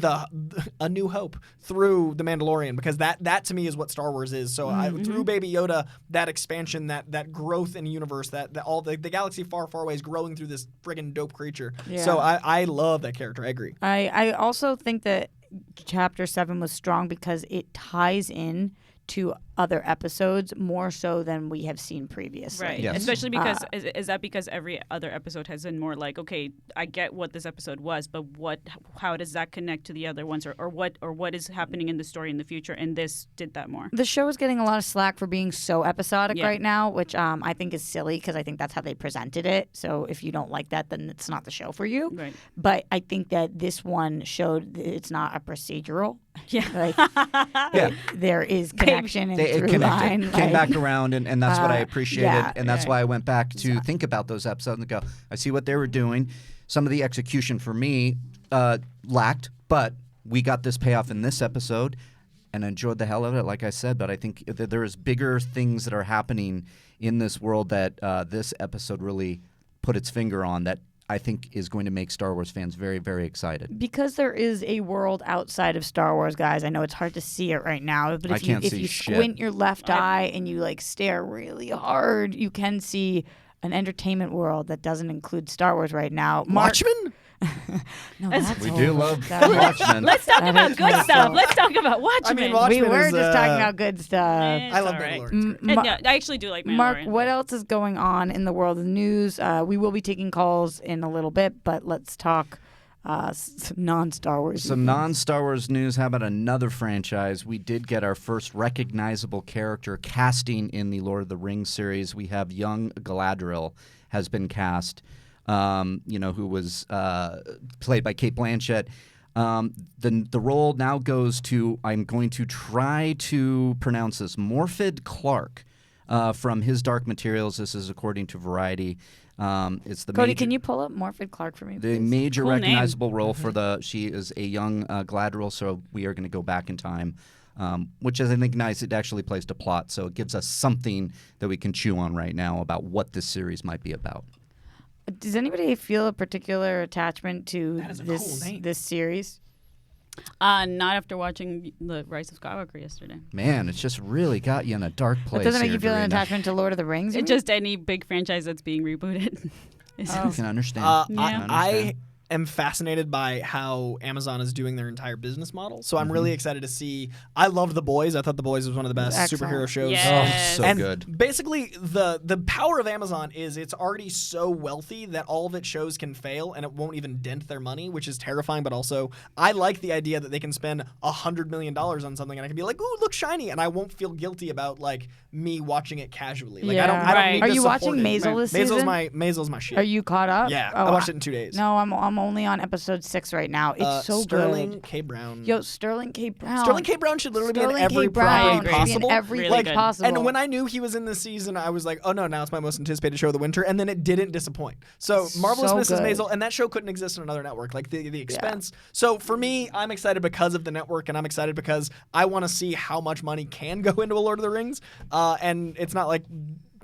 a new hope through The Mandalorian, because that to me is what Star Wars is. So through Baby Yoda, that expansion, that growth in the universe, that all the galaxy far, far away is growing through this friggin' dope creature. Yeah. So I love that character. I agree. I also think that Chapter 7 was strong because it ties in to other episodes more so than we have seen previously. Right. Yes. Especially because is that because every other episode has been more like, okay, I get what this episode was, but how does that connect to the other ones, or what is happening in the story in the future? And this did that more. The show is getting a lot of slack for being so episodic Yeah. right now, which I think is silly because I think that's how they presented it. So if you don't like that, then it's not the show for you. Right. But I think that this one showed that it's not a procedural. Yeah. Like, Yeah. there is connection and It through connected, line. came like- back around, and that's what I appreciated, yeah, and that's right. why I went back to think about those episodes and go, I see what they were doing. Some of the execution for me lacked, but we got this payoff in this episode, and I enjoyed the hell out of it, like I said. But I think that there is bigger things that are happening in this world that this episode really put its finger on that I think is going to make Star Wars fans very, very excited. Because there is a world outside of Star Wars, guys. I know it's hard to see it right now, but I if you can't if see you shit. squint your left eye and you like stare really hard, you can see an entertainment world that doesn't include Star Wars right now. Watchmen? No, that's We over. do love That- Watchmen. Let's talk That about is good my stuff. fault. Let's talk about Watchmen. I mean, We Watchmen were is, just talking about good stuff. It's I love all right. Mandalorian. And, yeah, I actually do like Mandalorian. Mark, what else is going on in the world of news? We will be taking calls in a little bit, but let's talk non-Star Wars. Some non-Star Wars news. How about another franchise? We did get our first recognizable character casting in the Lord of the Rings series. We have young Galadriel has been cast, who was played by Cate Blanchett. The role now goes to, I'm going to try to pronounce this, Morfydd Clark from his Dark Materials. This is according to Variety. It's the Cody, major, can you pull up Morfydd Clark for me, the please? major Cool name. recognizable role for she is a young Galadriel, so we are going to go back in time, which is, I think, nice. It actually plays to plot, so it gives us something that we can chew on right now about what this series might be about. Does anybody feel a particular attachment to That is a this cool name. this series? Not after watching The Rise of Skywalker yesterday. Man, it's just really got you in a dark place. It doesn't make here, you feel an Dorina. attachment to Lord of the Rings? you It's mean? just any big franchise that's being rebooted. It's I just- can understand. Yeah. I am fascinated by how Amazon is doing their entire business model. So I'm really excited to see. I loved The Boys. I thought The Boys was one of the best Excellent. superhero shows. Yes. so and good. basically, the power of Amazon is it's already so wealthy that all of its shows can fail and it won't even dent their money, which is terrifying. But also, I like the idea that they can spend $100 million on something and I can be like, "Ooh, look shiny," and I won't feel guilty about like me watching it casually. Like I don't Right. need Are to you support watching it. Maisel this Maisel's season? Maisel's my shit. Are you caught up? Yeah, Oh, I watched it in 2 days. No, I'm only on episode 6 right now. It's so Sterling good. K. Brown. Yo, Sterling K. Brown. Sterling K. Brown should literally Sterling be in every K. Brown property should be in possible. everything Really good. possible. And when I knew he was in this season, I was like, oh no, now it's my most anticipated show of the winter. And then it didn't disappoint. So Marvelous So Mrs. good. Maisel, and that show couldn't exist on another network. Like the expense. So for me, I'm excited because of the network, and I'm excited because I want to see how much money can go into a Lord of the Rings. And it's not like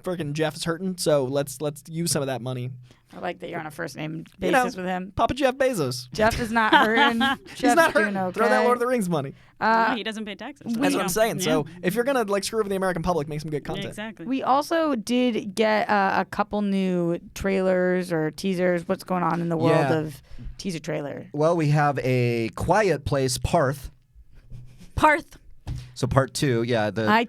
freaking Jeff is hurting, so let's use some of that money. I like that you're on a first name You know, basis with him. Papa Jeff Bezos. Jeff is not hurting. He's not doing hurting. okay. Throw that Lord of the Rings money. No, he doesn't pay taxes. That's what I'm saying. Yeah. So if you're gonna like screw over the American public, make some good Yeah, content. exactly. We also did get a couple new trailers or teasers. What's going on in the world Yeah. of teaser trailer? Well, we have a Quiet Place Parth. Parth. So part 2, yeah. I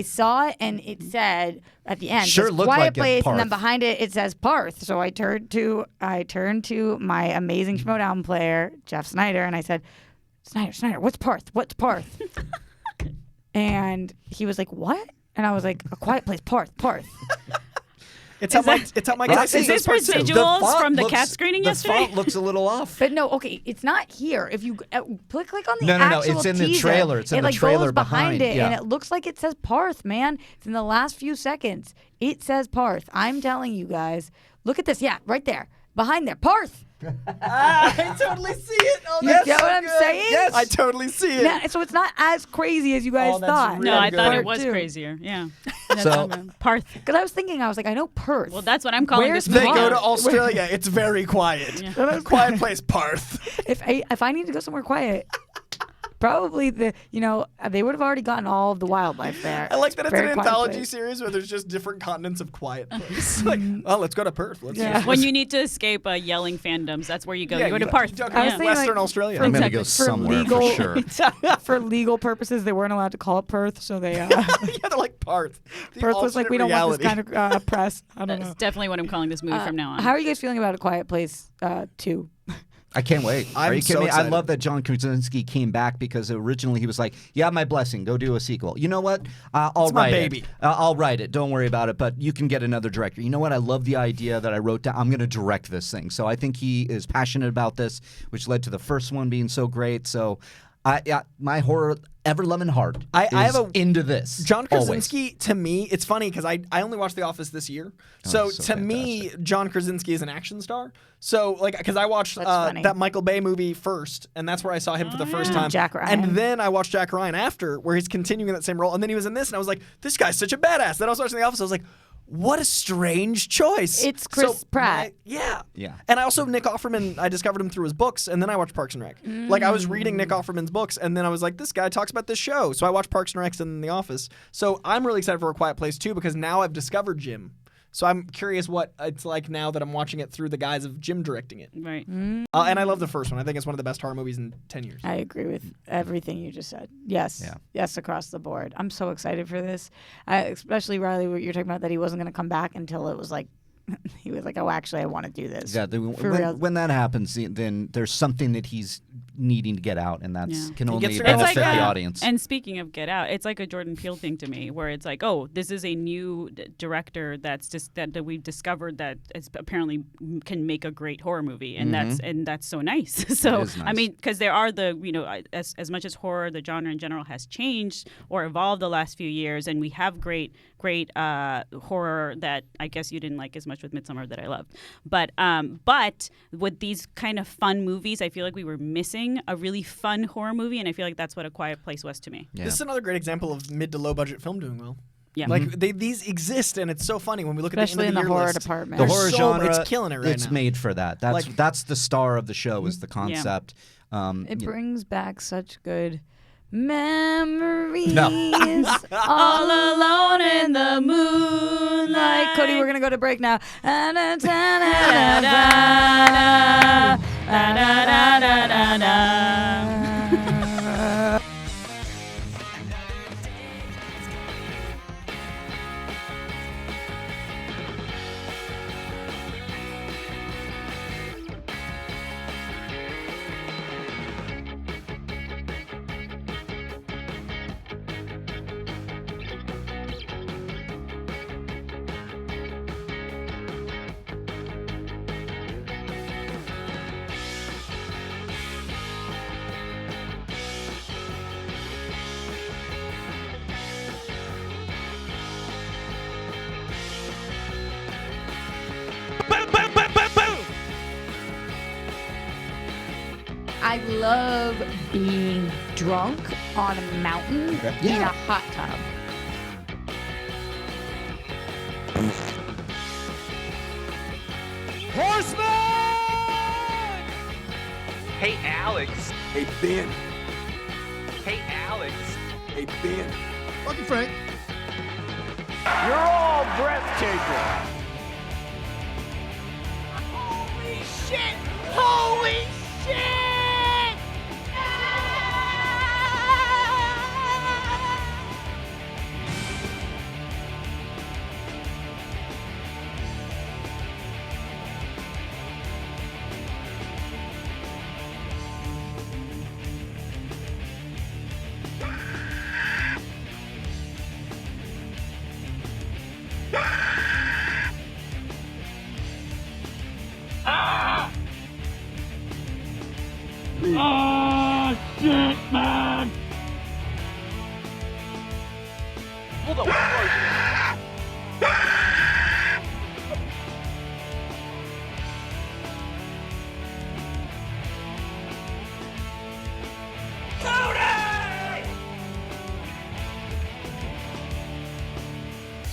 saw it and it said at the end, Sure says looked Quiet like a Place, and then Parth. behind it says Parth. So I turned to my amazing Schmodown player, Jeff Snyder, and I said, Snyder, what's Parth? What's Parth? And he was like, what? And I was like, A Quiet Place, Parth. It's how Mike Tyson is says this part two. residuals font from the looks- cat screening the yesterday? font looks a little off. But no, okay, it's not here. If you click on the No, actual it's in the teaser, trailer. It's in it the like trailer goes behind behind, it, yeah. and it looks like it says Parth, man. It's in the last few seconds. It says Parth. I'm telling you guys. Look at this. Yeah, right there. Behind there. Parth. I totally see it. Oh, You that's get so what I'm good. saying? Yes. I totally see it. Yeah, so it's not as crazy as you guys Oh, that's thought. really No, I good. thought it Part was two. crazier. Yeah. So- Parth. Because I was thinking, I was like, I know Perth. Well, that's what I'm calling Where's this They movie. go to Australia. It's very quiet. Quiet place, Parth. if I need to go somewhere quiet, probably they would have already gotten all of the wildlife there. I like that it's an Very quiet anthology place. series where there's just different continents of quiet place. Like, oh, let's go to Perth. Let's Yeah. When you need to escape yelling fandoms, that's where you go. Yeah, you go to you- Parth. you go to I was Yeah. thinking, Western like, Australia. I'm going to Exactly. go For somewhere legal- for sure. For legal purposes, they weren't allowed to call it Perth, so they yeah, they're like Parth. The Perth was like, alternate we don't reality. want this kind of press. I don't That's know. definitely what I'm calling this movie from now on. How are you guys feeling about A Quiet Place 2? I can't wait. Are I'm you so kidding me? I excited. love that John Krasinski came back because originally he was like, "Yeah, my blessing. Go do a sequel." You know what? I'll It's my write baby. it. I'll write it. Don't worry about it. But you can get another director. You know what? I love the idea that I wrote down. I'm going to direct this thing. So I think he is passionate about this, which led to the first one being so great. So, my horror ever-loving heart I is have a- into this. John always. Krasinski, to me, it's funny because I only watched The Office this year. So, he's so to me, John Krasinski is an action star. So, like, because I watched That's funny. that Michael Bay movie first, and that's where I saw him for the first time. Jack Ryan. And then I watched Jack Ryan after, where he's continuing in that same role. And then he was in this, and I was like, this guy's such a badass. Then I was watching The Office, I was like, what a strange choice. It's Chris Pratt. Yeah. Yeah. And I also, Nick Offerman, I discovered him through his books, and then I watched Parks and Rec. Like, I was reading Nick Offerman's books, and then I was like, this guy talks about this show. So I watched Parks and Rec and then The Office. So I'm really excited for A Quiet Place too, because now I've discovered Jim. So I'm curious what it's like now that I'm watching it through the guise of Jim directing it. Right. And I love the first one. I think it's one of the best horror movies in 10 years. I agree with everything you just said. Yes. Yeah. Yes, across the board. I'm so excited for this. Especially, Riley, what you're talking about, that he wasn't going to come back until it was like, he was like, oh, actually, I want to do this. Yeah, For real. when that happens, then there's something that he's needing to get out, and that's Yeah. can He only gets to benefit go the outside. audience. And speaking of Get Out, it's like a Jordan Peele thing to me, where it's like, oh, this is a new director that's just that we've discovered that it's apparently can make a great horror movie, and that's so nice. So is nice. I mean, because there are as much as horror, the genre in general has changed or evolved the last few years, and we have great horror that I guess you didn't like as much with Midsommar that I loved, but with these kind of fun movies, I feel like we were missing a really fun horror movie, and I feel like that's what A Quiet Place was to me. Yeah. This is another great example of mid to low budget film doing well. Yeah. Like these exist, and it's so funny when we look Especially at in the the end of the year horror list. department. The There's horror so- genre, it's killing it right it's now. made for that. That's the star of the show is the concept. It brings back such good memories. No. All alone in the moonlight. Cody, we're gonna go to break now. I love being drunk on a mountain in a hot tub. Hey, Alex. Hey, Ben. Hey, Alex. Hey, Ben. Fucking Frank. You're all breathtaking. Holy shit! Holy shit! Oh, shit, man! Hold on,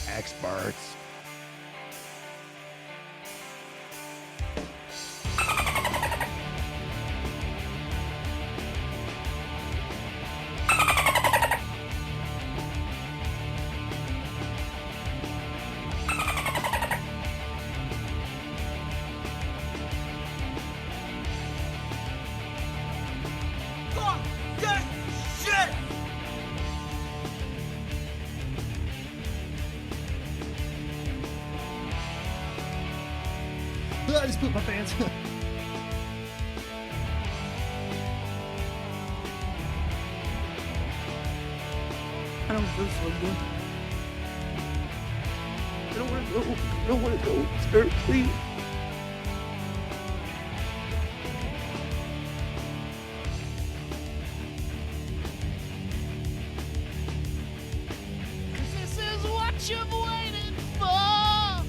Experts. I just pooped my pants. I don't feel so good. I don't want to go. I don't want to go. Sir, please. this is what you've waited for.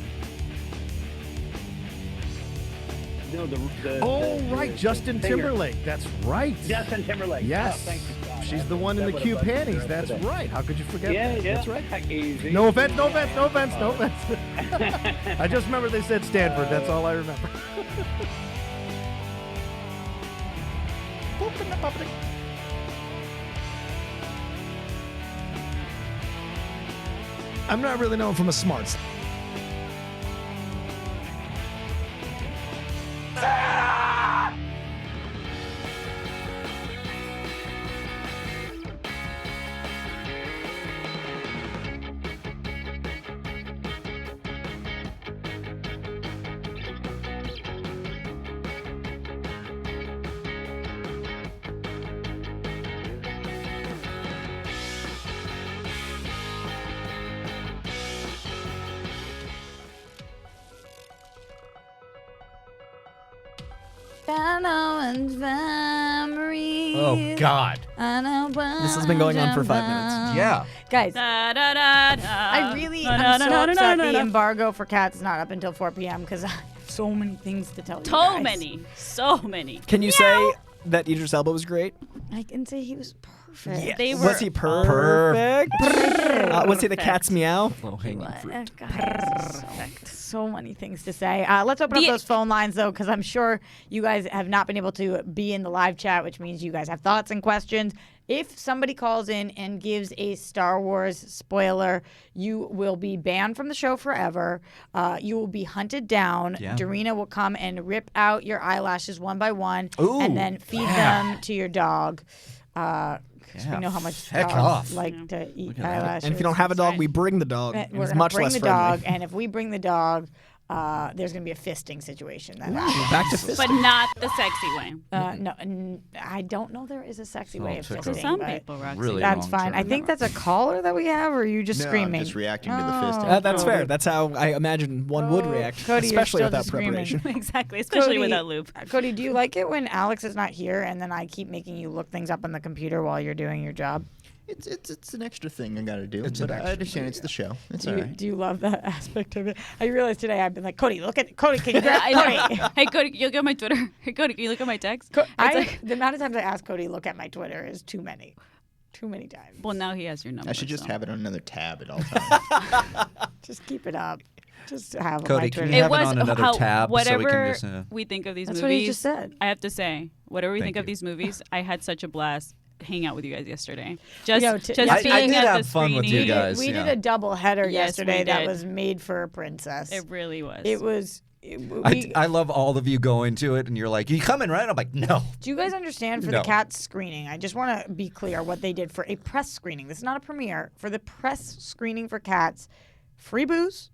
No, Right, Justin Timberlake. That's right. Justin Timberlake. Yes. Oh, thank you, God. She's the one in the cute panties. That's right. How could you forget Yeah, that? yeah. That's right. Easy. No offense, no offense, no offense, no offense. I just remember they said Stanford. That's all I remember. I'm not really known for my smarts. Oh, God. This has been going on for 5 minutes. Yeah. Guys, Da, da, da, da. I really Da, am da, so da, da, upset da, the da. embargo for cats is not up until 4 p.m. because I have so many things to tell you So guys. many. So many. Can you say that Idris Elba was great? I can say he was perfect. Yes. They Was were he perfect? Was he the perfect. cat's meow? Low-hanging What? fruit. God, so many things to say. Let's open up those phone lines, though, because I'm sure you guys have not been able to be in the live chat, which means you guys have thoughts and questions. If somebody calls in and gives a Star Wars spoiler, you will be banned from the show forever. You will be hunted down. Yeah. Darina will come and rip out your eyelashes one by one Ooh, and then feed them to your dog. Because we know how much Heck dogs off. like to eat at that. eyelashes. And if you don't have a dog, we bring the dog. We're It's gonna much bring less the friendly. dog, and if we bring the dog, there's gonna be a fisting situation. That happens. Back to fist. But not the sexy way. I don't know there is a sexy So way of tickled. To fisting. some but people, Roxy. Really that's long fine. I term. think that's a caller that we have, or are you just No, screaming? I'm just reacting to the Oh. fisting. That's fair. That's how I imagine one would react, Cody, you're especially still without just screaming. preparation. Exactly, especially Cody, without lube. Cody, do you like it when Alex is not here and then I keep making you look things up on the computer while you're doing your job? It's an extra thing I got to do. It's But an I extra understand thing, it's the show. It's Do all you, right. do you love that aspect of it? I realized today I've been like, Cody, Cody, can you grab Cody? Hey, Cody, you look at my Twitter. Hey, Cody, can you look at my text? The amount of times I ask Cody, look at my Twitter is too many. Too many times. Well, now he has your number. I should just so. have it on another tab at all times. Just keep it up. Just have Cody, my can Twitter. you have it on another how, tab so we whatever can just, we think of these That's movies. what he just said. I have to say, whatever we Thank think of you. these movies, I had such a blast hanging out with you guys yesterday. Just, Yo, just I being did at have the fun with you screening. guys. We yeah. did a double header Yes, yesterday we that did. was made for a princess. It really was. It was. I love all of you going to it, and you're like, "You coming, right?" I'm like, "No." Do you guys understand for No. the Cats screening? I just want to be clear what they did for a press screening. This is not a premiere. For the press screening for Cats, free booze,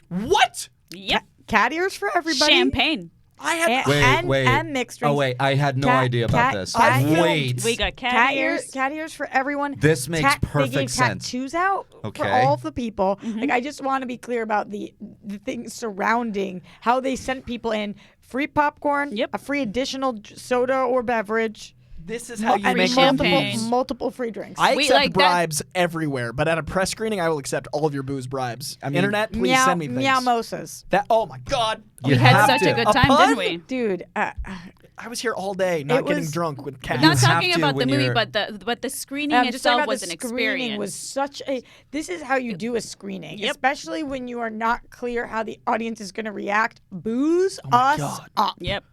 What? Yep. cat ears for everybody, Champagne. I had. and mixed drinks. Oh wait, I had no Cat- idea about cat- this. cat- Wait, We got cat ears. cat ears for everyone. This makes They perfect gave sense. tattoos out for Okay. all of the people. Mm-hmm. Like I just want to be clear about the things surrounding how they sent people in. Free popcorn. Yep. A free additional soda or beverage. This is how you and make champagne. multiple free drinks. I We accept like that- bribes everywhere, but at a press screening, I will accept all of your booze bribes. I mean- Internet, please send me things. Meow-mosas. That. Oh my God. You We had have such to. a good A time, pun? didn't we? Dude, I was here all day, not getting was- drunk with cats. Not have talking to about the when movie, you're- but the screening I'm just talking itself about was the an screening experience. was such a. This is how you do a screening, Yep. especially when you are not clear how the audience is going to react. Booze my us God. up. Yep.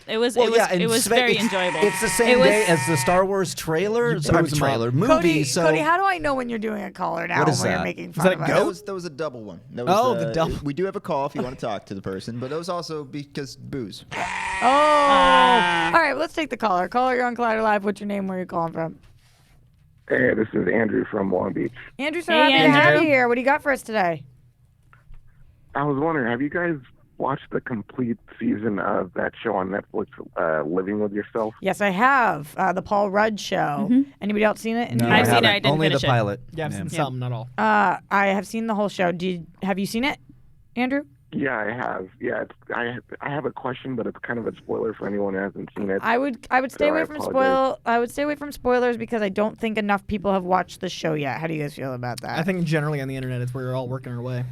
It was. Well, it was. yeah, and it was Sve- very it's- enjoyable. It's the same It was- day as the Star Wars trailer. booze 'em up. Movie. Cody, so Cody, how do I know when you're doing a caller now What and is when you're that? making Is fun that of a us? goat? That was a double one. That was, Oh, the double. We do have a call if you want to talk to the person, but that was also because booze. Oh, all right. Let's take the caller. Caller, you're on Collider Live. What's your name? Where are you calling from? Hey, this is Andrew from Long Beach. Andrew, so Hey, happy to have Andrew. you here. What do you got for us today? I was wondering, have you guys watched the complete season of that show on Netflix, Living with Yourself? Yes, I have. The Paul Rudd show. Anybody else seen it? No, I've I seen it, haven't. I didn't Only finish the it. pilot. Yeah, I've seen some, not all. I have seen the whole show. Have you seen it, Andrew? Yeah, I have. Yeah, I have a question, but it's kind of a spoiler for anyone who hasn't seen it. I would stay So away I from apologize. I would stay away from spoilers because I don't think enough people have watched the show yet. How do you guys feel about that? I think generally on the internet, it's where we're all working our way.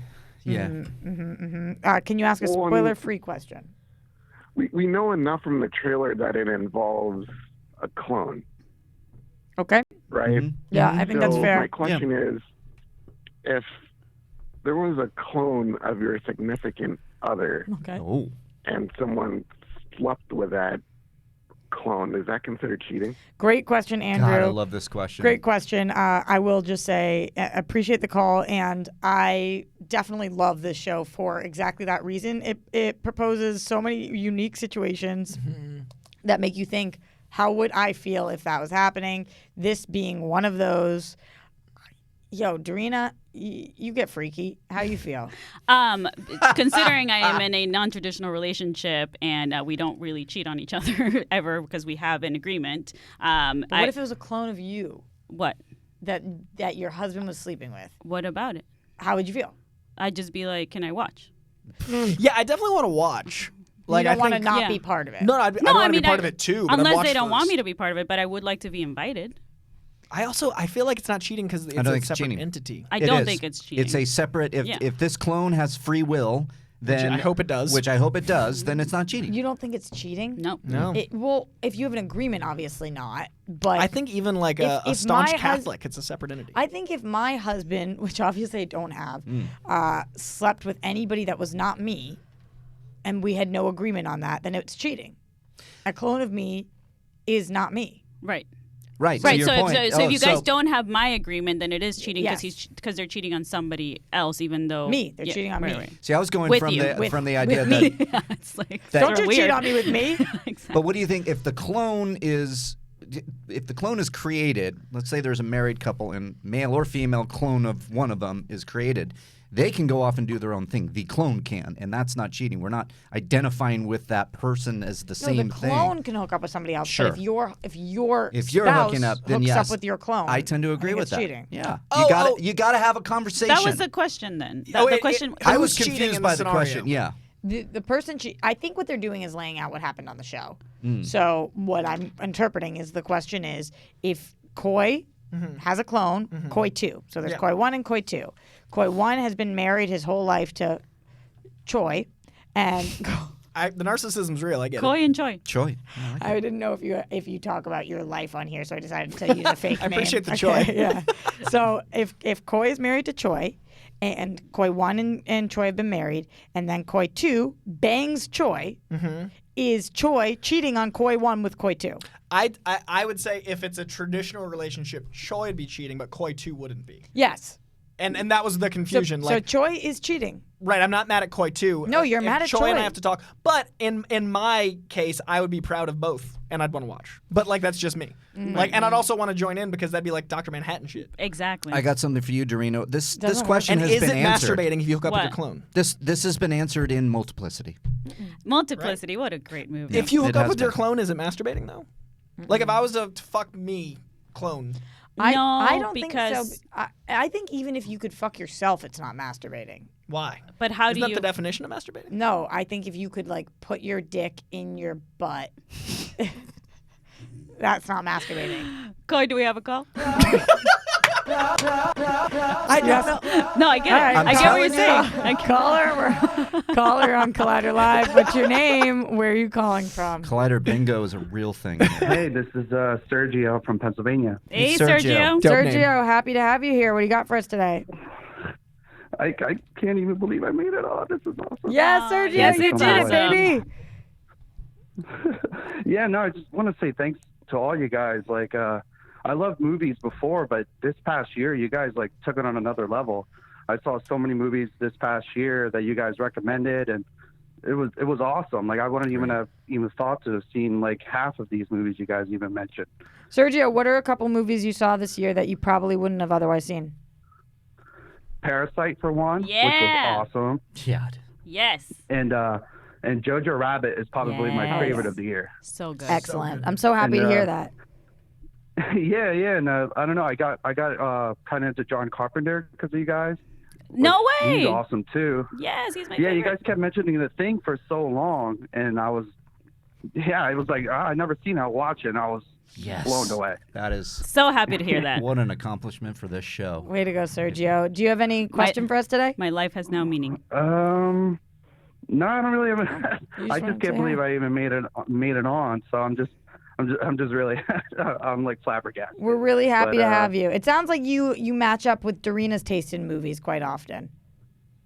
Yeah. Can you ask a Well, I mean- spoiler-free question? We know enough from the trailer that it involves a clone, Okay. right? Mm-hmm. Yeah, I think that's So fair. my question is, if there was a clone of your significant other Okay. Oh. and someone slept with that clone, is that considered cheating? Great question, Andrew. God, I love this question. Great question. I will just say, appreciate the call, and I definitely love this show for exactly that reason. It proposes so many unique situations that make you think, how would I feel if that was happening? This being one of those. Yo, Dorina, you get freaky. How you feel? Considering I am in a non-traditional relationship and we don't really cheat on each other ever because we have an agreement. But what if it was a clone of you What? that your husband was sleeping with? What about it? How would you feel? I'd just be like, can I watch? Yeah, I definitely want to watch. Like, you don't I want to think, not yeah. be part of it. No, I'd No, want I to mean, be part of it too. But I'd Unless watch they don't want first. me to be part of it, but I would like to be invited. I feel like it's not cheating because it's don't a think it's separate cheating. entity. I It don't is. think it's cheating. It's a separate. Yeah. If this clone has free will, then I hope it does. Which I hope it does. Then it's not cheating. You don't think it's cheating? No. No. Well, if you have an agreement, obviously not. But I think even like If- a if staunch my Catholic, it's a separate entity. I think if my husband, which obviously I don't have, slept with anybody that was not me, and we had no agreement on that, then it's cheating. A clone of me is not me. Right. Right. Right. your So, point. if you so- guys don't have my agreement, then it is cheating because Yes. they're cheating on somebody else, even though Me. They're cheating on me. See, I was going With from you. the idea with that. Yeah, it's like That- Don't sort you of cheat weird. on me with me? Exactly. But what do you think if the clone is created? Let's say there's a married couple and male or female clone of one of them is created. They can go off and do their own thing. The clone can, and that's not cheating. We're not identifying with that person as the No, same the clone thing. can hook up with somebody else. Sure. But if your If you're spouse hooking up, then hooks yes, up with your clone, I tend to agree think with it's that. cheating. Yeah, Oh, you gotta have a conversation. That was the question then. Oh, The it- question. I Who's was cheating confused in by the the scenario? question. Yeah. The person, I think what they're doing is laying out what happened on the show. Mm. So what I'm interpreting is the question is if Coy has a clone, Koi 2. So there's Koi 1 and Koi 2. Koi 1 has been married his whole life to Choi, and the narcissism's real. I get Koi it. and Choi. Choi. I didn't know if you talk about your life on here, so I decided to use a fake I name. appreciate the Okay, Choi. Yeah. So if Koi is married to Choi, and Koi 1 and Choi have been married, and then Koi 2 bangs Choi, is Choi cheating on Koi 1 with Koi 2? I would say if it's a traditional relationship, Choi would be cheating, but Koi 2 wouldn't be. Yes. And that was the confusion. So Choi is cheating. Right, I'm not mad at Koi 2. No, you're If mad at Choi. Choi. And I have to talk. But in my case, I would be proud of both, and I'd want to watch. But like that's just me. Like, and I'd also want to join in because that'd be like Dr. Manhattan shit. Exactly. I got something for you, Dorino. This Doesn't question And has is been it answered. masturbating if you hook up with What? your clone? This has been answered in Multiplicity. Multiplicity. What a great movie. If you hook It up has with your been. clone, is it masturbating though? Like if I was to fuck me clone. I don't because think so. I think even if you could fuck yourself, it's not masturbating. Why? But how Isn't do that you? the definition of masturbating? No, I think if you could like put your dick in your butt, that's not masturbating. Koi, do we have a call? I don't know. No, I get it. All right, I get what you're calling saying. Caller on Collider Live. What's your name? Where are you calling from? Collider bingo is a real thing. Hey, this is Sergio from Pennsylvania. Hey, Sergio. Sergio. Dope name. Sergio, happy to have you here. What do you got for us today? I can't even believe I made it on. This is awesome. Yes, Sergio, yes, you it's did it, awesome. baby. Yeah, no, I just want to say thanks to all you guys. Like, I loved movies before, but this past year, you guys like took it on another level. I saw so many movies this past year that you guys recommended, and it was awesome. Like, I wouldn't even have thought to have seen like half of these movies you guys even mentioned. Sergio, what are a couple movies you saw this year that you probably wouldn't have otherwise seen? Parasite for one, Yeah. which was awesome, Yeah. Yes. and Jojo Rabbit is probably my Yes. favorite of the year. So good. Excellent. I'm so happy And, to hear that. Yeah, and I don't know. I got kind of into John Carpenter because of you guys. No way. He's awesome too. Yes, he's my Yeah, favorite. you guys kept mentioning The Thing for so long, and I was like, I never seen it. I watch it, and I was blown away. That is So happy to hear that. what an accomplishment for this show. Way to go, Sergio. Do you have any question for us today? My life has now meaning. No, I don't really have. You I just wanna just can't say believe hi. I even made it on. So I'm just really, I'm like flabbergasted. We're really happy But, to have you. It sounds like you match up with Dorina's taste in movies quite often.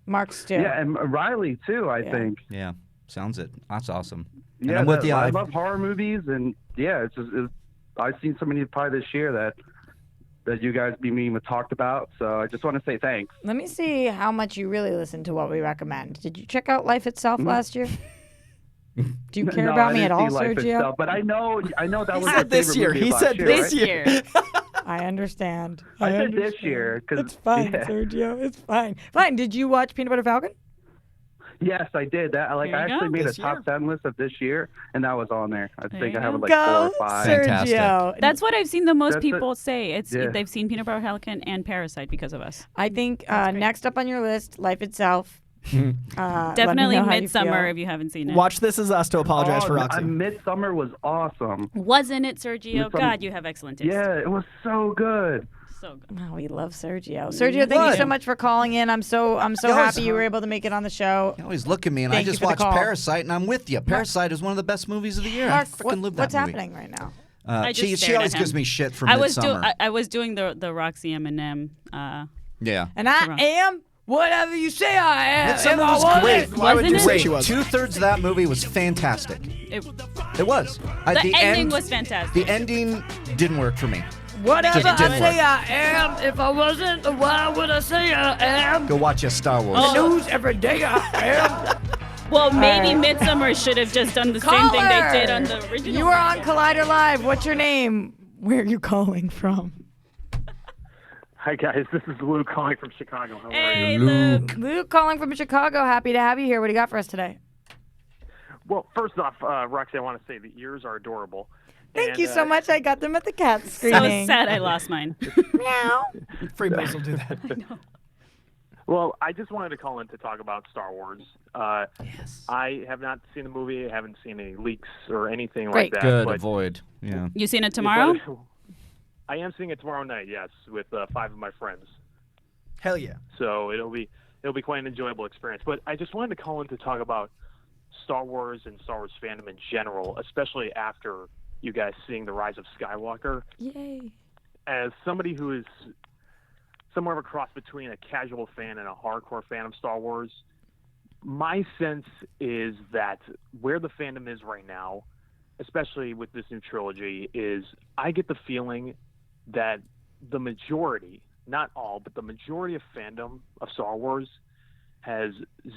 Mark's too. Yeah, and Riley too. I think. Yeah, sounds it. That's awesome. And Yeah, I'm with you. I love horror movies, and yeah, I've seen so many probably this year that you guys even talked about. So I just want to say thanks. Let me see how much you really listen to what we recommend. Did you check out Life Itself last year? Do you care No, about I me at didn't all, see Life Sergio? Itself, but I know that He was said your this favorite year. movie He of said last year, This right? year. I understand. I said understand. this year because It's fine, Sergio. It's fine. Fine. Did you watch Peanut Butter Falcon? Yes, I did. That Here you I actually go. made a This year. top 10 list of this year, and that was on there. I think you I have go. like 4 Go, or 5. Fantastic. Sergio. That's what I've seen the most That's it. people say. It's Yeah. they've seen Peanut Butter Falcon and Parasite because of us. I think next up on your list, Life Itself. Let me Definitely know how you Midsummer feel. if you haven't seen it. Watch This Is Us to apologize for Roxy. Midsummer was awesome. Wasn't it, Sergio? Midsummer- God, you have excellent taste. Yeah, it was so good. So good. Oh, we love Sergio. Sergio, thank you so much for calling in. I'm so happy you were able to make it on the show. You always look at me, and Thank I you just for the watched call. Parasite, and I'm with you. Parasite is one of the best movies of the year. Mark, I freaking love that what's movie. happening right now? I just She stared always at gives him. me shit for I was Midsummer. I was doing the Roxy Eminem. Yeah. And I wrong. am whatever you say I am. Midsummer If I was wasn't- great. Why would you Wasn't say it? she was? 2/3 of that movie was fantastic. It, It was. At the ending end, was fantastic. The ending didn't work for me. Whatever Just didn't I say work. I am. If I wasn't, why would I say I am? Go watch your Star Wars. Oh. News every day I am. Well, maybe right. Midsummer should have just done the same thing they did on the original. You are on Collider Live. What's your name? Where are you calling from? Hi guys, this is Luke calling from Chicago. How are Hey, you? Luke. Luke calling from Chicago. Happy to have you here. What do you got for us today? Well, first off, Roxy, I want to say the ears are adorable. Thank And, you so much. I got them at the cat So screening. sad I lost mine. Meow. Free Buzz will do that. Well, I just wanted to call in to talk about Star Wars. Yes. I have not seen the movie. I haven't seen any leaks or anything Great. like that. Good. But Avoid. Yeah. You seen it tomorrow? I am seeing it tomorrow night, yes, with 5 of my friends. Hell yeah. So it'll be quite an enjoyable experience. But I just wanted to call in to talk about Star Wars and Star Wars fandom in general, especially after you guys seeing The Rise of Skywalker. Yay. As somebody who is somewhere of a cross between a casual fan and a hardcore fan of Star Wars, my sense is that where the fandom is right now, especially with this new trilogy, is I get the feeling that the majority, not all, but the majority of fandom of Star Wars has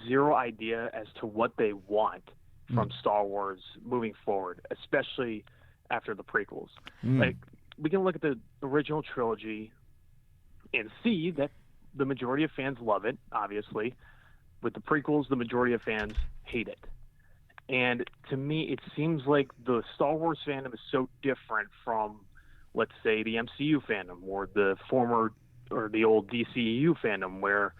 zero idea as to what they want from Star Wars moving forward, especially after the prequels. Like, we can look at the original trilogy and see that the majority of fans love it, obviously. With the prequels, the majority of fans hate it. And to me, it seems like the Star Wars fandom is so different from, let's say, the MCU fandom or the former or the old DCEU fandom, where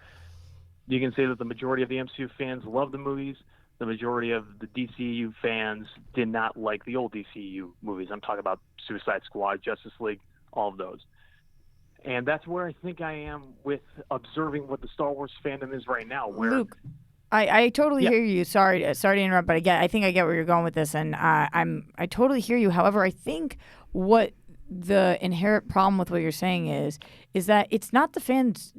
you can say that the majority of the MCU fans love the movies, the majority of the DCEU fans did not like the old DCEU movies. I'm talking about Suicide Squad, Justice League, all of those. And that's where I think I am with observing what the Star Wars fandom is right now. Where Luke, I totally hear you. Sorry to interrupt, but I think I get where you're going with this, and I totally hear you. However, I think what the inherent problem with what you're saying is that it's not the fans'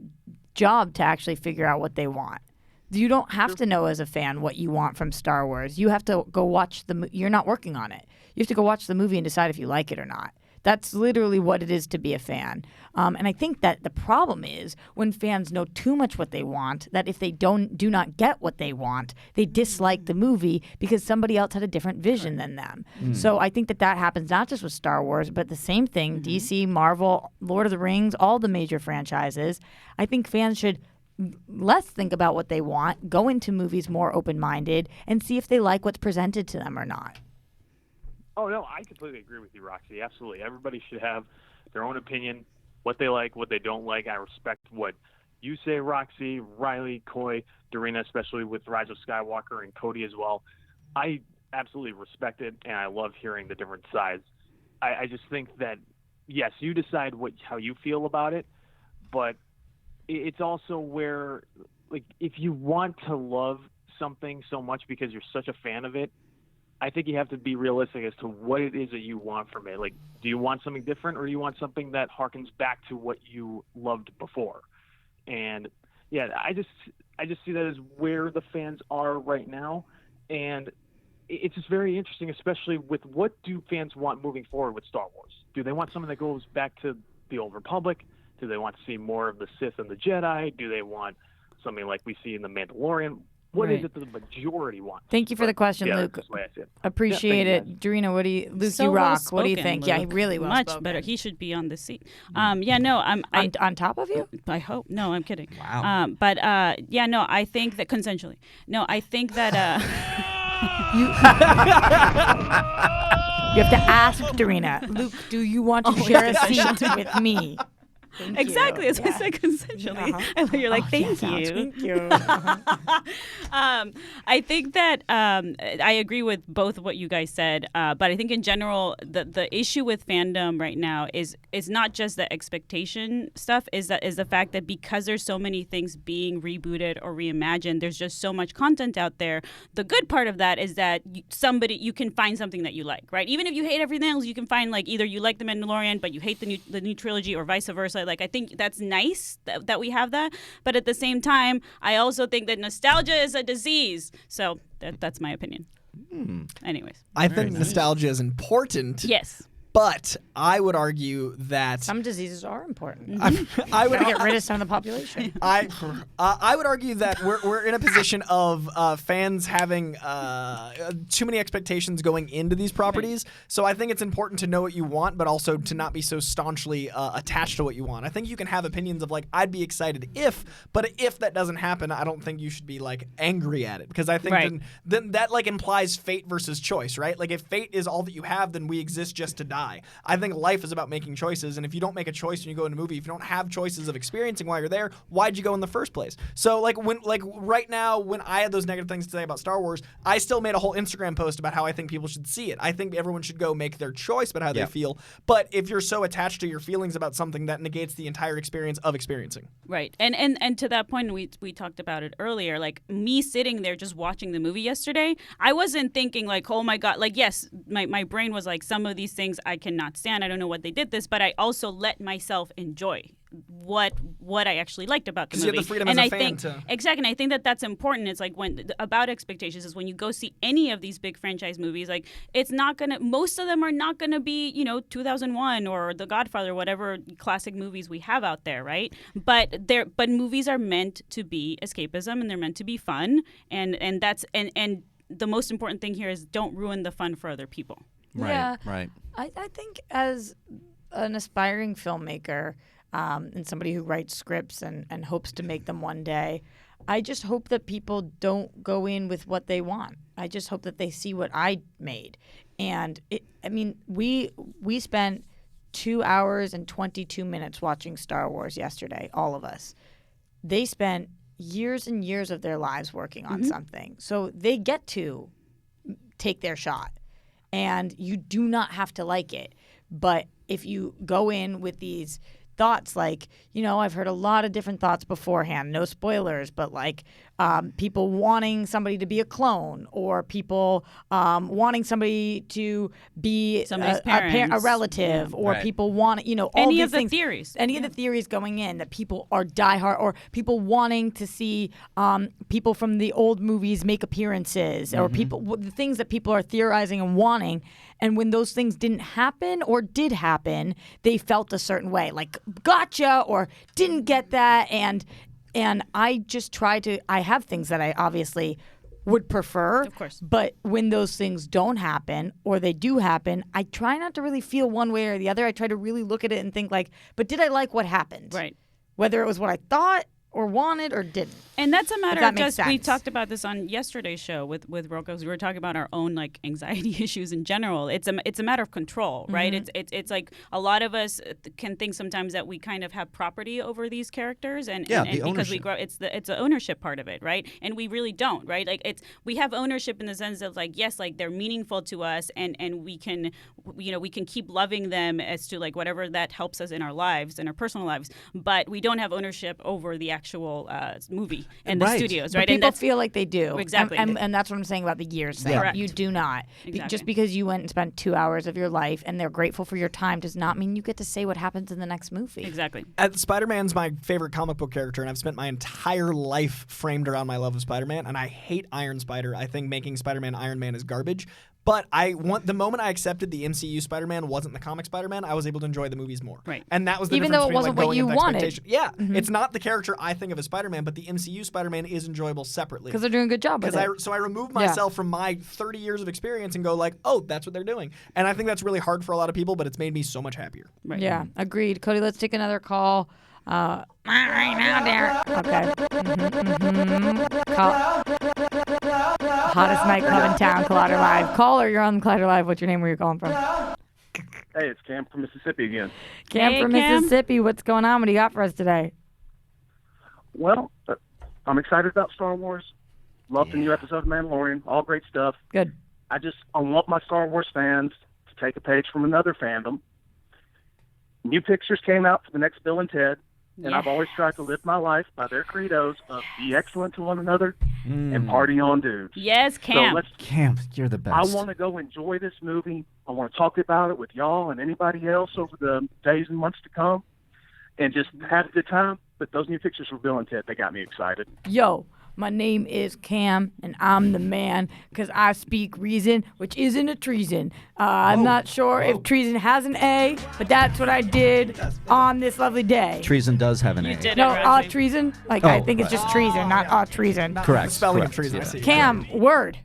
job to actually figure out what they want. You don't have to know as a fan what you want from Star Wars. You have to go watch you're not working on it. You have to go watch the movie and decide if you like it or not. That's literally what it is to be a fan. And I think that the problem is when fans know too much what they want, that if they do not get what they want, they dislike the movie because somebody else had a different vision than them. So I think that happens not just with Star Wars, but the same thing, DC, Marvel, Lord of the Rings, all the major franchises. I think fans should less think about what they want, go into movies more open-minded, and see if they like what's presented to them or not. Oh, no, I completely agree with you, Roxy. Absolutely. Everybody should have their own opinion, what they like, what they don't like. I respect what you say, Roxy, Riley, Coy, Dorina, especially with Rise of Skywalker, and Cody as well. I absolutely respect it, and I love hearing the different sides. I just think that, yes, you decide how you feel about it, but it's also where, like, if you want to love something so much because you're such a fan of it, I think you have to be realistic as to what it is that you want from it. Like, do you want something different, or do you want something that harkens back to what you loved before? And yeah, I just see that as where the fans are right now, and it's just very interesting, especially with what do fans want moving forward with Star Wars. Do they want something that goes back to the Old Republic? Do they want to see more of the Sith and the Jedi? Do they want something like we see in The Mandalorian? What is it that the majority wants? Thank you for the question, Luke. That's the way I see it. Appreciate it. Dorina, Luke, you rock. What do you think? Luke. Yeah, really well Much spoken. better. He should be on the seat. Yeah, no, I'm on top of you. I hope. No, I'm kidding. Wow. But yeah, no, I think that consensually. No, I think that you have to ask Dorina. Luke, do you want to share a seat with me? Thank exactly. you. As I said consensually. And you're like, thank you. Thank you. I think that I agree with both of what you guys said, but I think in general, the issue with fandom right now is not just the expectation stuff, is the fact that because there's so many things being rebooted or reimagined, there's just so much content out there. The good part of that is that you can find something that you like, right? Even if you hate everything else, you can find, like, either you like The Mandalorian, but you hate the new trilogy, or vice versa. Like, I think that's nice that we have that, but at the same time, I also think that nostalgia is a disease. So that's my opinion. Anyways, I think nostalgia is important. Yes. But I would argue that some diseases are important. I would get rid of some of the population. I would argue that we're in a position of fans having too many expectations going into these properties. So I think it's important to know what you want, but also to not be so staunchly attached to what you want. I think you can have opinions of, like, I'd be excited but if that doesn't happen, I don't think you should be, like, angry at it, because I think then that, like, implies fate versus choice, right? Like, if fate is all that you have, then we exist just to die. die. I think life is about making choices, and if you don't make a choice when you go in a movie, if you don't have choices of experiencing while you're there, why'd you go in the first place? So right now, when I had those negative things to say about Star Wars, I still made a whole Instagram post about how I think people should see it. I think everyone should go make their choice about how they feel. But if you're so attached to your feelings about something, that negates the entire experience of experiencing. Right. And to that point, we talked about it earlier, like me sitting there just watching the movie yesterday, I wasn't thinking like, oh my God, like, yes, my brain was like, some of these things I cannot stand. I don't know what they did this, but I also let myself enjoy what I actually liked about the movie. You have the freedom as a fan to... Exactly, and I think that's important. It's like about expectations is when you go see any of these big franchise movies, like most of them are not gonna be 2001 or The Godfather, whatever classic movies we have out there, right? But movies are meant to be escapism and they're meant to be fun, and the most important thing here is don't ruin the fun for other people. Right. I think as an aspiring filmmaker, and somebody who writes scripts and hopes to make them one day, I just hope that people don't go in with what they want. I just hope that they see what I made. And we spent 2 hours and 22 minutes watching Star Wars yesterday, all of us. They spent years and years of their lives working on something. So they get to take their shot. And you do not have to like it. But if you go in with these thoughts like, I've heard a lot of different thoughts beforehand, no spoilers, but like people wanting somebody to be a clone, or people wanting somebody to be a relative, or people want, all any these of the things, theories. Any of the theories going in that people are diehard, or people wanting to see people from the old movies make appearances, or the things that people are theorizing and wanting. And when those things didn't happen or did happen, they felt a certain way, like gotcha or didn't get that. And I just try to. I have things that I obviously would prefer. Of course. But when those things don't happen or they do happen, I try not to really feel one way or the other. I try to really look at it and think like, but did I like what happened? Right. Whether it was what I thought or wanted or didn't. And that's a matter of just, we sense. talked about this on yesterday's show with Rocco, because we were talking about our own like anxiety issues in general. It's a matter of control, right? It's like a lot of us can think sometimes that we kind of have property over these characters, and because we grow, it's the ownership part of it, right? And we really don't, right? Like we have ownership in the sense of like, yes, like they're meaningful to us, and we can keep loving them as to like whatever that helps us in our lives, in our personal lives, but we don't have ownership over the actual movie and the studios, right? But people feel like they do. Exactly. And that's what I'm saying about the years thing. Correct. You do not. Exactly. Just because you went and spent 2 hours of your life and they're grateful for your time does not mean you get to say what happens in the next movie. Exactly. Spider-Man's my favorite comic book character, and I've spent my entire life framed around my love of Spider-Man, and I hate Iron Spider. I think making Spider-Man Iron Man is garbage. But the moment I accepted the MCU Spider-Man wasn't the comic Spider-Man, I was able to enjoy the movies more. Right. And that was the Even difference though it between wasn't what you going wanted. into expectation. Yeah, it's not the character I think of as Spider-Man, but the MCU Spider-Man is enjoyable separately. Because they're doing a good job with it. So I remove myself from my 30 years of experience and go like, oh, that's what they're doing. And I think that's really hard for a lot of people, but it's made me so much happier. Right. Yeah, agreed. Cody, let's take another call. Not right now, Derek. Okay. Hottest nightclub in town, Collider Live. Caller, you're on Collider Live. What's your name? Where you calling from? Hey, it's Cam from Mississippi again. Cam from Mississippi. What's going on? What do you got for us today? Well, I'm excited about Star Wars. Love the new episode of Mandalorian. All great stuff. Good. I want my Star Wars fans to take a page from another fandom. New pictures came out for the next Bill and Ted. And I've always tried to live my life by their credos of be excellent to one another and party on, dudes. Yes, Cam. So Cam, you're the best. I want to go enjoy this movie. I want to talk about it with y'all and anybody else over the days and months to come and just have a good time. But those new pictures from Bill and Ted, they got me excited. Yo, my name is Cam, and I'm the man because I speak reason, which isn't a treason. I'm not sure if treason has an A, but that's what I did on this lovely day. Treason does have an A. did No, treason? Like, I think it's just treason, not treason. Correct. Spelling of correct. treason, Yeah. I see. Cam, word.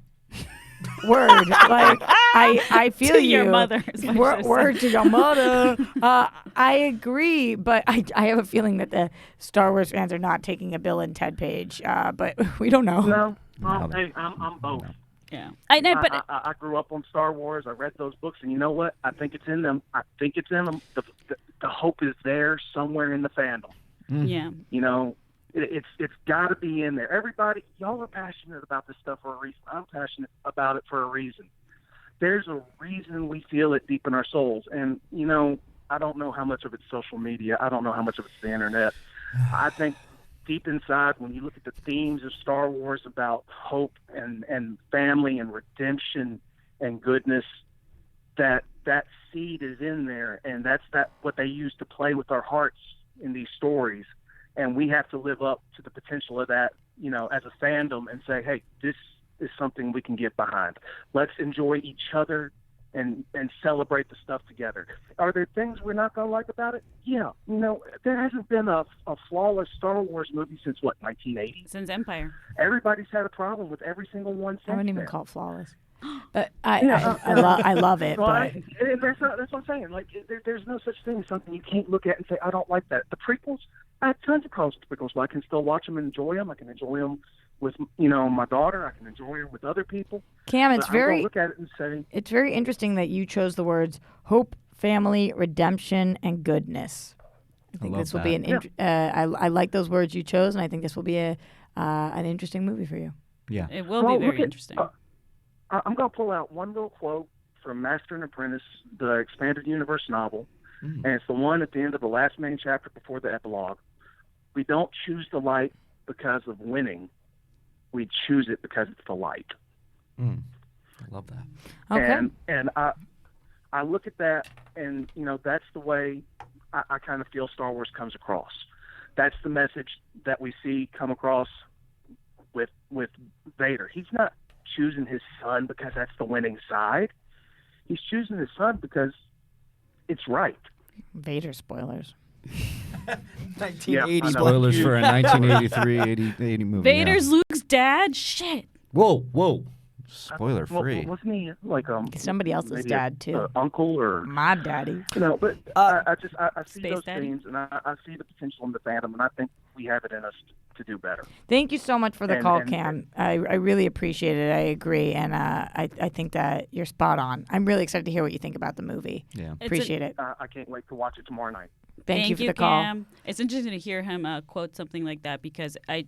Word. Like, I feel To you. your mother is what you just Word to your mother. I agree, but I have a feeling that the Star Wars fans are not taking a Bill and Ted page, but we don't know. No, I'm both. Yeah. I grew up on Star Wars. I read those books, and you know what? I think it's in them. The hope is there somewhere in the fandom. Yeah. You know, it's got to be in there. Everybody, y'all are passionate about this stuff for a reason. I'm passionate about it for a reason. There's a reason we feel it deep in our souls. And, you know, I don't know how much of it's social media. I don't know how much of it's the internet. I think deep inside, when you look at the themes of Star Wars about hope and family and redemption and goodness, that seed is in there, and that's what they use to play with our hearts in these stories. And we have to live up to the potential of that, you know, as a fandom, and say, hey, this is something we can get behind. Let's enjoy each other and celebrate the stuff together. Are there things we're not going to like about it? Yeah. You know, there hasn't been a flawless Star Wars movie since, 1980? Since Empire. Everybody's had a problem with every single one since I wouldn't even then. call it flawless. But I love it. But That's what I'm saying. Like, there's no such thing as something you can't look at and say, I don't like that. The prequels, I have tons of problems with prequels, but I can still watch them and enjoy them. I can enjoy them with, you know, my daughter. I can enjoy them with other people. Cam, But I'm gonna look at it and say, it's very interesting that you chose the words hope, family, redemption, and goodness. I think this will be I like those words you chose, and I think this will be an interesting movie for you. Yeah. It will be very interesting. I'm going to pull out one little quote from Master and Apprentice, the expanded universe novel, and it's the one at the end of the last main chapter before the epilogue. We don't choose the light because of winning. We choose it because it's the light. I love that. Okay. And I look at that, and, you know, that's the way I kind of feel Star Wars comes across. That's the message that we see come across with Vader. He's not choosing his son because that's the winning side. He's choosing his son because it's right. Vader spoilers. 1980 Spoilers for a 1983 80 movie. Vader's Luke's dad? Shit. Whoa. Spoiler free. Wasn't he like somebody else's maybe dad too? Uncle or my daddy? You know, but I see Space those Daddy? themes, and I see the potential in the fandom, and I think we have it in us to do better. Thank you so much for the And- call, and- Cam. I really appreciate it. I agree, and I think that you're spot on. I'm really excited to hear what you think about the movie. Yeah. Appreciate it. I can't wait to watch it tomorrow night. Thank you for the call. Cam. It's interesting to hear him quote something like that, because I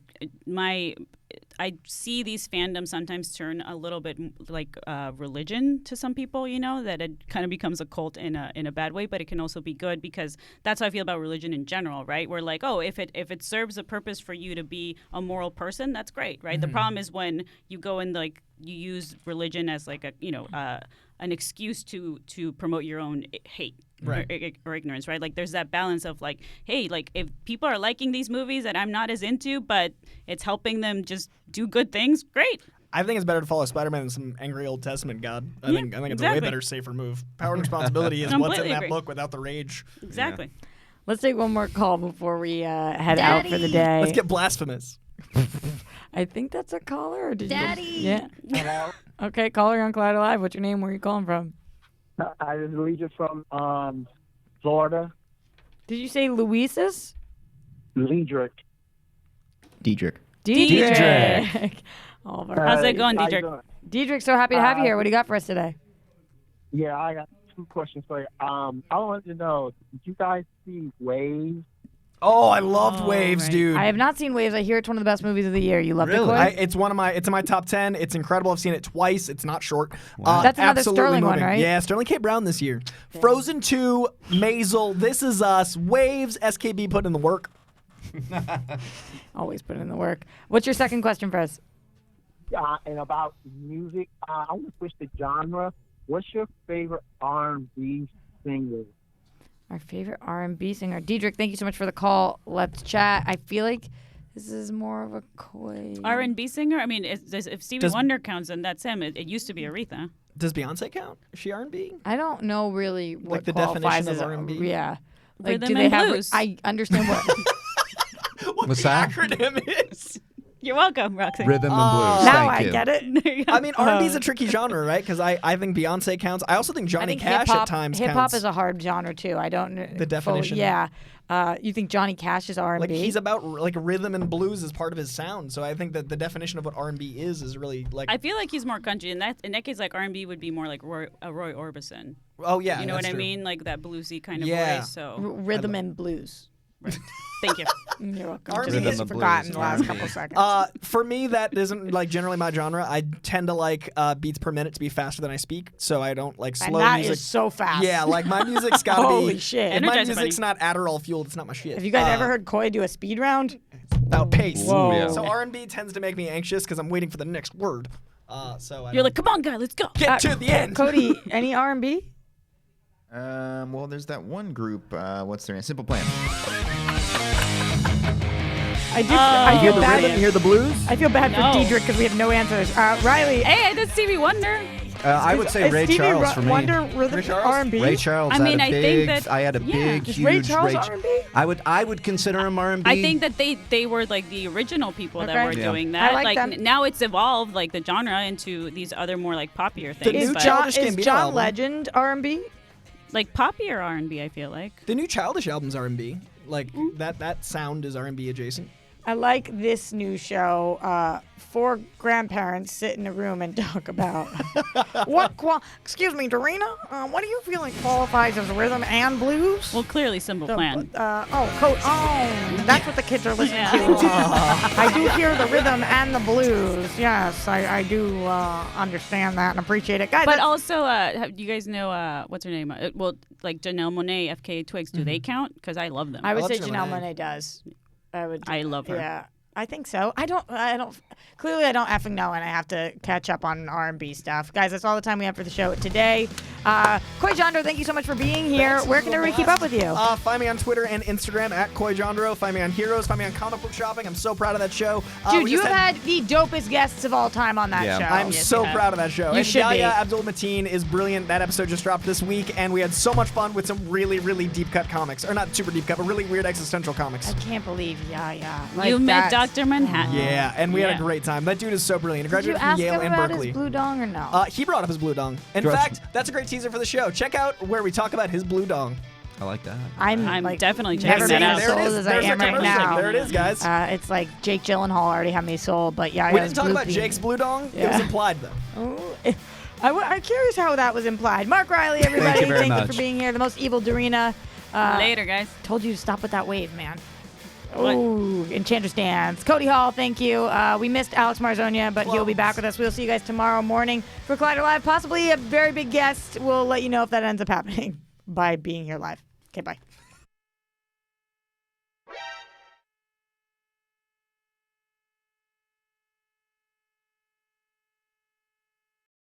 see these fandoms sometimes turn a little bit like religion to some people, you know, that it kind of becomes a cult in a bad way, but it can also be good, because that's how I feel about religion in general, right? We're like, oh, if it serves a purpose for you to be a moral person, that's great, right? The problem is when you go and like you use religion as like a, you know, an excuse to promote your own hate. Right. Or ignorance, right? Like there's that balance of like, hey, like if people are liking these movies that I'm not as into, but it's helping them just do good things, great. I think it's better to follow Spider-Man than some angry Old Testament god. I think it's exactly. a way better, safer move. Power and responsibility is what's in Completely that agree. book without the rage. Exactly. Let's take one more call before we head out for the day. Let's get blasphemous. I think that's a caller. Or did Daddy. You... Yeah. Hello. Okay, caller on Cloud Alive. What's your name? Where are you calling from? I was Luisa from Florida. Did you say Luisis? Liedrich. Diedrich. Diedrich. All of our- How's it going, How you Diedrich? doing? Diedrich, so happy to have you here. What do you got for us today? Yeah, I got two questions for you. I wanted to know, did you guys see Waves? Oh, I loved Waves, right. dude. I have not seen Waves. I hear it's one of the best movies of the year. You loved it, Really? Coy? It's in my top 10. It's incredible. I've seen it twice. It's not short. Wow. That's another absolutely Sterling one, moving. right? Yeah, Sterling K. Brown this year. Frozen 2, Maisel, This Is Us, Waves, SKB put in the work. Always put in the work. What's your second question for us? And about music, I want to switch the genre. What's your favorite R&B singer? Our favorite R&B singer. Diedrich, thank you so much for the call. Let's chat. I feel like this is more of a Coy. R&B singer? I mean, if Stevie Wonder counts, then that's him. It used to be Aretha. Does Beyonce count? Is she R&B? I don't know really what Like the qualifies definition of as R&B? Yeah. Like, Rhythm do they and have? blues. I understand what. What's that? Acronym is. You're welcome, Roxy. Rhythm and blues. Now Thank I you. get it. I mean, R&B is a tricky genre, right? Because I think Beyonce counts. I also think I Johnny think Cash hip-hop, at times hip-hop counts. is a hard genre too. I don't know The definition. Yeah. You think Johnny Cash is R&B? Like he's about like rhythm and blues as part of his sound. So I think that the definition of what R&B is really like. I feel like he's more country. In that case, like R&B would be more like Roy Orbison. Oh yeah, You know what that's I true. mean? Like that bluesy kind of Yeah. voice. So Rhythm and blues. Right. Thank you. You're welcome. R&B Just is get forgotten the last couple seconds. For me, that isn't like generally my genre. I tend to like beats per minute to be faster than I speak, so I don't like slow and that music. is so fast. Yeah, like my music's gotta be. Holy shit. If my Energize music's Bunny. not Adderall fueled, it's not my shit. Have you guys ever heard Koi do a speed round? About pace? Whoa. Yeah. So R&B tends to make me anxious because I'm waiting for the next word. So I You're like, come on, guy, let's go. get to the end. Cody, any R&B? Well, there's that one group. What's their name? Simple Plan. I Hear feel the bad. rhythm, hear the blues. I feel bad for No. Diedrich because we have no answers. Riley. Hey, that's Stevie Wonder. I would say is Ray Stevie Charles for me. Wonder rhythm R&B? Ray Charles. I mean, had a I big, think that- I had a yeah. big, Is huge Ray Charles R&B? I would consider him R&B. I think that they were like the original people that Okay. were Yeah. doing that. I like them. Now it's evolved like the genre into these other more like poppier The things. new but Childish Is Gambino John album. Legend R&B? like poppier R&B, I feel like. The new Childish album's R&B. Like that sound is R&B adjacent. I like this new show. 4 grandparents sit in a room and talk about excuse me, Dorina. What do you feel like qualifies as rhythm and blues? Well, clearly Simple Plan. That's what the kids are listening to. I do hear the rhythm and the blues. Yes, I do understand that and appreciate it, guys. But also, do you guys know what's her name? Well, like Janelle Monáe, FKA Twigs. Do they count? Because I love them. I would love say Janelle Janelle Monáe. Monáe does. I love her. Yeah, I think so. I don't. Clearly, I don't effing know, and I have to catch up on R&B stuff, guys. That's all the time we have for the show today. Koi Jandro, thank you so much for being here. Thanks, Where can everybody keep up with you? Find me on Twitter and Instagram at Koi Jandro. Find me on Heroes. Find me on Comic Book Shopping. I'm so proud of that show. Dude, we you just have had the dopest guests of all time on that Yeah. show. I'm so proud of that show. You and should be. Yahya Abdul-Mateen is brilliant. That episode just dropped this week, and we had so much fun with some really, really deep cut comics. Or not super deep cut, but really weird existential comics. I can't believe, You met Dr. Manhattan. Yeah, and we had Yeah. a great time. That dude is so brilliant. He Did you graduated ask from Yale him and about Berkeley. his blue dong or no? He brought up his blue dong. In fact, that's a great teaser for the show. Check out where we talk about his blue dong. I like that. I'm like, definitely never checking been that as out. There it sold is. as I There's am the right commercial. now. There it is, guys. It's like Jake Gyllenhaal already had me sold, but yeah, We didn't talk about Jake's blue dong. It was Yeah. implied, though. I'm curious how that was implied. Mark Riley, everybody, Thank you very thank you much. for being here. The most evil Dorina. Later, guys. Told you to stop with that wave, man. What? Ooh, Enchantress Dance. Cody Hall, thank you. We missed Alex Marzonia, but he'll be back with us. We'll see you guys tomorrow morning for Collider Live. Possibly a very big guest. We'll let you know if that ends up happening by being here live. Okay, bye.